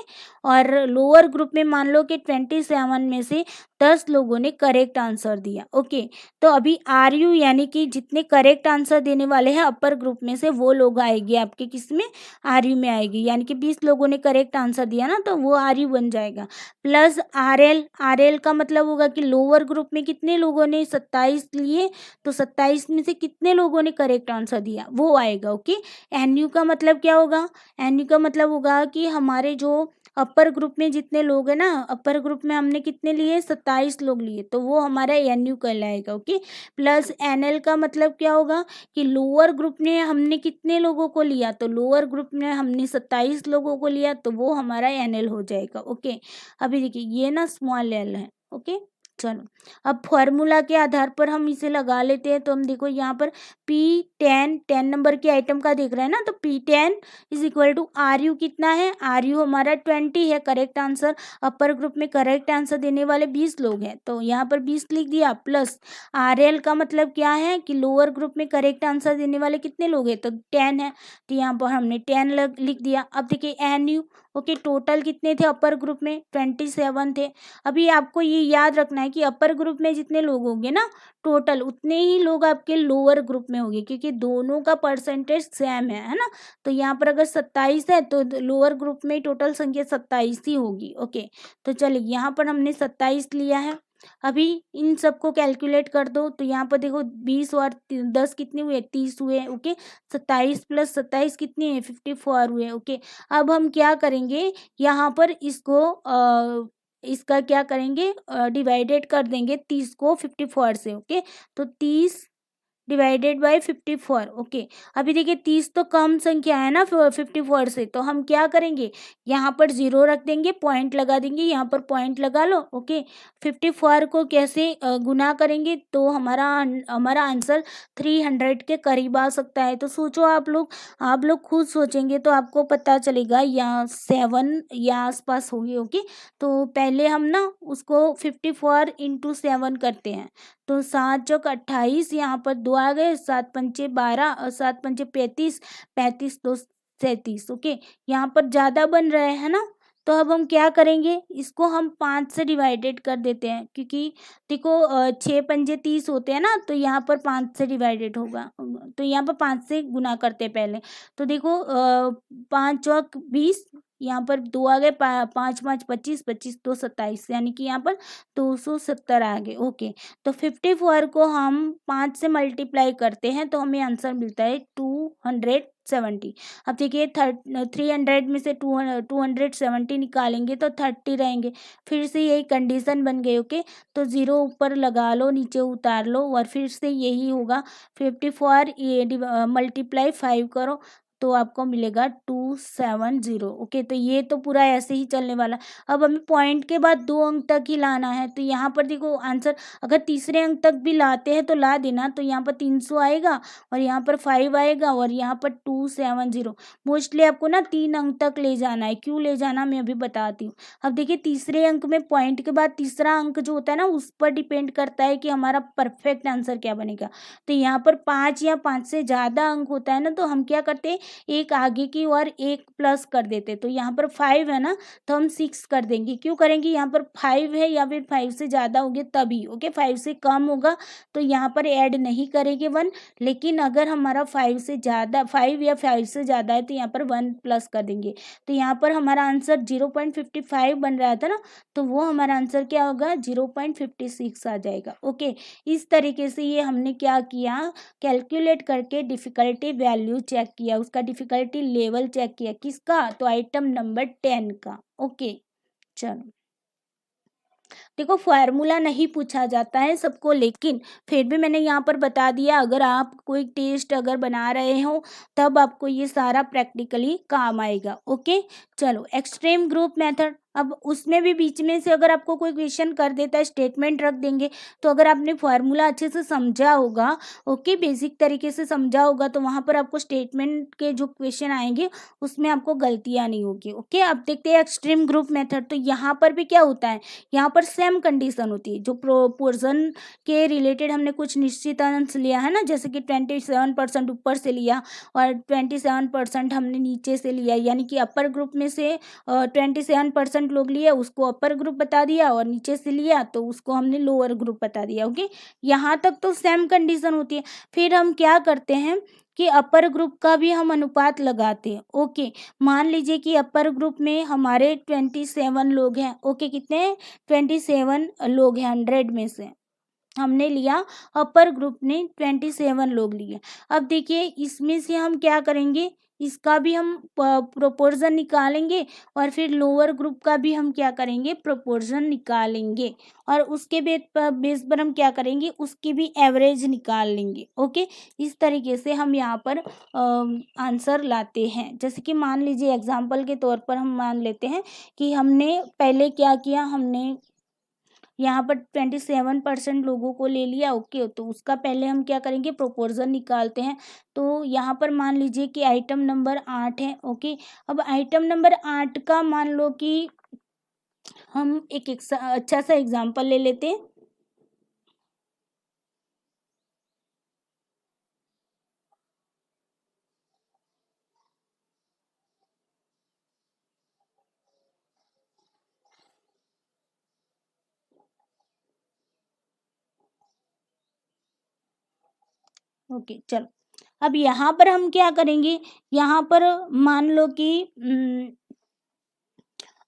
S1: और लोअर ग्रुप में मान लो कि 27 में से 10 लोगों ने करेक्ट आंसर दिया। ओके, तो अभी RU यानी कि जितने करेक्ट आंसर देने वाले हैं अपर ग्रुप में से, वो लोग आएंगे आपके किस में, RU में आएगी। यानी कि 20 लोगों ने करेक्ट आंसर दिया ना, तो वो RU बन जाएगा। प्लस RL का मतलब होगा कि लोअर ग्रुप में कितने लोगों ने 27 लिए, तो 27 में से कितने लोगों ने करेक्ट आंसर दिया, वो आएगा। ओके, NU का मतलब क्या होगा, NU का मतलब होगा कि हमारे जो अपर ग्रुप में जितने लोग हैं ना, अपर ग्रुप में हमने कितने लिए, 27 लोग लिए, तो वो हमारा NU कहलाएगा। ओके, प्लस NL का मतलब क्या होगा कि लोअर ग्रुप में हमने कितने लोगों को लिया, तो लोअर ग्रुप में हमने 27 लोगों को लिया, तो वो हमारा NL हो जाएगा। ओके, अभी देखिए ये ना स्मॉल l है। ओके, चलो अब फॉर्मूला के आधार पर हम इसे लगा लेते हैं। तो हम देखो यहाँ पर P10 10 नंबर के आइटम का देख रहे हैं ना, तो P10 is equal to RU कितना है, RU हमारा 20 है करेक्ट आंसर। अपर ग्रुप में करेक्ट आंसर देने वाले 20 लोग हैं, तो यहाँ पर 20 लिख दिया। प्लस RL का मतलब क्या है कि लोअर ग्रुप में करेक्ट आंसर देने वाले कितने लोग हैं, तो 10 है, तो यहाँ पर हमने 10 लिख दिया। अब देखिए NU, ओके, टोटल कितने थे अपर ग्रुप में? 27 थे। अभी आपको ये याद रखना है कि अपर ग्रुप में जितने लोग होंगे ना टोटल, उतने ही लोग आपके लोअर ग्रुप में होंगे, क्योंकि दोनों का परसेंटेज सेम है ना। तो यहाँ पर अगर 27 है तो लोअर ग्रुप में टोटल संख्या 27 ही होगी। ओके, तो चलिए यहाँ पर हमने 27 लिया है। अभी इन सबको कैलकुलेट कर दो, तो यहाँ पर देखो 20 और 10 कितने हुए? 30 हुए। ओके, 27 प्लस 27 कितने हैं? 54 हुए। ओके, अब हम क्या करेंगे, यहाँ पर इसको इसका क्या करेंगे, डिवाइडेड कर देंगे 30 को 54 से। ओके, तो 30 डिवाइडेड बाय 54। ओके, अभी देखिए 30 तो कम संख्या है ना 54 से, तो हम क्या करेंगे, यहाँ पर जीरो रख देंगे, पॉइंट लगा देंगे, यहाँ पर पॉइंट लगा लो। ओके, 54 को कैसे गुना करेंगे, तो हमारा हमारा आंसर 300 के करीब आ सकता है। तो सोचो आप लोग खुद सोचेंगे तो आपको पता चलेगा यहाँ 7 या आसपास होगी। ओके, तो पहले हम ना उसको 54 इंटू 7 करते हैं, तो 7 चौक 28, यहाँ पर 2 आ गए, 7 पंचे 12 और 7 पंचे 35, 35 2 37। ओके, यहाँ पर ज़्यादा बन रहे हैं ना, तो अब हम क्या करेंगे, इसको हम 5 से डिवाइडेड कर देते हैं, क्योंकि देखो 6 पंजे 30 होते हैं ना, तो यहाँ पर 5 से डिवाइडेड होगा, तो यहाँ पर 5 से गुना करते हैं पहले। तो देखो 5 चौक 20, यहाँ पर 2 आ गए, 5 5 25, 25 2 27, यानी कि यहाँ पर 270 आ गए। ओके, तो 54 को हम 5 से मल्टीप्लाई करते हैं तो हमें आंसर मिलता है 270। अब देखिए 300 में से 270 निकालेंगे तो 30 रहेंगे, फिर से यही कंडीशन बन गई। ओके, तो ज़ीरो ऊपर लगा लो, नीचे उतार लो, और फिर से यही होगा 54 ये मल्टीप्लाई 5 करो तो आपको मिलेगा 270। ओके, तो ये तो पूरा ऐसे ही चलने वाला। अब हमें पॉइंट के बाद 2 अंक तक ही लाना है, तो यहाँ पर देखो आंसर अगर तीसरे अंक तक भी लाते हैं तो ला देना, तो यहाँ पर 300 आएगा और यहाँ पर 5 आएगा और यहाँ पर 270। मोस्टली आपको ना 3 अंक तक ले जाना है, क्यों ले जाना मैं अभी बताती हूँ। अब देखिए तीसरे अंक में पॉइंट के बाद तीसरा अंक जो होता है ना उस पर डिपेंड करता है कि हमारा परफेक्ट आंसर क्या बनेगा। तो यहाँ पर 5 या 5 से ज़्यादा अंक होता है ना, तो हम क्या करते हैं, एक आगे की और एक प्लस कर देते। तो यहाँ पर 5 है ना, तो हम 6 कर देंगे। क्यों करेंगे, यहाँ पर 5 है या फिर 5 से ज़्यादा होंगे तभी। ओके, 5 से कम होगा तो यहाँ पर ऐड नहीं करेंगे 1, लेकिन अगर हमारा 5 से ज़्यादा 5 या 5 से ज़्यादा है तो यहाँ पर 1 प्लस कर देंगे। तो यहाँ पर हमारा आंसर 0.55 बन रहा था ना, तो वो हमारा आंसर क्या होगा, 0.56 आ जाएगा। ओके, इस तरीके से ये हमने क्या किया, कैलकुलेट करके डिफ़िकल्टी वैल्यू चेक किया, उसका डिफ़िकल्टी लेवल चेक किया, किसका, तो आइटम नंबर 10 का। ओके, चलो देखो फार्मूला नहीं पूछा जाता है सबको, लेकिन फिर भी मैंने यहाँ पर बता दिया, अगर आप कोई टेस्ट अगर बना रहे हो तब आपको ये सारा प्रैक्टिकली काम आएगा। ओके, चलो एक्सट्रीम ग्रुप मेथड, अब उसमें भी बीच में से अगर आपको कोई क्वेश्चन कर देता है, स्टेटमेंट रख देंगे, तो अगर आपने फार्मूला अच्छे से समझा होगा, ओके बेसिक तरीके से समझा होगा, तो वहाँ पर आपको स्टेटमेंट के जो क्वेश्चन आएंगे उसमें आपको गलतियाँ नहीं होगी। ओके, अब देखते हैं एक्सट्रीम ग्रुप मेथड। तो यहाँ पर भी क्या होता है, यहाँ पर सेम कंडीशन होती है, जो प्रोपोर्शन के रिलेटेड हमने कुछ निश्चित अंश लिया है ना, जैसे कि 27% ऊपर से लिया और 27% हमने नीचे से लिया, यानी कि अपर ग्रुप में से 27% लोग लिए उसको अपर ग्रुप बता दिया, और नीचे से लिया तो उसको हमने लोअर ग्रुप बता दिया। ओके, यहाँ तक तो सेम कंडीशन होती है। फिर हम क्या करते हैं कि अपर ग्रुप का भी हम अनुपात लगाते हैं। ओके, मान लीजिए कि अपर ग्रुप में हमारे 27 लोग हैं। ओके, कितने, 27 लोग हैं, 100 में से हमने लिया, अपर ग्रुप ने 27 लोग लिए। अब देखिए इसमें से हम क्या करेंगे, इसका भी हम प्रोपोर्शन निकालेंगे, और फिर लोअर ग्रुप का भी हम क्या करेंगे, प्रोपोर्शन निकालेंगे, और उसके बेस पर हम क्या करेंगे, उसकी भी एवरेज निकाल लेंगे। ओके, इस तरीके से हम यहाँ पर आंसर लाते हैं। जैसे कि मान लीजिए एग्जाम्पल के तौर पर हम मान लेते हैं कि हमने पहले क्या किया, हमने यहाँ पर 27% लोगों को ले लिया। ओके, तो उसका पहले हम क्या करेंगे, प्रोपोर्शन निकालते हैं। तो यहाँ पर मान लीजिए कि आइटम नंबर 8 है। ओके, अब आइटम नंबर 8 का मान लो कि हम एक अच्छा सा एग्जाम्पल ले लेते हैं। ओके चलो, अब यहाँ पर हम क्या करेंगे, यहाँ पर मान लो कि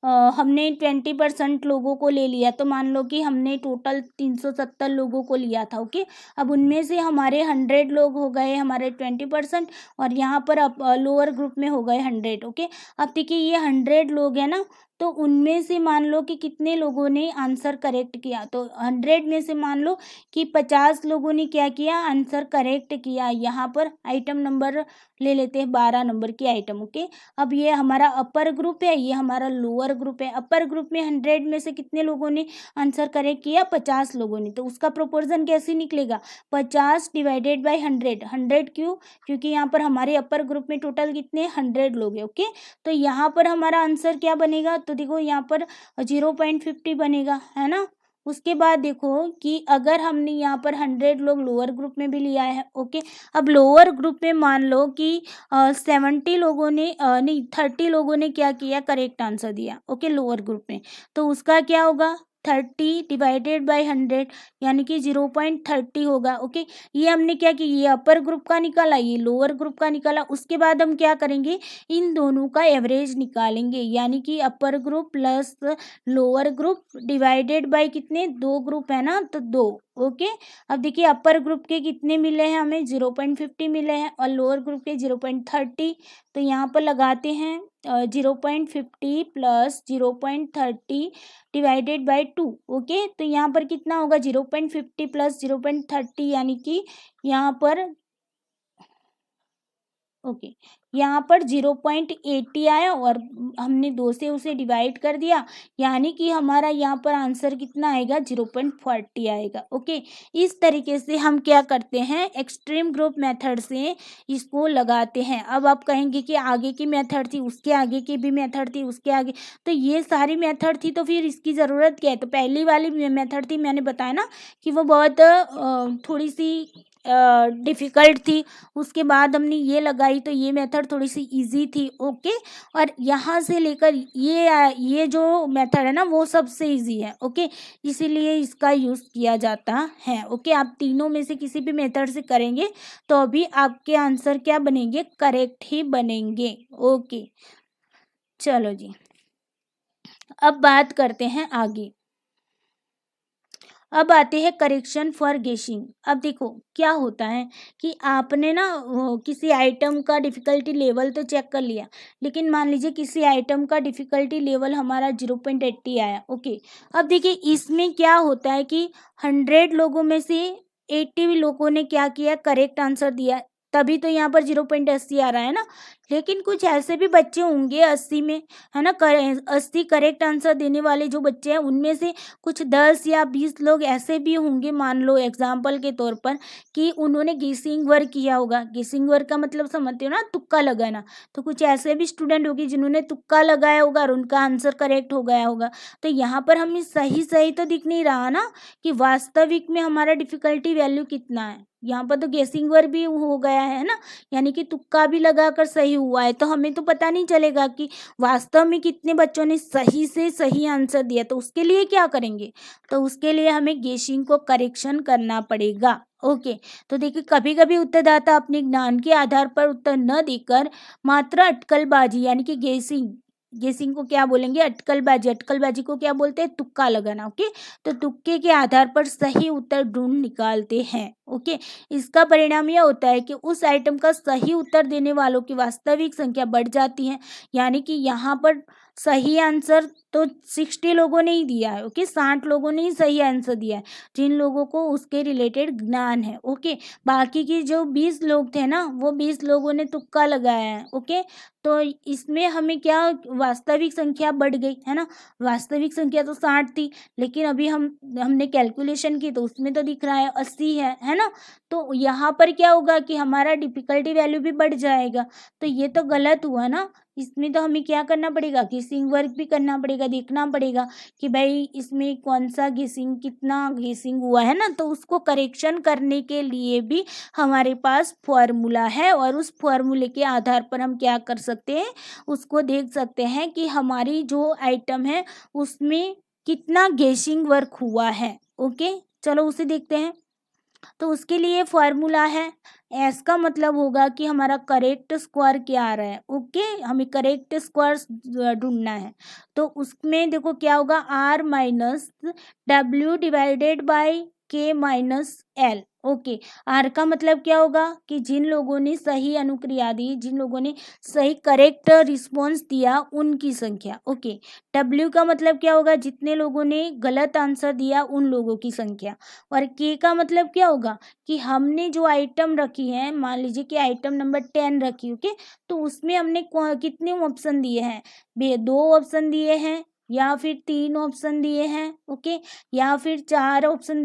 S1: हमने 20% लोगों को ले लिया, तो मान लो कि हमने टोटल 370 लोगों को लिया था। ओके, अब उनमें से हमारे 100 लोग हो गए हमारे 20%, और यहाँ पर अब लोअर ग्रुप में हो गए 100। ओके, अब देखिए ये 100 लोग हैं ना, तो उनमें से मान लो कि कितने लोगों ने आंसर करेक्ट किया, तो 100 में से मान लो कि 50 लोगों ने क्या किया, आंसर करेक्ट किया। यहाँ पर आइटम नंबर ले लेते हैं, 12 नंबर की आइटम। ओके, अब ये हमारा अपर ग्रुप है, ये हमारा लोअर ग्रुप है। अपर ग्रुप में 100 में से कितने लोगों ने आंसर करेक्ट किया, 50 लोगों ने, तो उसका प्रोपोर्शन कैसे निकलेगा, 50 डिवाइडेड बाई 100। 100 क्यों, क्योंकि यहाँ पर हमारे अपर ग्रुप में टोटल कितने 100 लोग हैं। ओके, तो यहाँ पर हमारा आंसर क्या बनेगा, तो देखो यहाँ पर 0.50 बनेगा, है ना। उसके बाद देखो कि अगर हमने यहाँ पर 100 लोग लोअर ग्रुप में भी लिया है। ओके, अब लोअर ग्रुप में मान लो कि 70 लोगों ने नहीं 30 लोगों ने क्या किया, करेक्ट आंसर दिया। ओके, लोअर ग्रुप में, तो उसका क्या होगा, 30 डिवाइडेड बाई 100, यानी कि 0.30 होगा। ओके, ये हमने क्या किया, ये अपर ग्रुप का निकाला, ये लोअर ग्रुप का निकाला। उसके बाद हम क्या करेंगे, इन दोनों का एवरेज निकालेंगे, यानी कि upper group plus lower group divided by कितने, 2 ग्रुप है ना, तो 2। ओके, अब देखिए अपर ग्रुप के कितने मिले हैं हमें, 0.50 मिले हैं, और लोअर ग्रुप के 0.30। तो यहाँ पर लगाते हैं 0.50 प्लस 0.30 डिवाइडेड बाय 2। ओके, तो यहाँ पर कितना होगा, 0.50 प्लस 0.30, यानी कि यहाँ पर ओके, यहाँ पर 0.80 आया, और हमने 2 से उसे डिवाइड कर दिया, यानी कि हमारा यहाँ पर आंसर कितना आएगा, 0.40 आएगा। ओके, इस तरीके से हम क्या करते हैं, एक्सट्रीम ग्रुप मेथड से इसको लगाते हैं। अब आप कहेंगे कि आगे की मेथड थी, उसके आगे की भी मेथड थी, उसके आगे, तो ये सारी मेथड थी, तो फिर इसकी ज़रूरत क्या है। तो पहली वाली मेथड थी, मैंने बताया ना कि वो बहुत थोड़ी सी डिफ़िकल्ट थी। उसके बाद हमने ये लगाई, तो ये मेथड थोड़ी सी इजी थी। ओके, और यहाँ से लेकर ये जो मेथड है ना, वो सबसे इजी है। ओके, इसीलिए इसका यूज़ किया जाता है। ओके, आप तीनों में से किसी भी मेथड से करेंगे तो भी आपके आंसर क्या बनेंगे, करेक्ट ही बनेंगे। ओके, चलो जी, अब बात करते हैं आगे। अब आते हैं करेक्शन फॉर गेसिंग। अब देखो क्या होता है कि आपने ना किसी आइटम का डिफ़िकल्टी लेवल तो चेक कर लिया, लेकिन मान लीजिए किसी आइटम का डिफ़िकल्टी लेवल हमारा 0.80 आया। ओके, अब देखिए इसमें क्या होता है कि 100 लोगों में से 80 लोगों ने क्या किया, करेक्ट आंसर दिया, तभी तो यहाँ पर 0.80 आ रहा है ना। लेकिन कुछ ऐसे भी बच्चे होंगे 80 में, है ना, 80 करेक्ट आंसर देने वाले जो बच्चे हैं, उनमें से कुछ 10 या 20 लोग ऐसे भी होंगे, मान लो एग्जाम्पल के तौर पर, कि उन्होंने गेसिंग वर्क किया होगा। गेसिंग वर्क का मतलब समझते हो ना, तुक्का लगाना। तो कुछ ऐसे भी स्टूडेंट होंगे जिन्होंने तुक्का लगाया होगा और उनका आंसर करेक्ट हो गया होगा। तो यहाँ पर हमें सही सही तो दिख नहीं रहा ना कि वास्तविक में हमारा डिफ़िकल्टी वैल्यू कितना है। यहाँ पर तो गेसिंग वर्क भी हो गया है ना, यानी कि तुक्का भी लगाकर सही हुआ है, तो हमें तो पता नहीं चलेगा कि वास्तव में कितने बच्चों ने सही से सही आंसर दिया। तो उसके लिए क्या करेंगे, तो उसके लिए हमें गेसिंग को करेक्शन करना पड़ेगा। ओके, तो देखिए कभी कभी उत्तरदाता अपने ज्ञान के आधार पर उत्तर न देकर मात्र अटकलबाजी, यानी कि गेसिंग को क्या बोलेंगे, अटकलबाजी। अटकलबाजी को क्या बोलते हैं, तुक्का लगाना। ओके, तो तुक्के के आधार पर सही उत्तर ढूंढ निकालते हैं। ओके, इसका परिणाम यह होता है कि उस आइटम का सही उत्तर देने वालों की वास्तविक संख्या बढ़ जाती है, यानी कि यहाँ पर सही आंसर तो 60 लोगों ने ही दिया है। ओके, 60 लोगों ने ही सही आंसर दिया है, जिन लोगों को उसके रिलेटेड ज्ञान है। ओके, बाकी की जो 20 लोग थे ना, वो 20 लोगों ने तुक्का लगाया है। ओके, तो इसमें हमें क्या, वास्तविक संख्या बढ़ गई है ना। वास्तविक संख्या तो 60 थी, लेकिन अभी हमने कैलकुलेशन की तो उसमें तो दिख रहा है 80 है ना। तो यहाँ पर क्या होगा कि हमारा डिफ़िकल्टी वैल्यू भी बढ़ जाएगा, तो ये तो गलत हुआ ना। इसमें तो हमें क्या करना पड़ेगा, गेसिंग वर्क भी करना पड़ेगा, देखना पड़ेगा कि भाई इसमें कौन सा गेसिंग, कितना गेसिंग हुआ है ना। तो उसको करेक्शन करने के लिए भी हमारे पास फॉर्मूला है, और उस फॉर्मूले के आधार पर हम क्या कर सकते हैं, उसको देख सकते हैं कि हमारी जो आइटम है उसमें कितना गेसिंग वर्क हुआ है। ओके, चलो उसे देखते हैं। तो उसके लिए फॉर्मूला है, एस का मतलब होगा कि हमारा करेक्ट स्क्वायर क्या आ रहा है। ओके, हमें करेक्ट स्क्वायर ढूंढना है। तो उसमें देखो क्या होगा, R minus W divided by K minus L. Okay, R का मतलब क्या होगा कि जिन लोगों ने सही अनुक्रिया दी, जिन लोगों ने सही करेक्ट रिस्पॉन्स दिया, उनकी संख्या। ओके, डब्ल्यू का मतलब क्या होगा, जितने लोगों ने गलत आंसर दिया उन लोगों की संख्या। और के का मतलब क्या होगा कि हमने जो आइटम रखी है, मान लीजिए कि आइटम नंबर 10 रखी। ओके, तो उसमें हमने कितने ऑप्शन दिए हैं, 2 ऑप्शन दिए हैं या फिर 3 ऑप्शन दिए हैं। ओके, या फिर 4 ऑप्शन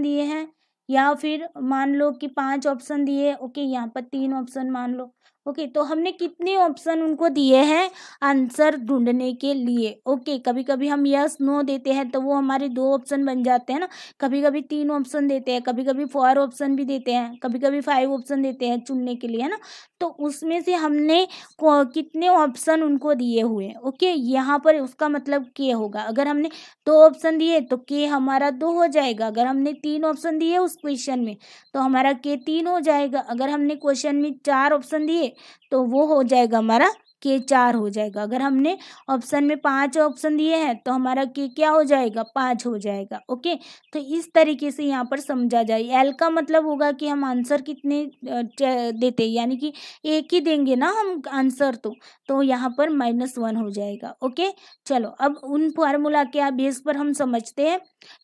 S1: दिए हैं, या फिर मान लो कि 5 ऑप्शन दिए। ओके, यहाँ पर 3 ऑप्शन मान लो। ओके, तो हमने कितने ऑप्शन उनको दिए हैं आंसर ढूंढने के लिए। ओके, कभी कभी हम यस नो देते हैं तो वो हमारे 2 ऑप्शन बन जाते हैं ना, कभी कभी 3 ऑप्शन देते हैं, कभी कभी 4 ऑप्शन भी देते हैं, कभी कभी 5 ऑप्शन देते हैं चुनने के लिए, है ना। तो उसमें से हमने कितने ऑप्शन उनको दिए हुए हैं। ओके, यहाँ पर उसका मतलब के होगा, अगर हमने 2 ऑप्शन दिए तो के हमारा 2 हो जाएगा। अगर हमने 3 ऑप्शन दिए उस क्वेश्चन में तो हमारा के 3 हो जाएगा। अगर हमने क्वेश्चन में 4 ऑप्शन दिए तो वो हो जाएगा हमारा के 4 हो जाएगा। अगर हमने ऑप्शन में 5 ऑप्शन दिए हैं तो हमारा के क्या हो जाएगा, 5 हो जाएगा। ओके, तो इस तरीके से यहाँ पर समझा जाए। एल का मतलब होगा कि हम आंसर कितने देते हैं, यानी कि एक ही देंगे ना हम आंसर, तो यहाँ पर -1 हो जाएगा। ओके, चलो अब उन फार्मूला के बेस पर हम समझते हैं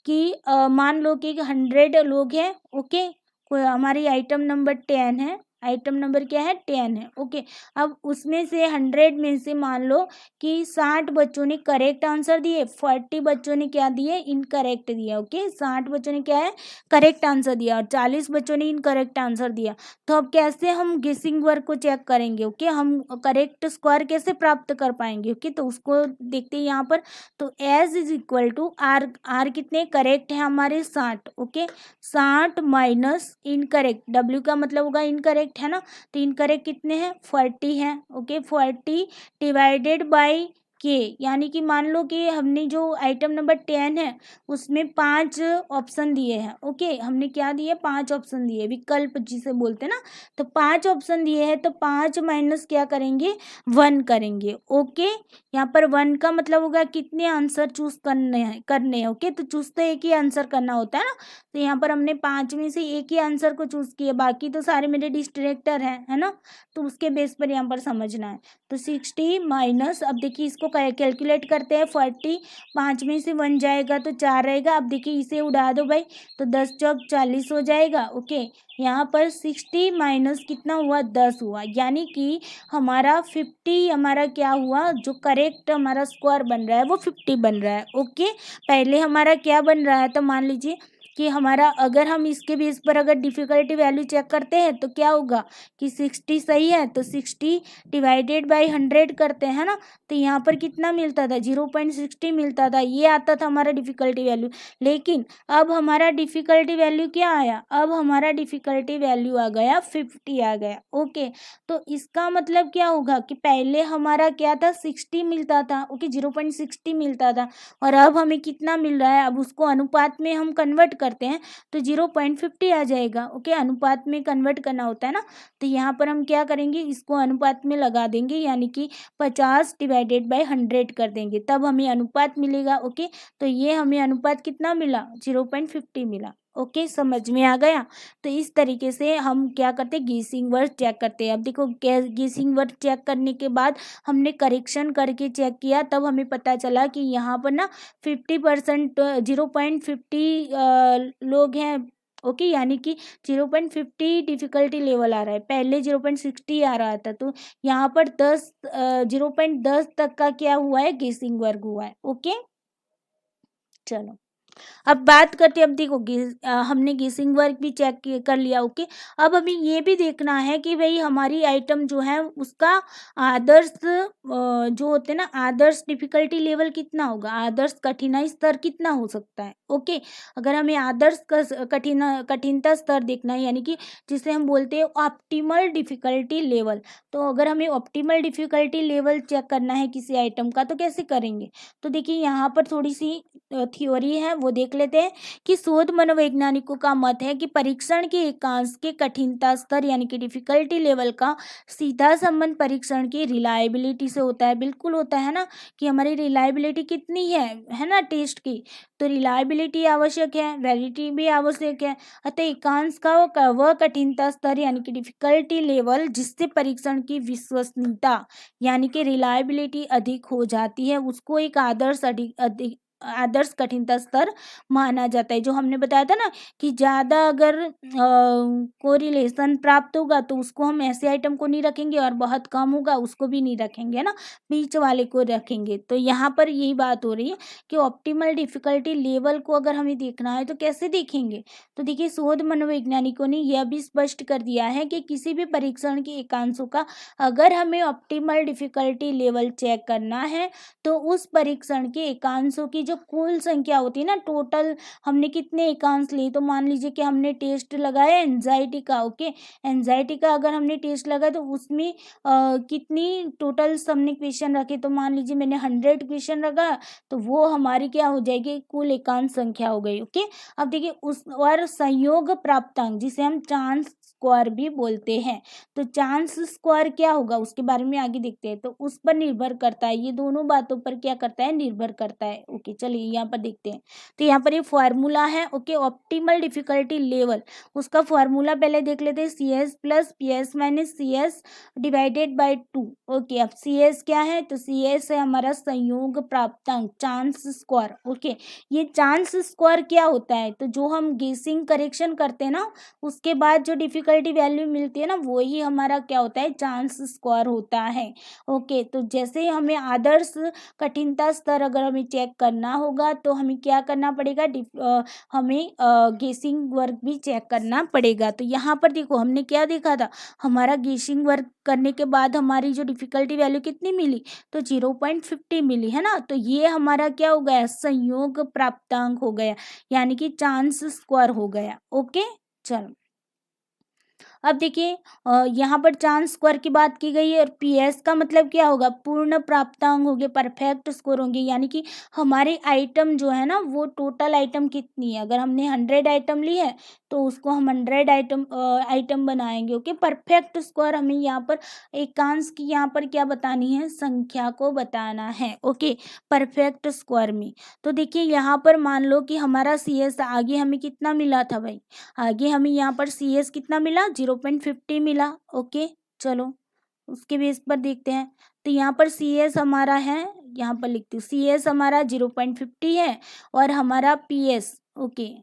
S1: कि मान लो कि 100 लोग हैं। ओके, कोई हमारी आइटम नंबर 10 है, आइटम नंबर क्या है, 10 है। ओके, अब उसमें से 100 में से मान लो कि 60 बच्चों ने करेक्ट आंसर दिए, 40 बच्चों ने क्या दिए, इनकरेक्ट दिया। ओके, 60 बच्चों ने क्या है, करेक्ट आंसर दिया और 40 बच्चों ने इनकरेक्ट आंसर दिया। तो अब कैसे हम गेसिंग वर्क को चेक करेंगे। ओके, हम करेक्ट स्क्वायर कैसे प्राप्त कर पाएंगे। ओके, तो उसको देखते हैं यहाँ पर। तो S is equal to R, R कितने करेक्ट है हमारे, 60। ओके, 60 माइनस इनकरेक्ट, डब्ल्यू का मतलब होगा इनकरेक्ट, है ना। तो इनकरेक्ट कितने हैं, 40 हैं। ओके, 40 डिवाइडेड बाय के, यानी कि मान लो कि हमने जो आइटम नंबर 10 है उसमें 5 ऑप्शन दिए हैं। ओके, हमने क्या दिए, 5 ऑप्शन दिए, विकल्प जिसे बोलते हैं ना। तो 5 ऑप्शन दिए हैं तो 5 माइनस क्या करेंगे, 1 करेंगे। ओके, यहाँ पर 1 का मतलब होगा कितने आंसर चूज करने हैं। ओके, तो चूज तो एक ही आंसर करना होता है ना। तो यहाँ पर हमने 5 में से एक ही आंसर को चूज किया, बाकी तो सारे मेरे डिस्ट्रैक्टर हैं, है ना। तो उसके बेस पर यहाँ पर समझना है। तो 60 माइनस, अब देखिए इसको कैलकुलेट करते हैं। 40, 5 में से 1 जाएगा तो 4 रहेगा। अब देखिए इसे उड़ा दो भाई, तो 10 चौक 40 हो जाएगा। ओके, यहाँ पर 60 माइनस कितना हुआ, 10 हुआ, यानी कि हमारा 50 हमारा क्या हुआ, जो करेक्ट हमारा स्क्वायर बन रहा है वो 50 बन रहा है। ओके, पहले हमारा क्या बन रहा है, तो मान लीजिए कि हमारा, अगर हम इसके बेस पर अगर डिफ़िकल्टी वैल्यू चेक करते हैं तो क्या होगा कि 60 सही है तो 60 डिवाइडेड बाय 100 करते हैं ना। तो यहाँ पर कितना मिलता था, 0.60 मिलता था, ये आता था हमारा डिफ़िकल्टी वैल्यू। लेकिन अब हमारा डिफ़िकल्टी वैल्यू क्या आया, अब हमारा डिफ़िकल्टी वैल्यू आ गया 50 आ गया। ओके, तो इसका मतलब क्या होगा कि पहले हमारा क्या था, 60 मिलता था। ओके, 0.60 मिलता था और अब हमें कितना मिल रहा है, अब उसको अनुपात में हम कन्वर्ट करते हैं तो 0.50 आ जाएगा। ओके, अनुपात में कन्वर्ट करना होता है ना। तो यहाँ पर हम क्या करेंगे, इसको अनुपात में लगा देंगे, यानी कि 50 डिवाइडेड बाय 100 कर देंगे, तब हमें अनुपात मिलेगा। ओके, तो ये हमें अनुपात कितना मिला, 0.50 मिला। ओके, समझ में आ गया। तो इस तरीके से हम क्या करते हैं, गेसिंग वर्ड चेक करते हैं। अब देखो गेसिंग वर्ड चेक करने के बाद हमने करेक्शन करके चेक किया, तब हमें पता चला कि यहाँ पर ना 50% 0.50 लोग हैं। ओके, यानी कि 0.50 डिफिकल्टी लेवल आ रहा है, पहले 0.60 आ रहा था। तो यहाँ पर 0.10 तक का क्या हुआ है, गेसिंग वर्क हुआ है। ओके, चलो अब बात करते हैं। अब देखो हमने गेसिंग वर्क भी चेक कर लिया। ओके, अब हमें ये भी देखना है कि भाई हमारी आइटम जो है उसका आदर्श जो होते हैं ना, आदर्श डिफिकल्टी लेवल कितना होगा, आदर्श कठिनाई स्तर कितना हो सकता है। ओके, अगर हमें आदर्श कठिनता स्तर देखना है, यानी कि जिसे हम बोलते हैं ऑप्टिमल डिफिकल्टी लेवल, तो अगर हमें ऑप्टिमल डिफिकल्टी लेवल चेक करना है किसी आइटम का तो कैसे करेंगे। तो देखिए यहाँ पर थोड़ी सी थ्योरी है वो देख लेते हैं कि शोध मनोवैज्ञानिकों का मत है कि परीक्षण के एकांश के कठिनता स्तर यानी कि डिफिकल्टी लेवल का सीधा संबंध परीक्षण की रिलायबिलिटी से होता है। बिल्कुल होता है ना, कि हमारी रिलायबिलिटी कितनी है ना टेस्ट की, तो रिलायबिलिटी आवश्यक है, वैलिडिटी भी आवश्यक है। अतः एकांश का वह कठिनता स्तर यानी कि डिफिकल्टी लेवल जिससे परीक्षण की विश्वसनीयता यानी कि रिलायबिलिटी अधिक हो जाती है, उसको एक आदर्श कठिनता स्तर माना जाता है। जो हमने बताया था ना कि ज़्यादा अगर कोरिलेशन प्राप्त होगा तो उसको हम ऐसे आइटम को नहीं रखेंगे, और बहुत कम होगा उसको भी नहीं रखेंगे, है ना, बीच वाले को रखेंगे। तो यहाँ पर यही बात हो रही है कि ऑप्टिमल डिफिकल्टी लेवल को अगर हमें देखना है तो कैसे देखेंगे। तो देखिए, शोध मनोवैज्ञानिकों ने यह भी स्पष्ट कर दिया है कि किसी भी परीक्षण के एकांशों का अगर हमें ऑप्टिमल डिफिकल्टी लेवल चेक करना है तो उस परीक्षण के एकांशों की जो कुल संख्या होती है ना, टोटल हमने कितने एकांश लिए, तो मान लीजिए कि हमने टेस्ट लगाया एंजाइटी का, ओके, एंजाइटी का अगर हमने टेस्ट लगाया तो उसमें कितनी टोटल हमने क्वेश्चन रखे, तो मान लीजिए मैंने 100 क्वेश्चन रखा, तो वो हमारी क्या हो जाएगी, कुल एकांश संख्या हो गई। ओके, अब देखिए उस और संयोग प्राप्तांक जिसे हम चांस स्क्वायर भी बोलते हैं, तो चांस स्क्वायर क्या होगा उसके बारे में आगे देखते हैं। तो उस पर निर्भर करता है, ये दोनों बातों पर क्या करता है, निर्भर करता है। ओके, चलिए यहाँ पर देखते हैं। तो यहाँ पर ये फॉर्मूला है, ओके, ऑप्टिमल डिफिकल्टी लेवल, उसका फॉर्मूला पहले देख लेते हैं, C S plus P S minus C S divided by 2। Okay, अब सी एस क्या है, तो सी एस है हमारा संयोग प्राप्तांक, चांस स्क्वायर। ओके, ये चांस स्क्वायर क्या होता है, तो जो हम गेसिंग करेक्शन करते हैं ना, उसके बाद जो डिफिकल्टी वैल्यू मिलती है ना, वो ही हमारा क्या होता है, चांस स्क्वायर होता है। ओके, तो जैसे हमें आदर्श कठिनता स्तर अगर हमें चेक करना होगा तो हमें क्या करना पड़ेगा, हमें गेसिंग वर्क भी चेक करना पड़ेगा। तो यहाँ पर देखो हमने क्या देखा था, हमारा गेसिंग वर्क करने के बाद हमारी जो डिफिकल्टी वैल्यू कितनी मिली, तो 0.50 मिली, है ना। तो ये हमारा क्या हो गया, संयोग प्राप्तांक हो गया, यानी कि चांस स्क्वायर हो गया। ओके, चलो अब देखिए यहाँ पर चांस स्क्वायर की बात की गई है, और पीएस का मतलब क्या होगा, पूर्ण प्राप्तांक होंगे, परफेक्ट स्कोर होंगे, यानी कि हमारे आइटम जो है ना, वो टोटल आइटम कितनी है, अगर हमने 100 आइटम ली है तो उसको हम 100 आइटम बनाएंगे। ओके, परफेक्ट स्कोर हमें यहाँ पर एकांश की यहाँ पर क्या बतानी है, संख्या को बताना है। ओके, परफेक्ट स्कोर में तो देखिए यहाँ पर मान लो कि हमारा सी एस आगे हमें कितना मिला था भाई, आगे हमें यहाँ पर सी एस कितना मिला, 0.50 मिला। ओके, चलो उसके बेस पर देखते हैं। तो यहाँ पर सी एस हमारा है, यहाँ पर लिखती हूँ, सी एस हमारा 0.50 है और हमारा पी एस। ओके,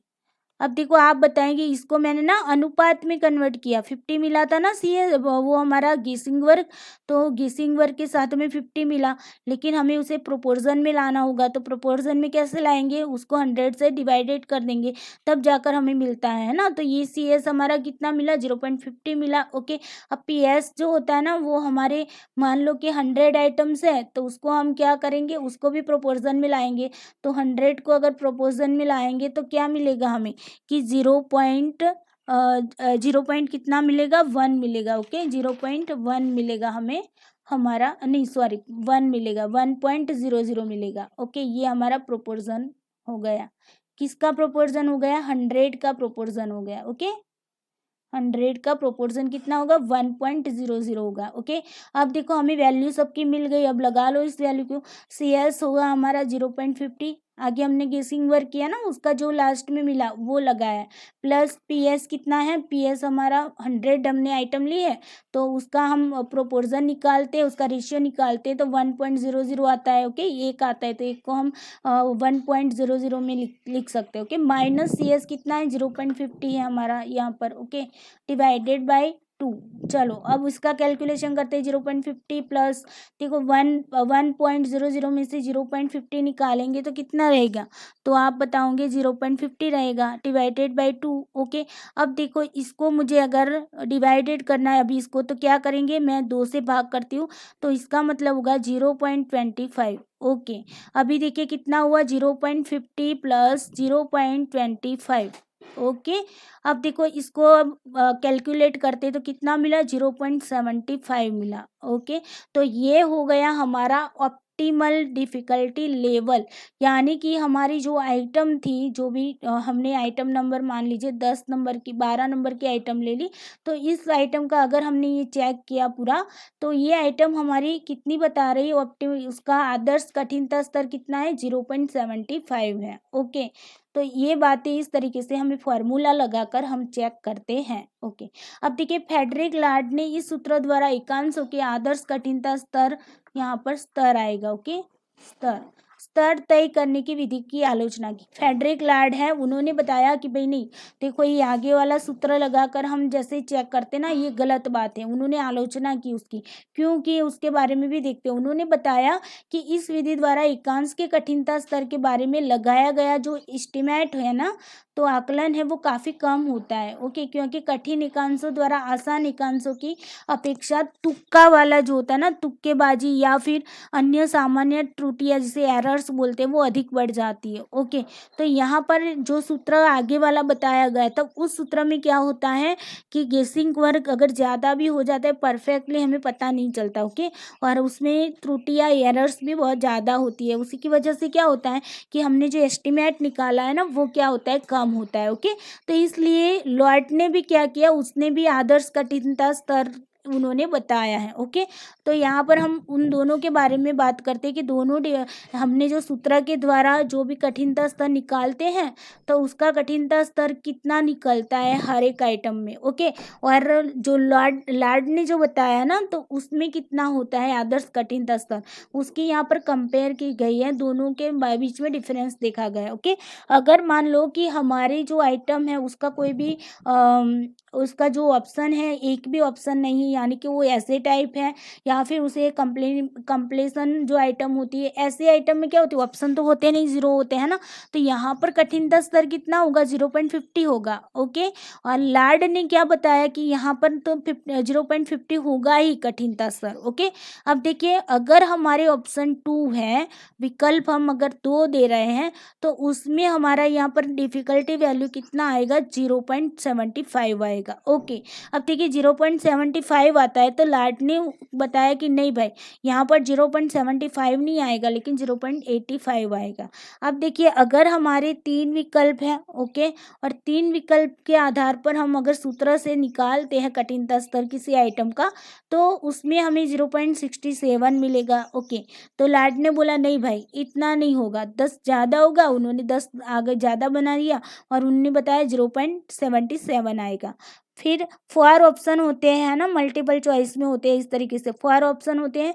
S1: अब देखो आप बताएंगे, इसको मैंने ना अनुपात में कन्वर्ट किया, 50 मिला था ना सी ए वो हमारा गेसिंग वर्क, तो गेसिंग वर्क के साथ में 50 मिला, लेकिन हमें उसे प्रोपोर्शन में लाना होगा। तो प्रोपोर्शन में कैसे लाएंगे, उसको 100 से डिवाइडेड कर देंगे, तब जाकर हमें मिलता है ना। तो ये सी एस हमारा कितना मिला, 0.50 मिला। ओके, अब पी एस जो होता है ना, वो हमारे मान लो कि 100 आइटम्स है, तो उसको हम क्या करेंगे, उसको भी प्रोपोर्शन में लाएंगे। तो 100 को अगर प्रोपोर्शन में लाएंगे तो क्या मिलेगा हमें, कि 0 पॉइंट कितना मिलेगा, 1 मिलेगा। ओके, 0.1 मिलेगा हमें, हमारा नहीं सॉरी 1 मिलेगा, 1.00 मिलेगा। ओके, ये हमारा प्रोपोर्शन हो गया, किसका प्रोपोर्शन हो गया, 100 का प्रोपोर्शन हो गया। ओके, 100 का प्रोपोर्शन कितना होगा, 1.00 होगा। ओके, अब देखो हमें वैल्यू सबकी मिल गई, अब लगा लो इस वैल्यू को, सी एस होगा हमारा 0.50, आगे हमने गेसिंग वर्क किया ना, उसका जो लास्ट में मिला वो लगाया, प्लस पी एस कितना है, पी एस हमारा 100 हमने आइटम ली है, तो उसका हम प्रोपोर्शन निकालते हैं, उसका रेशियो निकालते हैं, तो 1.00 आता है। ओके, एक आता है, तो एक को हम 1.00 में लिख सकते हैं। ओके, माइनस सी एस कितना है, 0.50 है हमारा यहाँ पर। Okay, divided by 2। चलो अब इसका कैलकुलेशन करते हैं, 0.50 प्लस देखो 1.00 में से 0.50 निकालेंगे तो कितना रहेगा, तो आप बताओगे 0.50 रहेगा, डिवाइडेड बाय 2। ओके, अब देखो इसको मुझे अगर डिवाइडेड करना है अभी इसको, तो क्या करेंगे, मैं 2 से भाग करती हूँ, तो इसका मतलब होगा 0.25। ओके, अभी देखिए कितना हुआ, 0.50 प्लस 0.25। ओके, अब देखो इसको अब कैलकुलेट करते तो कितना मिला, 0.75 मिला। ओके, तो ये हो गया हमारा ऑप्टिमल डिफ़िकल्टी लेवल, यानी कि हमारी जो आइटम थी, जो भी हमने आइटम नंबर मान लीजिए 10 नंबर की 12 नंबर की आइटम ले ली, तो इस आइटम का अगर हमने ये चेक किया पूरा, तो ये आइटम हमारी कितनी बता रही है, उसका आदर्श कठिनता स्तर कितना है, 0.75 है। ओके, तो ये बातें इस तरीके से हमें फार्मूला लगाकर हम चेक करते हैं। ओके, अब देखिए फ्रेडरिक लार्ड ने इस सूत्र द्वारा एकांशों के आदर्श कठिनता स्तर, यहाँ पर स्तर आएगा। ओके, स्तर स्तर तय करने की विधि की आलोचना की। फ्रेडरिक लार्ड है, उन्होंने बताया कि भाई नहीं, देखो ये आगे वाला सूत्र लगाकर हम जैसे चेक करते ना, ये गलत बात है। उन्होंने आलोचना की उसकी, क्योंकि उसके बारे में भी देखते हैं। उन्होंने बताया कि इस विधि द्वारा एकांश के कठिनता स्तर के बारे में लगाया गया जो एस्टिमेट है ना, तो आकलन है वो काफ़ी कम होता है। ओके, क्योंकि कठिन एकांशों द्वारा आसान एकांशों की अपेक्षा तुक्का वाला जो होता है ना, तुक्केबाजी या फिर अन्य सामान्य त्रुटियां जिसे एरर्स बोलते हैं, वो अधिक बढ़ जाती है। ओके, तो यहाँ पर जो सूत्र आगे वाला बताया गया था, उस सूत्र में क्या होता है कि गेसिंग वर्क अगर ज़्यादा भी हो जाता है, परफेक्टली हमें पता नहीं चलता। ओके, और उसमें त्रुटियां एरर्स भी बहुत ज़्यादा होती है। उसी की वजह से क्या होता है कि हमने जो एस्टिमेट निकाला है ना, वो क्या होता है, कम होता है। ओके, तो इसलिए लॉर्ड ने भी क्या किया, उसने भी आदर्श कठिनता स्तर उन्होंने बताया है। ओके, तो यहाँ पर हम उन दोनों के बारे में बात करते हैं कि दोनों हमने जो सूत्र के द्वारा जो भी कठिनता स्तर निकालते हैं, तो उसका कठिनता स्तर कितना निकलता है हर एक आइटम में। ओके, और जो लॉर्ड ने जो बताया ना, तो उसमें कितना होता है आदर्श कठिनता स्तर, उसकी यहाँ पर कंपेयर की गई है, दोनों के बीच में डिफरेंस देखा गया है। ओके, अगर मान लो कि हमारी जो आइटम है उसका कोई भी उसका जो ऑप्शन है, एक भी ऑप्शन नहीं है, यानी कि वो ऐसे टाइप है, या फिर उसे कंप्लेसन जो आइटम होती है, ऐसे आइटम में क्या होती है, ऑप्शन तो होते नहीं, जीरो होते हैं ना, तो यहाँ पर कठिनता स्तर कितना होगा, 0.50 होगा। ओके, और लार्ड ने क्या बताया कि यहाँ पर तो 0.50 होगा ही कठिनता स्तर। ओके, अब देखिए अगर हमारे ऑप्शन 2 है, विकल्प हम अगर 2 दे रहे हैं, तो उसमें हमारा यहाँ पर डिफिकल्टी वैल्यू कितना आएगा, 0.75 आएगा। ओके, अब देखिए 0.75 आता है, तो लार्ड ने बताया कि नहीं भाई, यहाँ पर 0.75 नहीं आएगा, लेकिन 0.85 आएगा। अब देखिए अगर हमारे 3 विकल्प हैं, ओके, और 3 विकल्प के आधार पर हम अगर सूत्र से निकालते हैं कठिनता स्तर किसी आइटम का, तो उसमें हमें 0.67 मिलेगा। ओके, तो लार्ड ने बोला नहीं भाई, इतना नहीं होगा, 10 ज़्यादा होगा, उन्होंने 10 आगे ज़्यादा बना दिया, और उन्होंने बताया 0.77 आएगा। फिर 4 ऑप्शन होते हैं, है ना, मल्टीपल चॉइस में होते हैं, इस तरीके से 4 ऑप्शन होते हैं,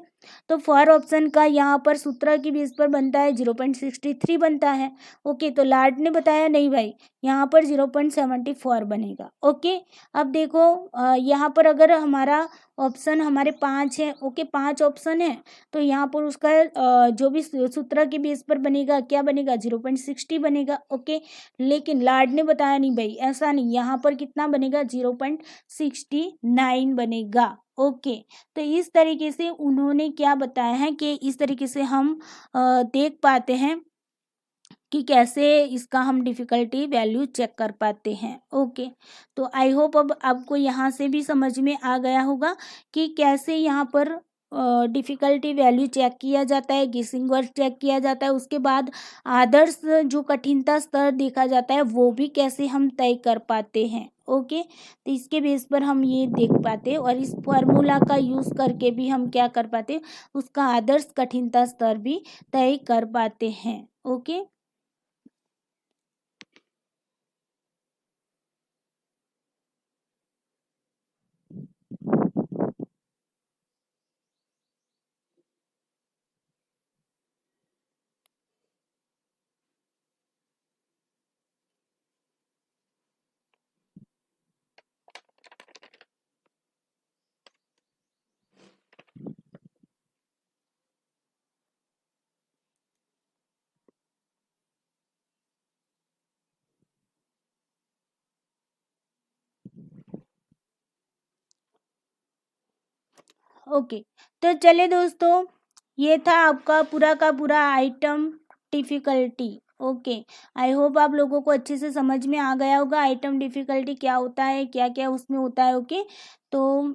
S1: तो 4 ऑप्शन का यहाँ पर सूत्र की बेस पर बनता है 0.63 बनता है। ओके, तो लार्ड ने बताया नहीं भाई, यहाँ पर 0.74 बनेगा। ओके, अब देखो यहाँ पर अगर हमारा ऑप्शन हमारे 5 है, ओके, 5 ऑप्शन है, तो यहाँ पर उसका जो भी सूत्र के बेस पर बनेगा, क्या बनेगा, 0.60 बनेगा। ओके, लेकिन लार्ड ने बताया नहीं भाई, ऐसा नहीं, यहाँ पर कितना बनेगा, 0.69 बनेगा। ओके, तो इस तरीके से उन्होंने क्या बताया है कि इस तरीके से हम देख पाते हैं कि कैसे इसका हम डिफ़िकल्टी वैल्यू चेक कर पाते हैं। ओके, तो आई होप अब आपको यहाँ से भी समझ में आ गया होगा कि कैसे यहाँ पर डिफ़िकल्टी वैल्यू चेक किया जाता है, गेसिंग वर्क चेक किया जाता है, उसके बाद आदर्श जो कठिनता स्तर देखा जाता है, वो भी कैसे हम तय कर पाते हैं। ओके, तो इसके बेस पर हम ये देख पाते हैं, और इस फार्मूला का यूज़ करके भी हम क्या कर पाते हैं, उसका आदर्श कठिनता स्तर भी तय कर पाते हैं। ओके, ओके, तो चलिए दोस्तों, ये था आपका पूरा का पूरा item difficulty. Okay, I hope आप लोगों को अच्छे से समझ में आ गया होगा, आइटम डिफ़िकल्टी क्या होता है, क्या क्या उसमें होता है। ओके, तो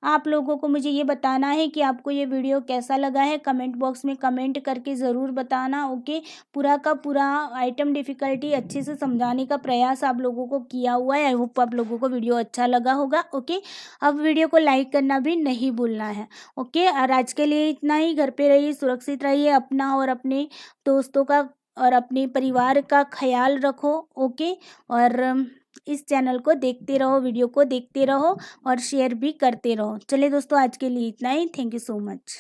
S1: आप लोगों को मुझे ये बताना है कि आपको ये वीडियो कैसा लगा है। कमेंट बॉक्स में कमेंट करके ज़रूर बताना। ओके, पूरा का पूरा आइटम डिफ़िकल्टी अच्छे से समझाने का प्रयास आप लोगों को किया हुआ है। आई होप आप लोगों को वीडियो अच्छा लगा होगा। ओके, अब वीडियो को लाइक करना भी नहीं भूलना है। ओके, और आज के लिए इतना ही। घर पे रहिए, सुरक्षित रहिए, अपना और अपने दोस्तों का और अपने परिवार का ख्याल रखो। ओके, और इस चैनल को देखते रहो, वीडियो को देखते रहो और शेयर भी करते रहो। चलिए दोस्तों, आज के लिए इतना ही। Thank you so much.